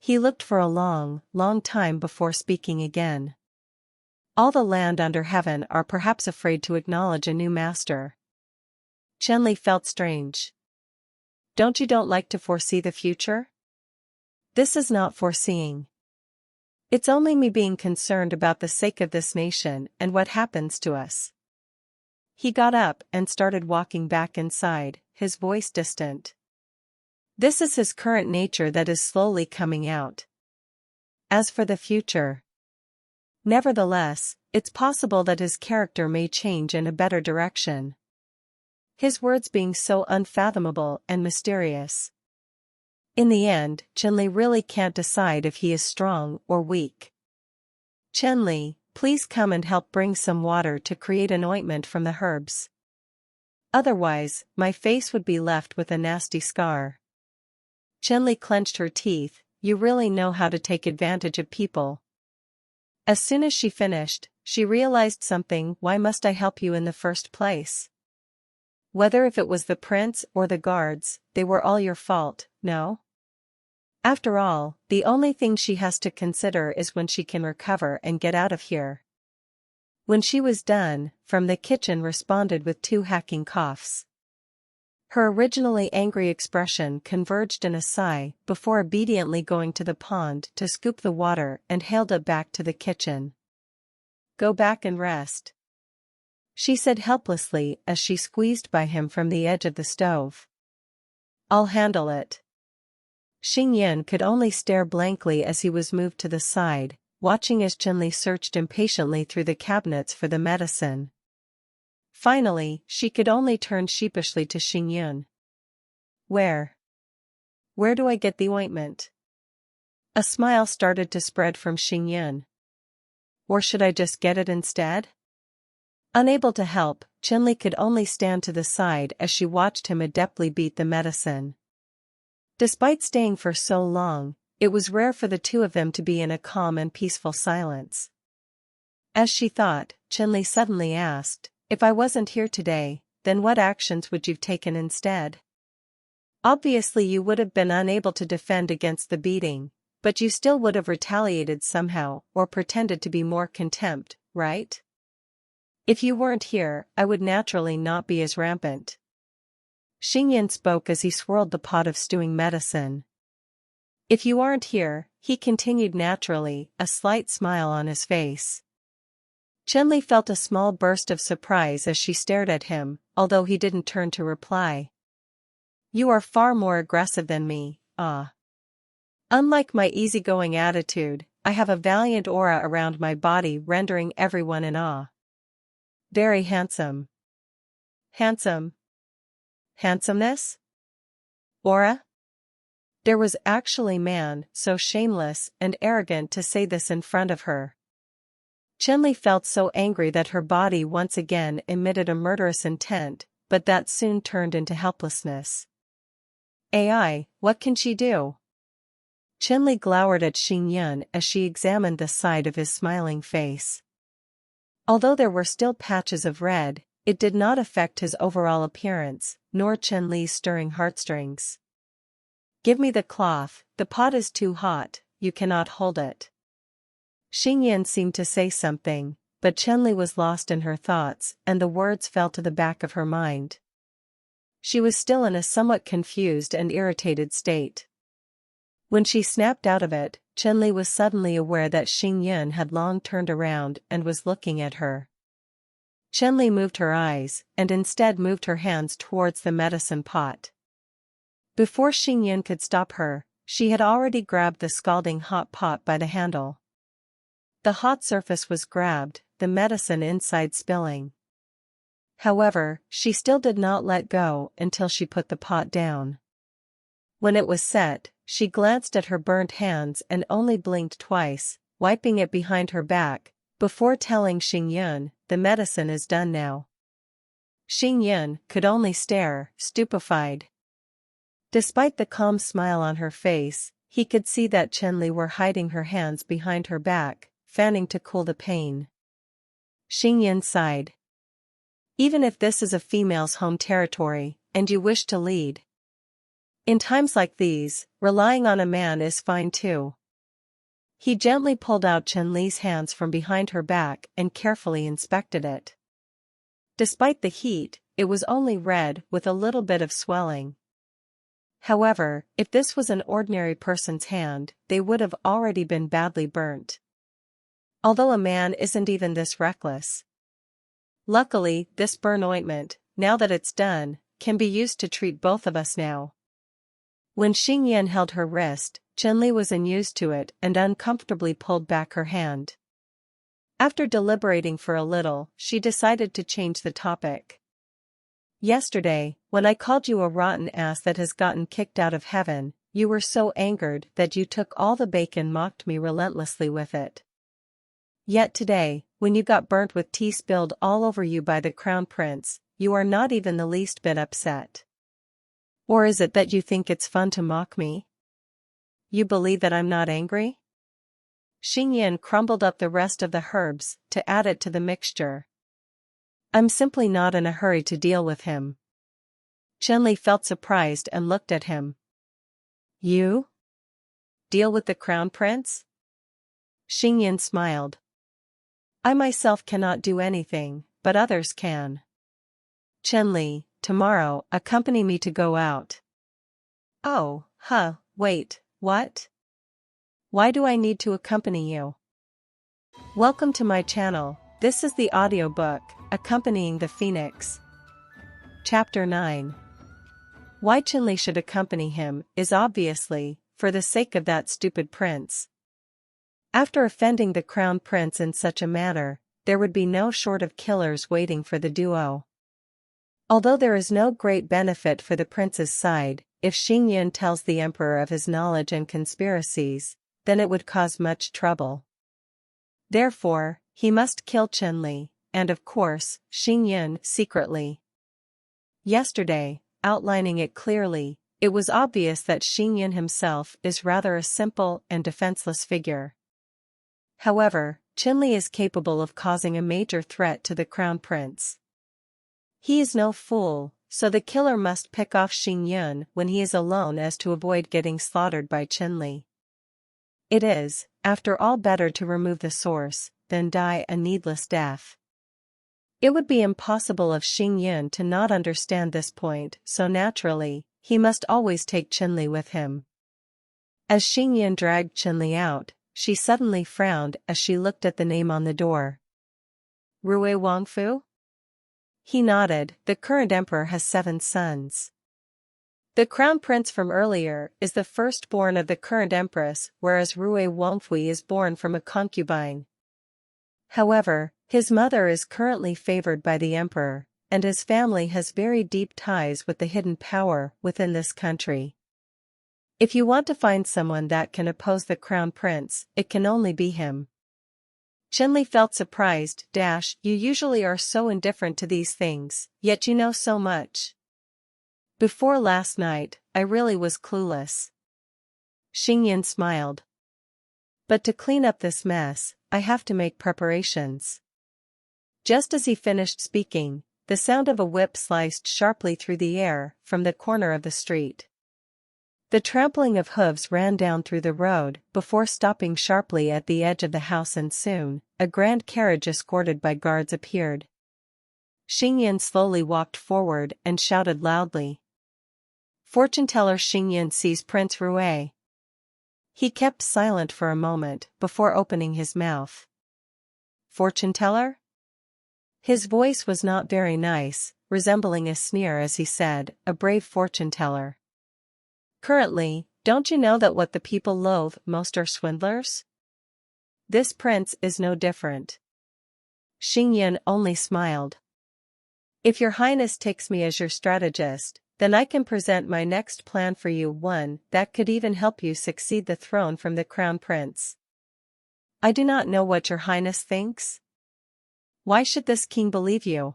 He looked for a long, long time before speaking again. All the land under heaven are perhaps afraid to acknowledge a new master. Shen Li felt strange. Don't like to foresee the future? This is not foreseeing. It's only me being concerned about the sake of this nation and what happens to us. He got up and started walking back inside, his voice distant. This is his current nature that is slowly coming out. As for the future, nevertheless, it's possible that his character may change in a better direction. His words being so unfathomable and mysterious. In the end, Shen Li really can't decide if he is strong or weak. Shen Li, please come and help bring some water to create an ointment from the herbs. Otherwise, my face would be left with a nasty scar. Shen Li clenched her teeth. You really know how to take advantage of people. As soon as she finished, she realized something. Why must I help you in the first place? Whether if it was the prince or the guards, they were all your fault, no? After all, the only thing she has to consider is when she can recover and get out of here. When she was done, from the kitchen responded with 2 hacking coughs. Her originally angry expression converged in a sigh before obediently going to the pond to scoop the water and hailed it back to the kitchen. Go back and rest, she said helplessly as she squeezed by him from the edge of the stove. I'll handle it. Xingyan could only stare blankly as he was moved to the side, watching as Shen Li searched impatiently through the cabinets for the medicine. Finally, she could only turn sheepishly to Xingyan. Where do I get the ointment? A smile started to spread from Xingyan. Or should I just get it instead? Unable to help, Shen Li could only stand to the side as she watched him adeptly beat the medicine. Despite staying for so long, it was rare for the two of them to be in a calm and peaceful silence. As she thought, Shen Li suddenly asked, if I wasn't here today, then what actions would you've taken instead? Obviously you would have been unable to defend against the beating, but you still would have retaliated somehow or pretended to be more contempt, right? If you weren't here, I would naturally not be as rampant. Xingyan spoke as he swirled the pot of stewing medicine. If you aren't here, he continued naturally, a slight smile on his face. Shen Li felt a small burst of surprise as she stared at him, although he didn't turn to reply. You are far more aggressive than me, ah. Unlike my easygoing attitude, I have a valiant aura around my body rendering everyone in awe. Very handsome. Handsome? Handsomeness? Aura? There was actually man so shameless and arrogant to say this in front of her. Shen Li felt so angry that her body once again emitted a murderous intent, but that soon turned into helplessness. AI, what can she do? Shen Li glowered at Xingyan as she examined the side of his smiling face. Although there were still patches of red, it did not affect his overall appearance, nor Shen Li's stirring heartstrings. Give me the cloth, the pot is too hot, you cannot hold it. Xingyan seemed to say something, but Shen Li was lost in her thoughts and the words fell to the back of her mind. She was still in a somewhat confused and irritated state. When she snapped out of it, Shen Li was suddenly aware that Xingyan had long turned around and was looking at her. Shen Li moved her eyes, and instead moved her hands towards the medicine pot. Before Xingyan could stop her, she had already grabbed the scalding hot pot by the handle. The hot surface was grabbed, the medicine inside spilling. However, she still did not let go until she put the pot down. When it was set, she glanced at her burnt hands and only blinked twice, wiping it behind her back, before telling Xingyan, the medicine is done now. Xingyan could only stare, stupefied. Despite the calm smile on her face, he could see that Shen Li were hiding her hands behind her back, fanning to cool the pain. Xingyan sighed. Even if this is a female's home territory, and you wish to lead, in times like these, relying on a man is fine too. He gently pulled out Shen Li's hands from behind her back and carefully inspected it. Despite the heat, it was only red with a little bit of swelling. However, if this was an ordinary person's hand, they would have already been badly burnt. Although a man isn't even this reckless. Luckily, this burn ointment, now that it's done, can be used to treat both of us now. When Xingyan held her wrist, Shen Li was unused to it and uncomfortably pulled back her hand. After deliberating for a little, she decided to change the topic. Yesterday, when I called you a rotten ass that has gotten kicked out of heaven, you were so angered that you took all the bacon and mocked me relentlessly with it. Yet today, when you got burnt with tea spilled all over you by the crown prince, you are not even the least bit upset. Or is it that you think it's fun to mock me? You believe that I'm not angry? Xingyan crumbled up the rest of the herbs to add it to the mixture. I'm simply not in a hurry to deal with him. Shen Li felt surprised and looked at him. You? Deal with the crown prince? Xingyan smiled. I myself cannot do anything, but others can. Shen Li, tomorrow, accompany me to go out. Oh, wait, what? Why do I need to accompany you? Welcome to my channel. This is the audiobook, Accompanying the Phoenix. Chapter 9. Why Shen Li should accompany him is obviously, for the sake of that stupid prince. After offending the crown prince in such a manner, there would be no short of killers waiting for the duo. Although there is no great benefit for the prince's side, if Xingyan tells the emperor of his knowledge and conspiracies, then it would cause much trouble. Therefore, he must kill Shen Li, and of course, Xingyan secretly. Yesterday, outlining it clearly, it was obvious that Xingyan himself is rather a simple and defenseless figure. However, Shen Li is capable of causing a major threat to the crown prince. He is no fool, so the killer must pick off Xingyan when he is alone as to avoid getting slaughtered by Shen Li. It is, after all, better to remove the source than die a needless death. It would be impossible of Xingyan to not understand this point, so naturally, he must always take Shen Li with him. As Xingyan dragged Shen Li out, she suddenly frowned as she looked at the name on the door. Rui Wangfu? He nodded. The current emperor has 7 sons. The crown prince from earlier is the firstborn of the current empress, whereas Rui Wangfu is born from a concubine. However, his mother is currently favored by the emperor, and his family has very deep ties with the hidden power within this country. If you want to find someone that can oppose the crown prince, it can only be him. Shen Li felt surprised. You usually are so indifferent to these things, yet you know so much. Before last night, I really was clueless. Xingyan smiled. But to clean up this mess, I have to make preparations. Just as he finished speaking, the sound of a whip sliced sharply through the air from the corner of the street. The trampling of hooves ran down through the road before stopping sharply at the edge of the house, and soon, a grand carriage escorted by guards appeared. Xingyan slowly walked forward and shouted loudly. Fortune teller Xingyan sees Prince Rui. He kept silent for a moment before opening his mouth. Fortune teller? His voice was not very nice, resembling a sneer as he said, a brave fortune teller. Currently, don't you know that what the people loathe most are swindlers? This prince is no different. Xingyan only smiled. If your highness takes me as your strategist, then I can present my next plan for you, one that could even help you succeed the throne from the crown prince. I do not know what your highness thinks. Why should this king believe you?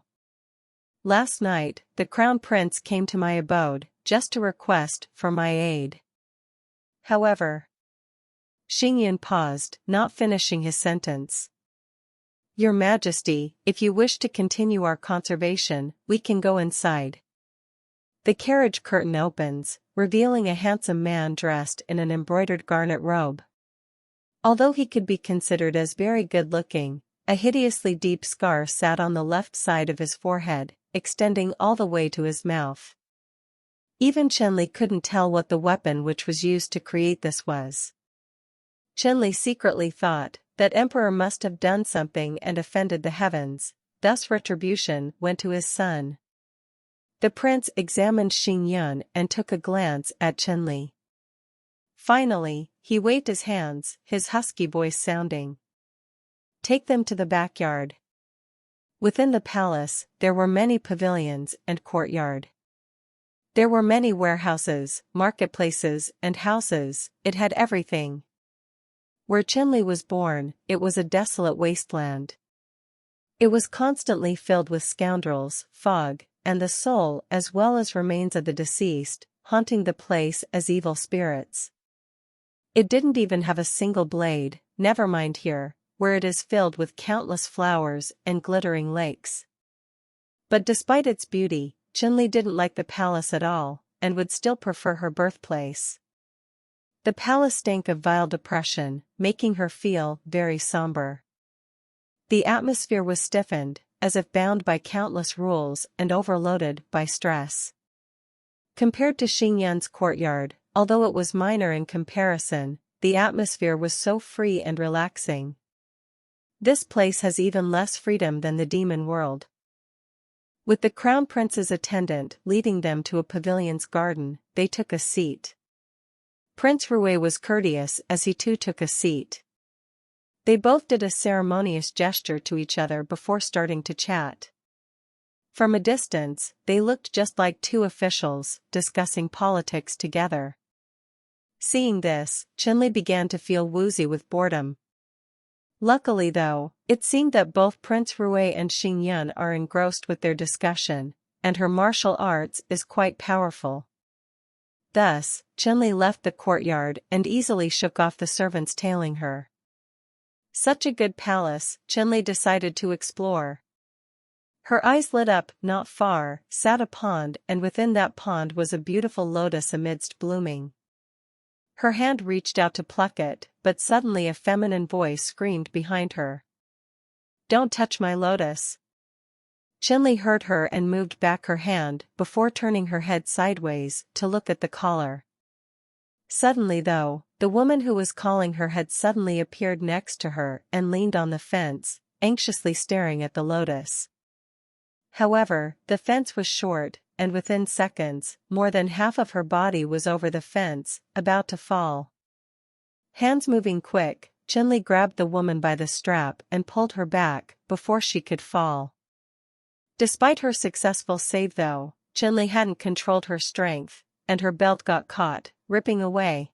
Last night, the crown prince came to my abode, just to request for my aid. However, Xingyan paused, not finishing his sentence. Your Majesty, if you wish to continue our conversation, we can go inside. The carriage curtain opens, revealing a handsome man dressed in an embroidered garnet robe. Although he could be considered as very good-looking, a hideously deep scar sat on the left side of his forehead, extending all the way to his mouth. Even Shen Li couldn't tell what the weapon which was used to create this was. Shen Li secretly thought that emperor must have done something and offended the heavens, thus retribution went to his son. The prince examined Xingyun and took a glance at Shen Li. Finally, he waved his hands, his husky voice sounding. "Take them to the backyard." Within the palace, there were many pavilions and courtyard. There were many warehouses, marketplaces, and houses. It had everything. Where Shen Li was born, it was a desolate wasteland. It was constantly filled with scoundrels, fog, and the soul as well as remains of the deceased, haunting the place as evil spirits. It didn't even have a single blade, never mind here, where it is filled with countless flowers and glittering lakes. But despite its beauty, Shen Li didn't like the palace at all, and would still prefer her birthplace. The palace stank of vile depression, making her feel very somber. The atmosphere was stiffened, as if bound by countless rules and overloaded by stress. Compared to Xingyun's courtyard, although it was minor in comparison, the atmosphere was so free and relaxing. This place has even less freedom than the demon world. With the crown prince's attendant leading them to a pavilion's garden, they took a seat. Prince Rui was courteous as he too took a seat. They both did a ceremonious gesture to each other before starting to chat. From a distance, they looked just like two officials discussing politics together. Seeing this, Shen Li began to feel woozy with boredom. Luckily though, it seemed that both Prince Rui and Xingyun are engrossed with their discussion, and her martial arts is quite powerful. Thus, Shen Li left the courtyard and easily shook off the servants tailing her. Such a good palace, Shen Li decided to explore. Her eyes lit up. Not far sat a pond, and within that pond was a beautiful lotus amidst blooming. Her hand reached out to pluck it, but suddenly a feminine voice screamed behind her. "Don't touch my lotus." Shen Li heard her and moved back her hand before turning her head sideways to look at the caller. Suddenly though, the woman who was calling her had suddenly appeared next to her and leaned on the fence, anxiously staring at the lotus. However, the fence was short, and within seconds, more than half of her body was over the fence, about to fall. Hands moving quick, Shen Li grabbed the woman by the strap and pulled her back before she could fall. Despite her successful save though, Shen Li hadn't controlled her strength, and her belt got caught, ripping away.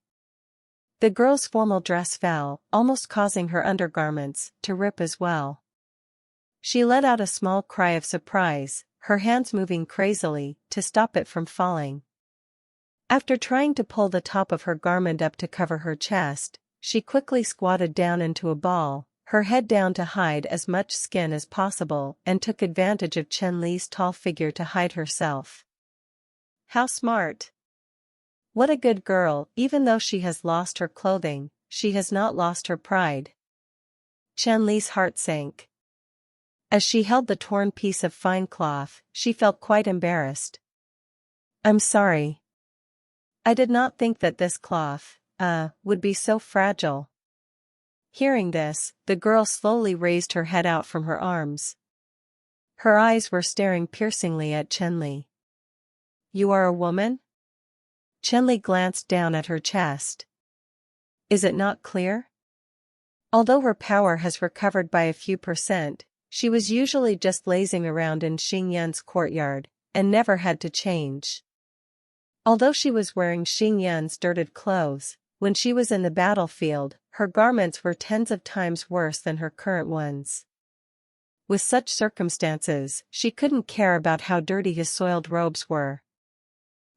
The girl's formal dress fell, almost causing her undergarments to rip as well. She let out a small cry of surprise, her hands moving crazily to stop it from falling. After trying to pull the top of her garment up to cover her chest, she quickly squatted down into a ball, her head down to hide as much skin as possible, and took advantage of Shen Li's tall figure to hide herself. How smart! What a good girl! Even though she has lost her clothing, she has not lost her pride. Shen Li's heart sank. As she held the torn piece of fine cloth, she felt quite embarrassed. "I'm sorry. I did not think that this cloth, would be so fragile." Hearing this, the girl slowly raised her head out from her arms. Her eyes were staring piercingly at Shen Li. "You are a woman?" Shen Li glanced down at her chest. "Is it not clear?" Although her power has recovered by a few %, she was usually just lazing around in Xingyun's courtyard, and never had to change. Although she was wearing Xingyun's dirted clothes, when she was in the battlefield, her garments were tens of times worse than her current ones. With such circumstances, she couldn't care about how dirty his soiled robes were.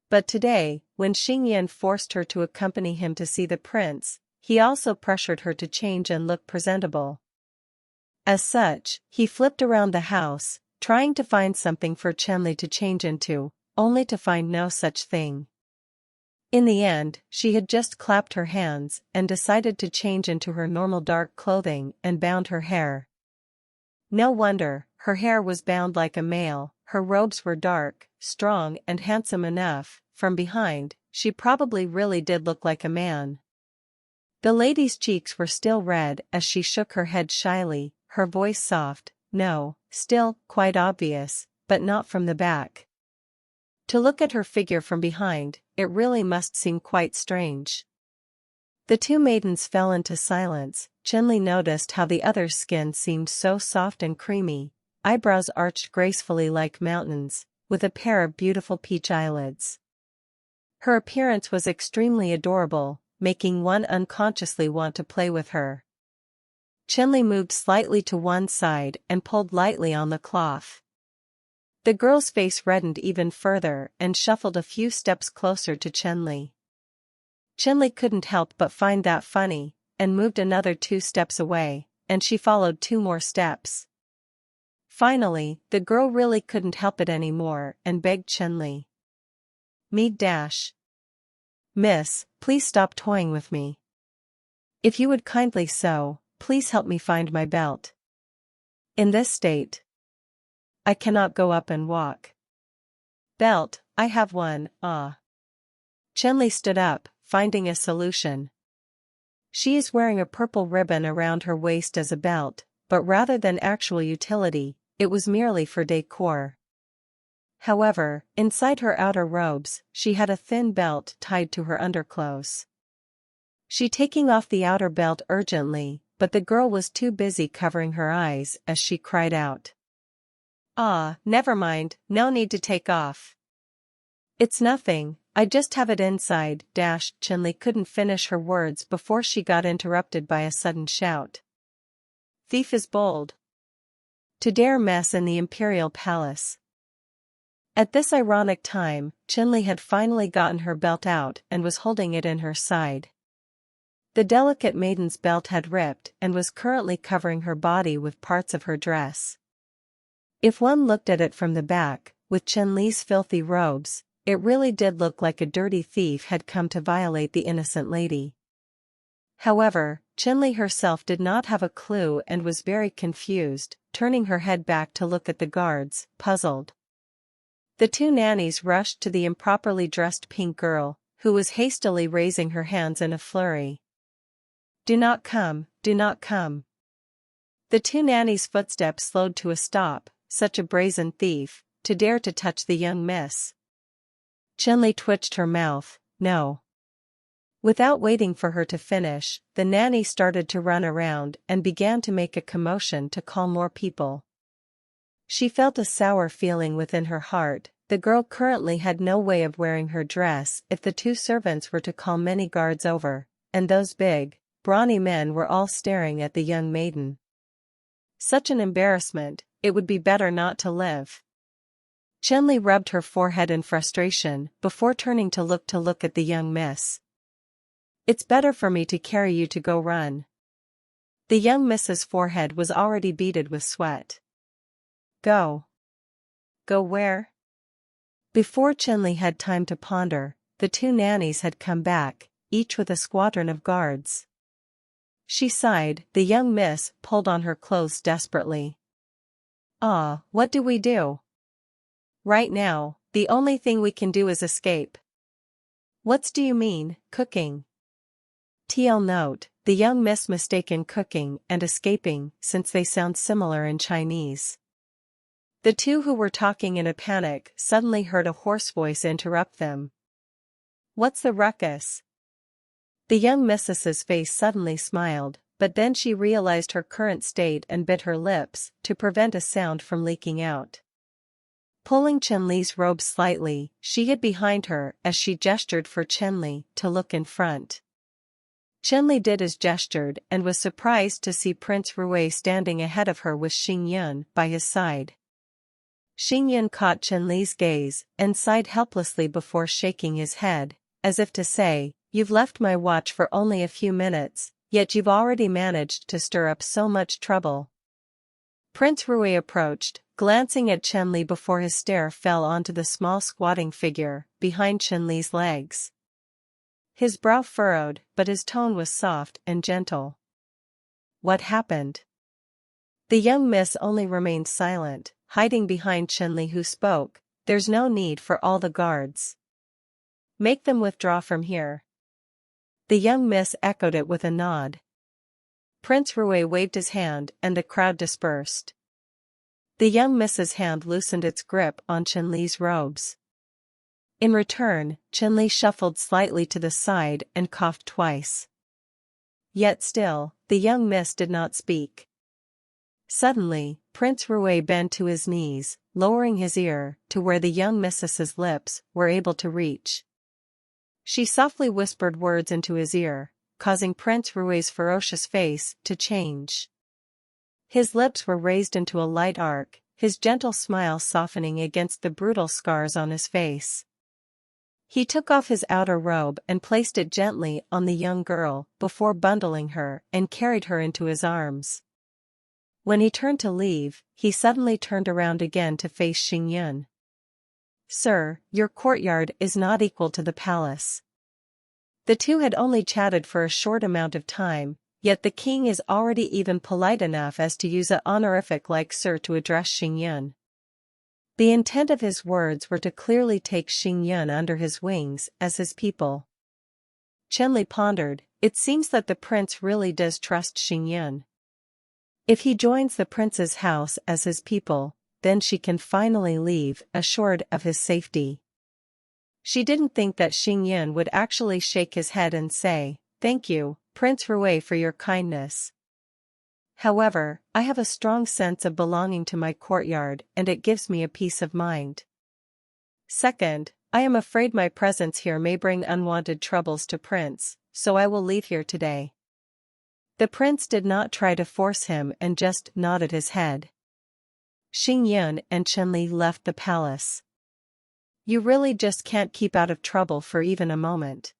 But today, when Xingyun forced her to accompany him to see the prince, he also pressured her to change and look presentable. As such, he flipped around the house, trying to find something for Shen Li to change into, only to find no such thing. In the end, she had just clapped her hands and decided to change into her normal dark clothing and bound her hair. No wonder, her hair was bound like a male, her robes were dark, strong and handsome enough. From behind, she probably really did look like a man. The lady's cheeks were still red as she shook her head shyly, her voice soft. no, still, quite obvious, but not from the back. To look at her figure from behind, it really must seem quite strange. The two maidens fell into silence. Shen Li noticed how the other's skin seemed so soft and creamy, eyebrows arched gracefully like mountains, with a pair of beautiful peach eyelids. Her appearance was extremely adorable, making one unconsciously want to play with her. Shen Li moved slightly to one side and pulled lightly on the cloth. The girl's face reddened even further and shuffled a few steps closer to Shen Li. Shen Li couldn't help but find that funny, and moved another 2 steps away, and she followed 2 more steps. Finally, the girl really couldn't help it anymore and begged Shen Li. Miss, please stop toying with me. If you would kindly so, please help me find my belt. In this state, I cannot go up and walk. Belt, I have one, ah. Shen Li stood up, finding a solution. She is wearing a purple ribbon around her waist as a belt, but rather than actual utility, it was merely for decor. However, inside her outer robes, she had a thin belt tied to her underclothes. She taking off the outer belt urgently, but the girl was too busy covering her eyes as she cried out. Ah, never mind, no need to take off. It's nothing, I just have it inside. Shen Li couldn't finish her words before she got interrupted by a sudden shout. Thief is bold to dare mess in the imperial palace. At this ironic time, Shen Li had finally gotten her belt out and was holding it in her side. The delicate maiden's belt had ripped and was currently covering her body with parts of her dress. If one looked at it from the back, with Shen Li's filthy robes, it really did look like a dirty thief had come to violate the innocent lady. However, Shen Li herself did not have a clue and was very confused, turning her head back to look at the guards, puzzled. The 2 nannies rushed to the improperly dressed pink girl, who was hastily raising her hands in a flurry. Do not come, do not come. The 2 nannies' footsteps slowed to a stop. Such a brazen thief, to dare to touch the young miss. Shen Li twitched her mouth, no. Without waiting for her to finish, the nanny started to run around and began to make a commotion to call more people. She felt a sour feeling within her heart. The girl currently had no way of wearing her dress if the 2 servants were to call many guards over, and those big, brawny men were all staring at the young maiden. Such an embarrassment, it would be better not to live. Shen Li rubbed her forehead in frustration before turning to look at the young miss. It's better for me to carry you to go run. The young miss's forehead was already beaded with sweat. Go. Go where? Before Shen Li had time to ponder, the 2 nannies had come back, each with a squadron of guards. She sighed. The young miss pulled on her clothes desperately. Ah, what do we do? Right now, the only thing we can do is escape. What do you mean, cooking? TL note, the young miss mistaken cooking and escaping since they sound similar in Chinese. The 2 who were talking in a panic suddenly heard a hoarse voice interrupt them. What's the ruckus? The young miss's face suddenly smiled, but then she realized her current state and bit her lips to prevent a sound from leaking out. Pulling Shen Li's robe slightly, she hid behind her as she gestured for Shen Li to look in front. Shen Li did as gestured and was surprised to see Prince Rui standing ahead of her with Xingyun by his side. Xingyun caught Shen Li's gaze and sighed helplessly before shaking his head, as if to say, "You've left my watch for only a few minutes, yet you've already managed to stir up so much trouble." Prince Rui approached, glancing at Shen Li before his stare fell onto the small squatting figure behind Shen Li's legs. His brow furrowed, but his tone was soft and gentle. What happened? The young miss only remained silent, hiding behind Shen Li, who spoke. There's no need for all the guards. Make them withdraw from here. The young miss echoed it with a nod. Prince Rui waved his hand and the crowd dispersed. The young Miss's hand loosened its grip on Shen Li's robes. In return, Shen Li shuffled slightly to the side and coughed twice. Yet still, the young Miss did not speak. Suddenly, Prince Rui bent to his knees, lowering his ear to where the young Miss's lips were able to reach. She softly whispered words into his ear, causing Prince Rui's ferocious face to change. His lips were raised into a light arc, his gentle smile softening against the brutal scars on his face. He took off his outer robe and placed it gently on the young girl before bundling her and carried her into his arms. When he turned to leave, he suddenly turned around again to face Xingyun. "Sir, your courtyard is not equal to the palace." The two had only chatted for a short amount of time, yet the king is already even polite enough as to use an honorific like sir to address Xingyun. The intent of his words were to clearly take Xingyun under his wings as his people. Shen Li pondered, it seems that the prince really does trust Xingyun. If he joins the prince's house as his people, then she can finally leave assured of his safety. She didn't think that Xingyun would actually shake his head and say, "Thank you, Prince Rui, for your kindness. However, I have a strong sense of belonging to my courtyard and it gives me a peace of mind. Second, I am afraid my presence here may bring unwanted troubles to Prince, so I will leave here today." The prince did not try to force him and just nodded his head. Xingyun and Shen Li left the palace. You really just can't keep out of trouble for even a moment.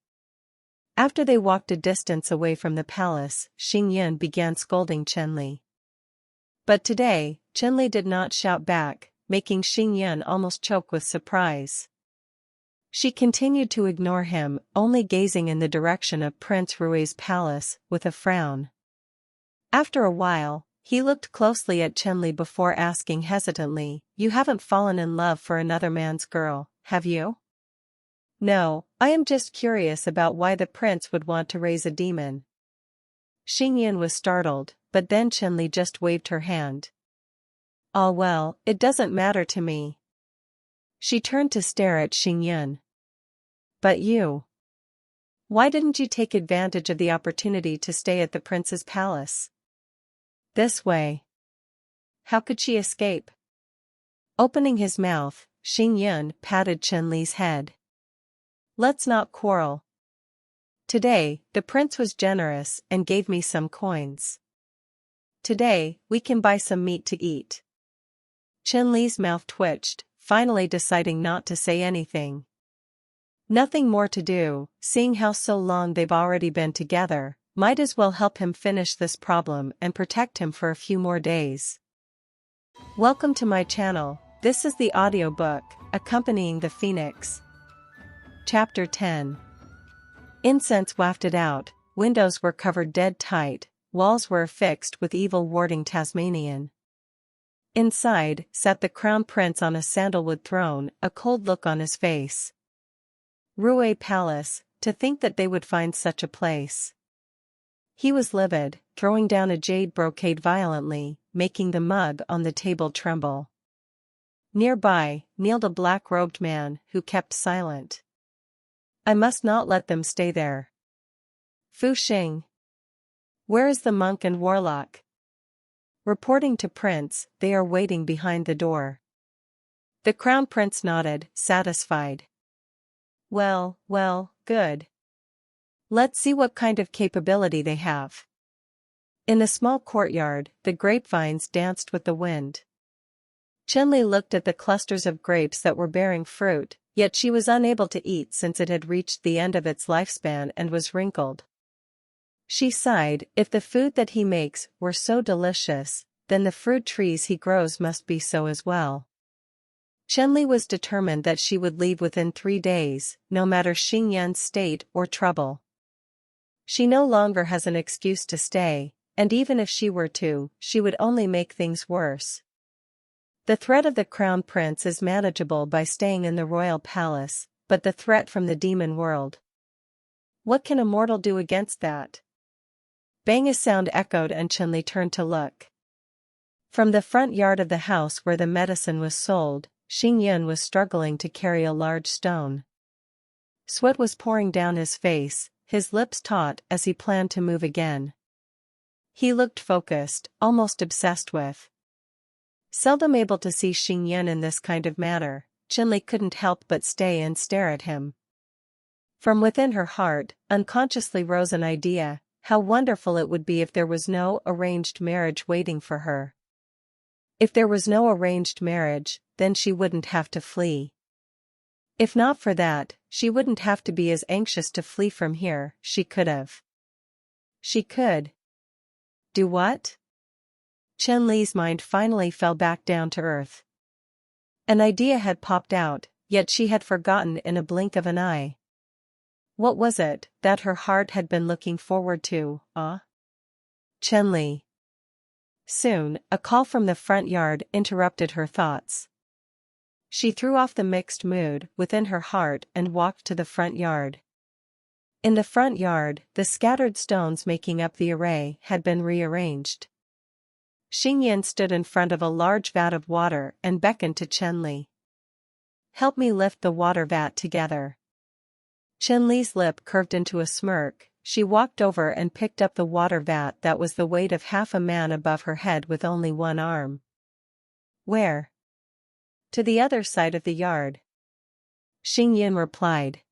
After they walked a distance away from the palace, Xingyun began scolding Shen Li. But today, Shen Li did not shout back, making Xingyun almost choke with surprise. She continued to ignore him, only gazing in the direction of Prince Rui's palace with a frown. After a while, he looked closely at Shen Li before asking hesitantly, "You haven't fallen in love for another man's girl, have you?" "No, I am just curious about why the prince would want to raise a demon." Xingyun was startled, but then Shen Li just waved her hand. "Ah well, it doesn't matter to me." She turned to stare at Xingyun. "But you? Why didn't you take advantage of the opportunity to stay at the prince's palace?" "This way." How could she escape? Opening his mouth, Xingyun patted Shen Li's head. "Let's not quarrel. Today, the prince was generous and gave me some coins. Today, we can buy some meat to eat." Shen Li's mouth twitched, finally deciding not to say anything. Nothing more to do, seeing how so long they've already been together, might as well help him finish this problem and protect him for a few more days. Welcome to my channel, this is the audiobook, Accompanying the Phoenix. Chapter 10. Incense wafted out, windows were covered dead tight, walls were affixed with evil warding Tasmanian. Inside, sat the crown prince on a sandalwood throne, a cold look on his face. Rui Palace, to think that they would find such a place. He was livid, throwing down a jade brocade violently, making the mug on the table tremble. Nearby, kneeled a black-robed man, who kept silent. "I must not let them stay there. Fu Xing. Where is the monk and warlock?" Reporting to Prince, "They are waiting behind the door." The crown prince nodded, satisfied. Well, good. Let's see what kind of capability they have." In the small courtyard, the grapevines danced with the wind. Shen Li looked at the clusters of grapes that were bearing fruit, yet she was unable to eat since it had reached the end of its lifespan and was wrinkled. She sighed, if the food that he makes were so delicious, then the fruit trees he grows must be so as well. Shen Li was determined that she would leave within 3 days, no matter Xingyun's state or trouble. She no longer has an excuse to stay, and even if she were to, she would only make things worse. The threat of the crown prince is manageable by staying in the royal palace, but the threat from the demon world. What can a mortal do against that? Bang! A sound echoed and Shen Li turned to look. From the front yard of the house where the medicine was sold, Rongjun was struggling to carry a large stone. Sweat was pouring down his face, his lips taut as he planned to move again. He looked focused, almost obsessed with. Seldom able to see Rongjun in this kind of manner, Shen Li couldn't help but stay and stare at him. From within her heart, unconsciously rose an idea: how wonderful it would be if there was no arranged marriage waiting for her. If there was no arranged marriage, then she wouldn't have to flee. If not for that, she wouldn't have to be as anxious to flee from here. She could. Do what? Shen Li's mind finally fell back down to earth. An idea had popped out, yet she had forgotten in a blink of an eye. What was it that her heart had been looking forward to? Shen Li. Soon, a call from the front yard interrupted her thoughts. She threw off the mixed mood within her heart and walked to the front yard. In the front yard, the scattered stones making up the array had been rearranged. Rongjun stood in front of a large vat of water and beckoned to Shen Li. "Help me lift the water vat together." Shen Li's lip curved into a smirk. She walked over and picked up the water vat that was the weight of half a man above her head with only one arm. "Where?" "To the other side of the yard," Rongjun replied.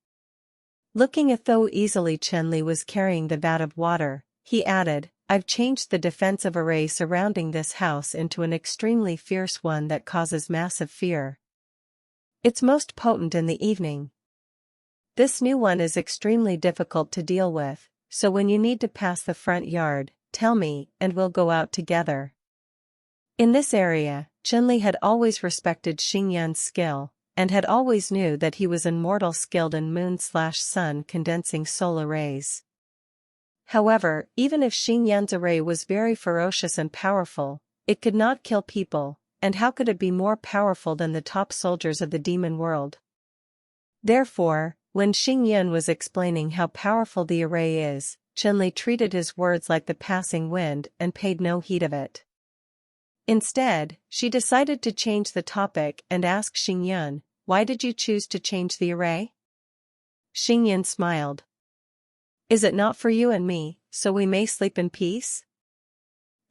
Looking as though easily Shen Li was carrying the vat of water, he added, "I've changed the defensive array surrounding this house into an extremely fierce one that causes massive fear. It's most potent in the evening. This new one is extremely difficult to deal with, so when you need to pass the front yard, tell me and we'll go out together." In this area, Shen Li had always respected Rongjun's skill, and had always knew that he was immortal skilled in moon/sun condensing solar rays. However, even if Rongjun's array was very ferocious and powerful, it could not kill people, and how could it be more powerful than the top soldiers of the demon world? Therefore, when Rongjun was explaining how powerful the array is, Shen Li treated his words like the passing wind and paid no heed of it. Instead, she decided to change the topic and ask Rongjun, "Why did you choose to change the array?" Rongjun smiled. "Is it not for you and me, so we may sleep in peace?"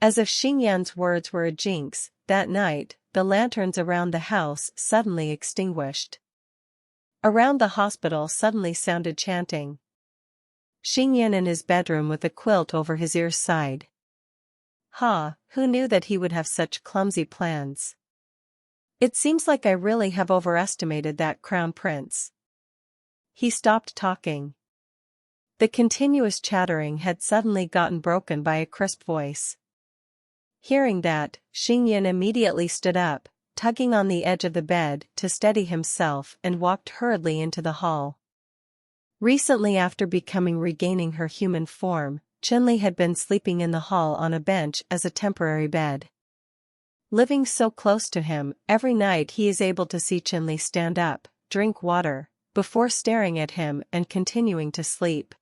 As if Rongjun's words were a jinx, that night, the lanterns around the house suddenly extinguished. Around the hospital suddenly sounded chanting. Rongjun in his bedroom with a quilt over his ears sighed. Who knew that he would have such clumsy plans? It seems like I really have overestimated that crown prince. He stopped talking. The continuous chattering had suddenly gotten broken by a crisp voice. Hearing that, Rongjun immediately stood up, tugging on the edge of the bed to steady himself, and walked hurriedly into the hall. Recently, after regaining her human form, Shen Li had been sleeping in the hall on a bench as a temporary bed. Living so close to him, every night he is able to see Shen Li stand up, drink water, before staring at him and continuing to sleep.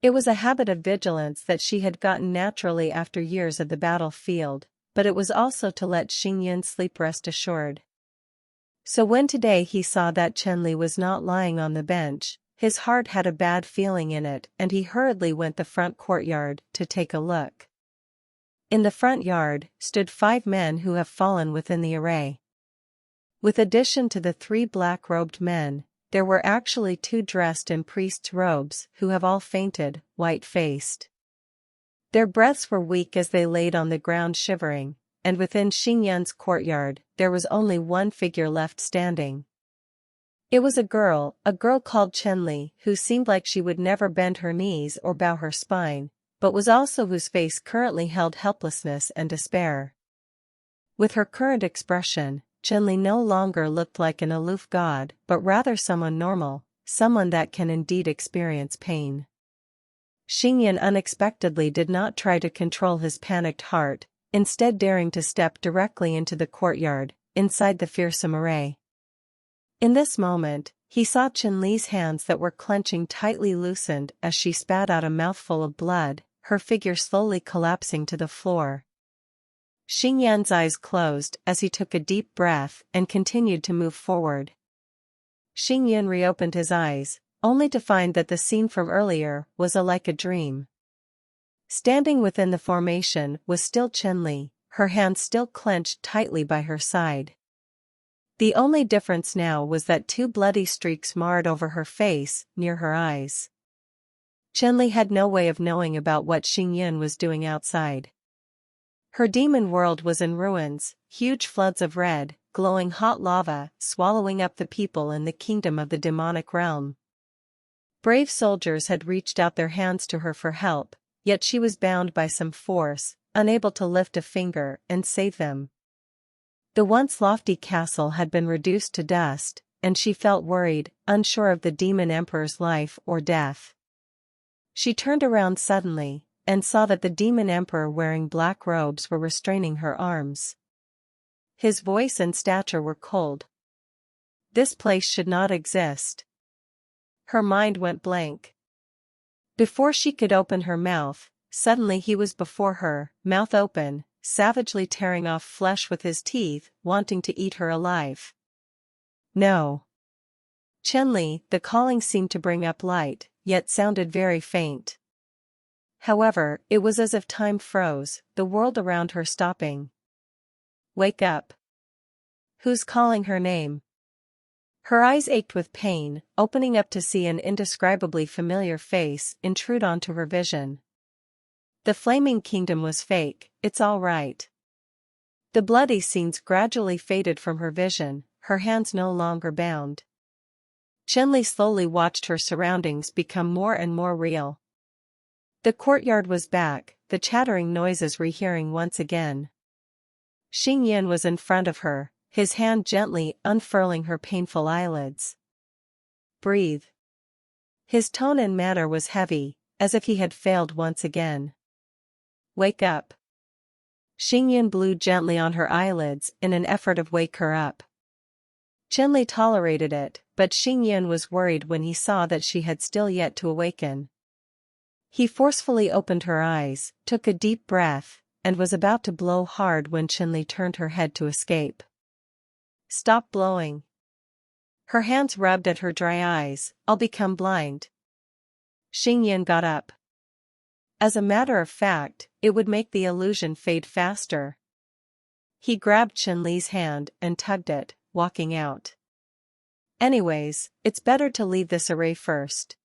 It was a habit of vigilance that she had gotten naturally after years of the battlefield, but it was also to let Rongjun sleep rest assured. So when today he saw that Shen Li was not lying on the bench, his heart had a bad feeling in it, and he hurriedly went the front courtyard to take a look. In the front yard stood 5 men who have fallen within the array. With addition to the 3 black-robed men, there were actually 2 dressed in priests' robes who have all fainted, white-faced. Their breaths were weak as they laid on the ground shivering, and within Rongjun's courtyard, there was only one figure left standing. It was a girl called Shen Li, who seemed like she would never bend her knees or bow her spine, but was also whose face currently held helplessness and despair. With her current expression, Shen Li no longer looked like an aloof god, but rather someone normal, someone that can indeed experience pain. Rongjun unexpectedly did not try to control his panicked heart, instead daring to step directly into the courtyard, inside the fearsome array. In this moment, he saw Shen Li's hands that were clenching tightly loosened as she spat out a mouthful of blood, her figure slowly collapsing to the floor. Xing Yan's eyes closed as he took a deep breath and continued to move forward. Xing Yan reopened his eyes, only to find that the scene from earlier was like a dream. Standing within the formation was still Shen Li, her hands still clenched tightly by her side. The only difference now was that two bloody streaks marred over her face, near her eyes. Shen Li had no way of knowing about what Xing Yan was doing outside. Her demon world was in ruins, huge floods of red, glowing hot lava, swallowing up the people in the kingdom of the demonic realm. Brave soldiers had reached out their hands to her for help, yet she was bound by some force, unable to lift a finger and save them. The once lofty castle had been reduced to dust, and she felt worried, unsure of the demon emperor's life or death. She turned around suddenly, and saw that the demon emperor wearing black robes were restraining her arms. His voice and stature were cold. This place should not exist. Her mind went blank. Before she could open her mouth, suddenly he was before her, mouth open, savagely tearing off flesh with his teeth, wanting to eat her alive. No. Shen Li, the calling seemed to bring up light, yet sounded very faint. However, it was as if time froze, the world around her stopping. Wake up. Who's calling her name? Her eyes ached with pain, opening up to see an indescribably familiar face intrude onto her vision. The flaming kingdom was fake, it's all right. The bloody scenes gradually faded from her vision, her hands no longer bound. Shen Li slowly watched her surroundings become more and more real. The courtyard was back, the chattering noises rehearing once again. Xing Yan was in front of her, his hand gently unfurling her painful eyelids. Breathe. His tone and manner was heavy, as if he had failed once again. Wake up. Xing Yan blew gently on her eyelids in an effort to wake her up. Shen Li tolerated it, but Xing Yan was worried when he saw that she had still yet to awaken. He forcefully opened her eyes, took a deep breath, and was about to blow hard when Shen Li turned her head to escape. Stop blowing. Her hands rubbed at her dry eyes, I'll become blind. Xing Yan got up. As a matter of fact, it would make the illusion fade faster. He grabbed Shen Li's hand and tugged it, walking out. Anyways, it's better to leave this array first.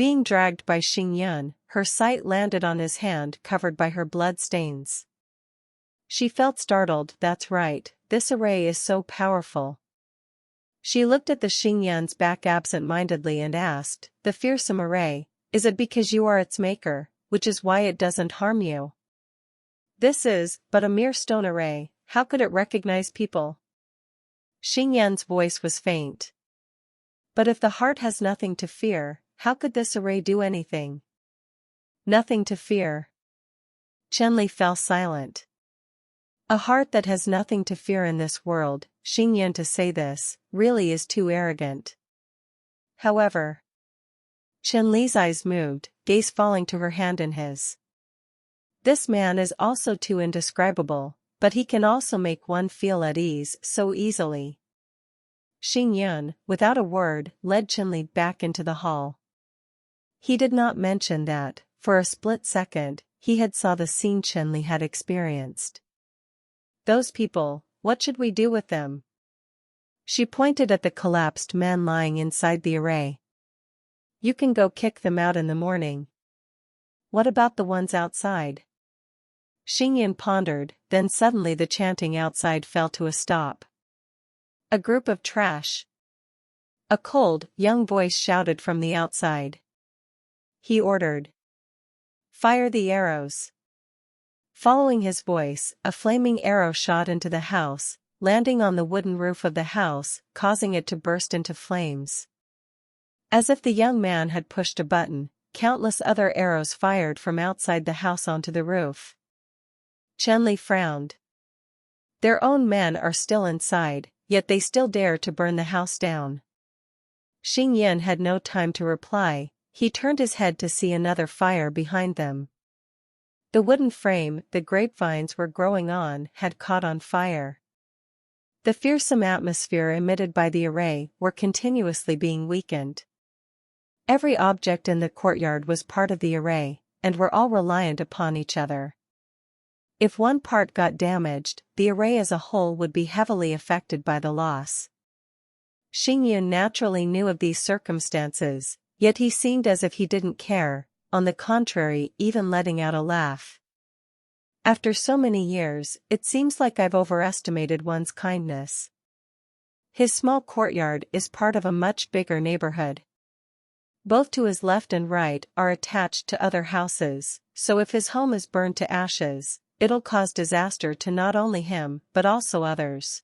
Being dragged by Xing Yan, her sight landed on his hand covered by her blood stains. She felt startled, that's right, this array is so powerful. She looked at the Xing Yan's back absent-mindedly and asked, the fearsome array, is it because you are its maker, which is why it doesn't harm you? This is but a mere stone array, how could it recognize people? Xing Yan's voice was faint. But if the heart has nothing to fear, how could this array do anything? Nothing to fear. Shen Li fell silent. A heart that has nothing to fear in this world, Xing Yan to say this, really is too arrogant. However, Shen Li's eyes moved, gaze falling to her hand in his. This man is also too indescribable, but he can also make one feel at ease so easily. Xing Yan, without a word, led Shen Li back into the hall. He did not mention that, for a split second, he had saw the scene Shen Li had experienced. Those people, what should we do with them? She pointed at the collapsed man lying inside the array. You can go kick them out in the morning. What about the ones outside? Xing Yan pondered, then suddenly the chanting outside fell to a stop. A group of trash. A cold, young voice shouted from the outside. He ordered. Fire the arrows. Following his voice, a flaming arrow shot into the house, landing on the wooden roof of the house, causing it to burst into flames. As if the young man had pushed a button, countless other arrows fired from outside the house onto the roof. Shen Li frowned. Their own men are still inside, yet they still dare to burn the house down. Xing Yan had no time to reply, he turned his head to see another fire behind them. The wooden frame the grapevines were growing on had caught on fire. The fearsome atmosphere emitted by the array were continuously being weakened. Every object in the courtyard was part of the array, and were all reliant upon each other. If one part got damaged, the array as a whole would be heavily affected by the loss. Xingyun naturally knew of these circumstances, yet he seemed as if he didn't care, on the contrary, even letting out a laugh. After so many years, it seems like I've overestimated one's kindness. His small courtyard is part of a much bigger neighborhood. Both to his left and right are attached to other houses, so if his home is burned to ashes, it'll cause disaster to not only him but also others.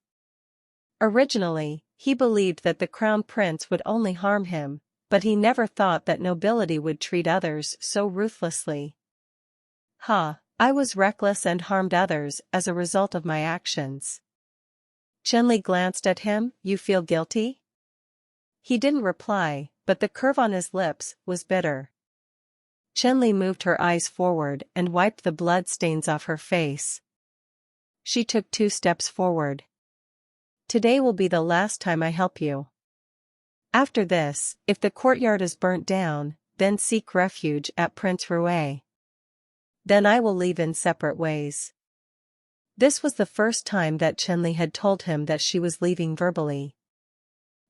Originally, he believed that the crown prince would only harm him, but he never thought that nobility would treat others so ruthlessly. I was reckless and harmed others as a result of my actions. Shen Li glanced at him. You feel guilty? He didn't reply, but the curve on his lips was bitter. Shen Li moved her eyes forward and wiped the blood stains off her face. She took 2 steps forward. Today will be the last time I help you. After this, if the courtyard is burnt down, then seek refuge at Prince Rue. Then I will leave in separate ways. This was the first time that Shen Li had told him that she was leaving verbally.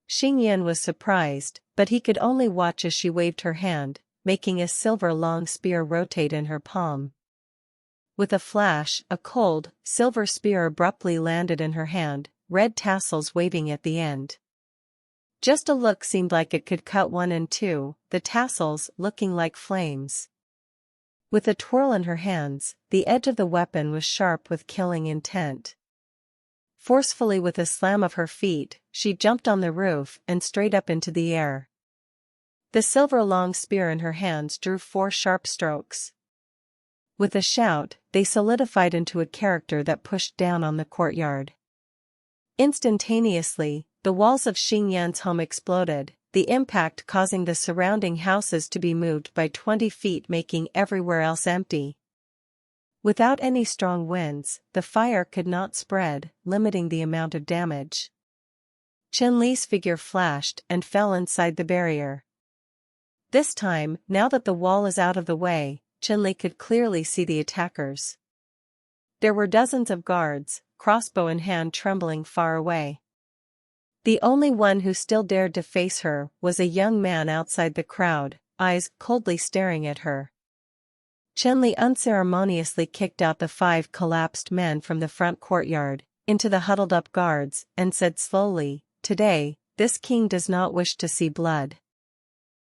Xingyun was surprised, but he could only watch as she waved her hand, making a silver long spear rotate in her palm. With a flash, a cold, silver spear abruptly landed in her hand, red tassels waving at the end. Just a look seemed like it could cut one in two, the tassels looking like flames. With a twirl in her hands, the edge of the weapon was sharp with killing intent. Forcefully with a slam of her feet, she jumped on the roof and straight up into the air. The silver long spear in her hands drew 4 sharp strokes. With a shout, they solidified into a character that pushed down on the courtyard. Instantaneously, the walls of Xingyun's home exploded, the impact causing the surrounding houses to be moved by 20 feet, making everywhere else empty. Without any strong winds, the fire could not spread, limiting the amount of damage. Shen Li's figure flashed and fell inside the barrier. This time, now that the wall is out of the way, Shen Li could clearly see the attackers. There were dozens of guards, crossbow in hand, trembling far away. The only one who still dared to face her was a young man outside the crowd, eyes coldly staring at her. Shen Li unceremoniously kicked out the 5 collapsed men from the front courtyard, into the huddled-up guards, and said slowly, "Today, this king does not wish to see blood."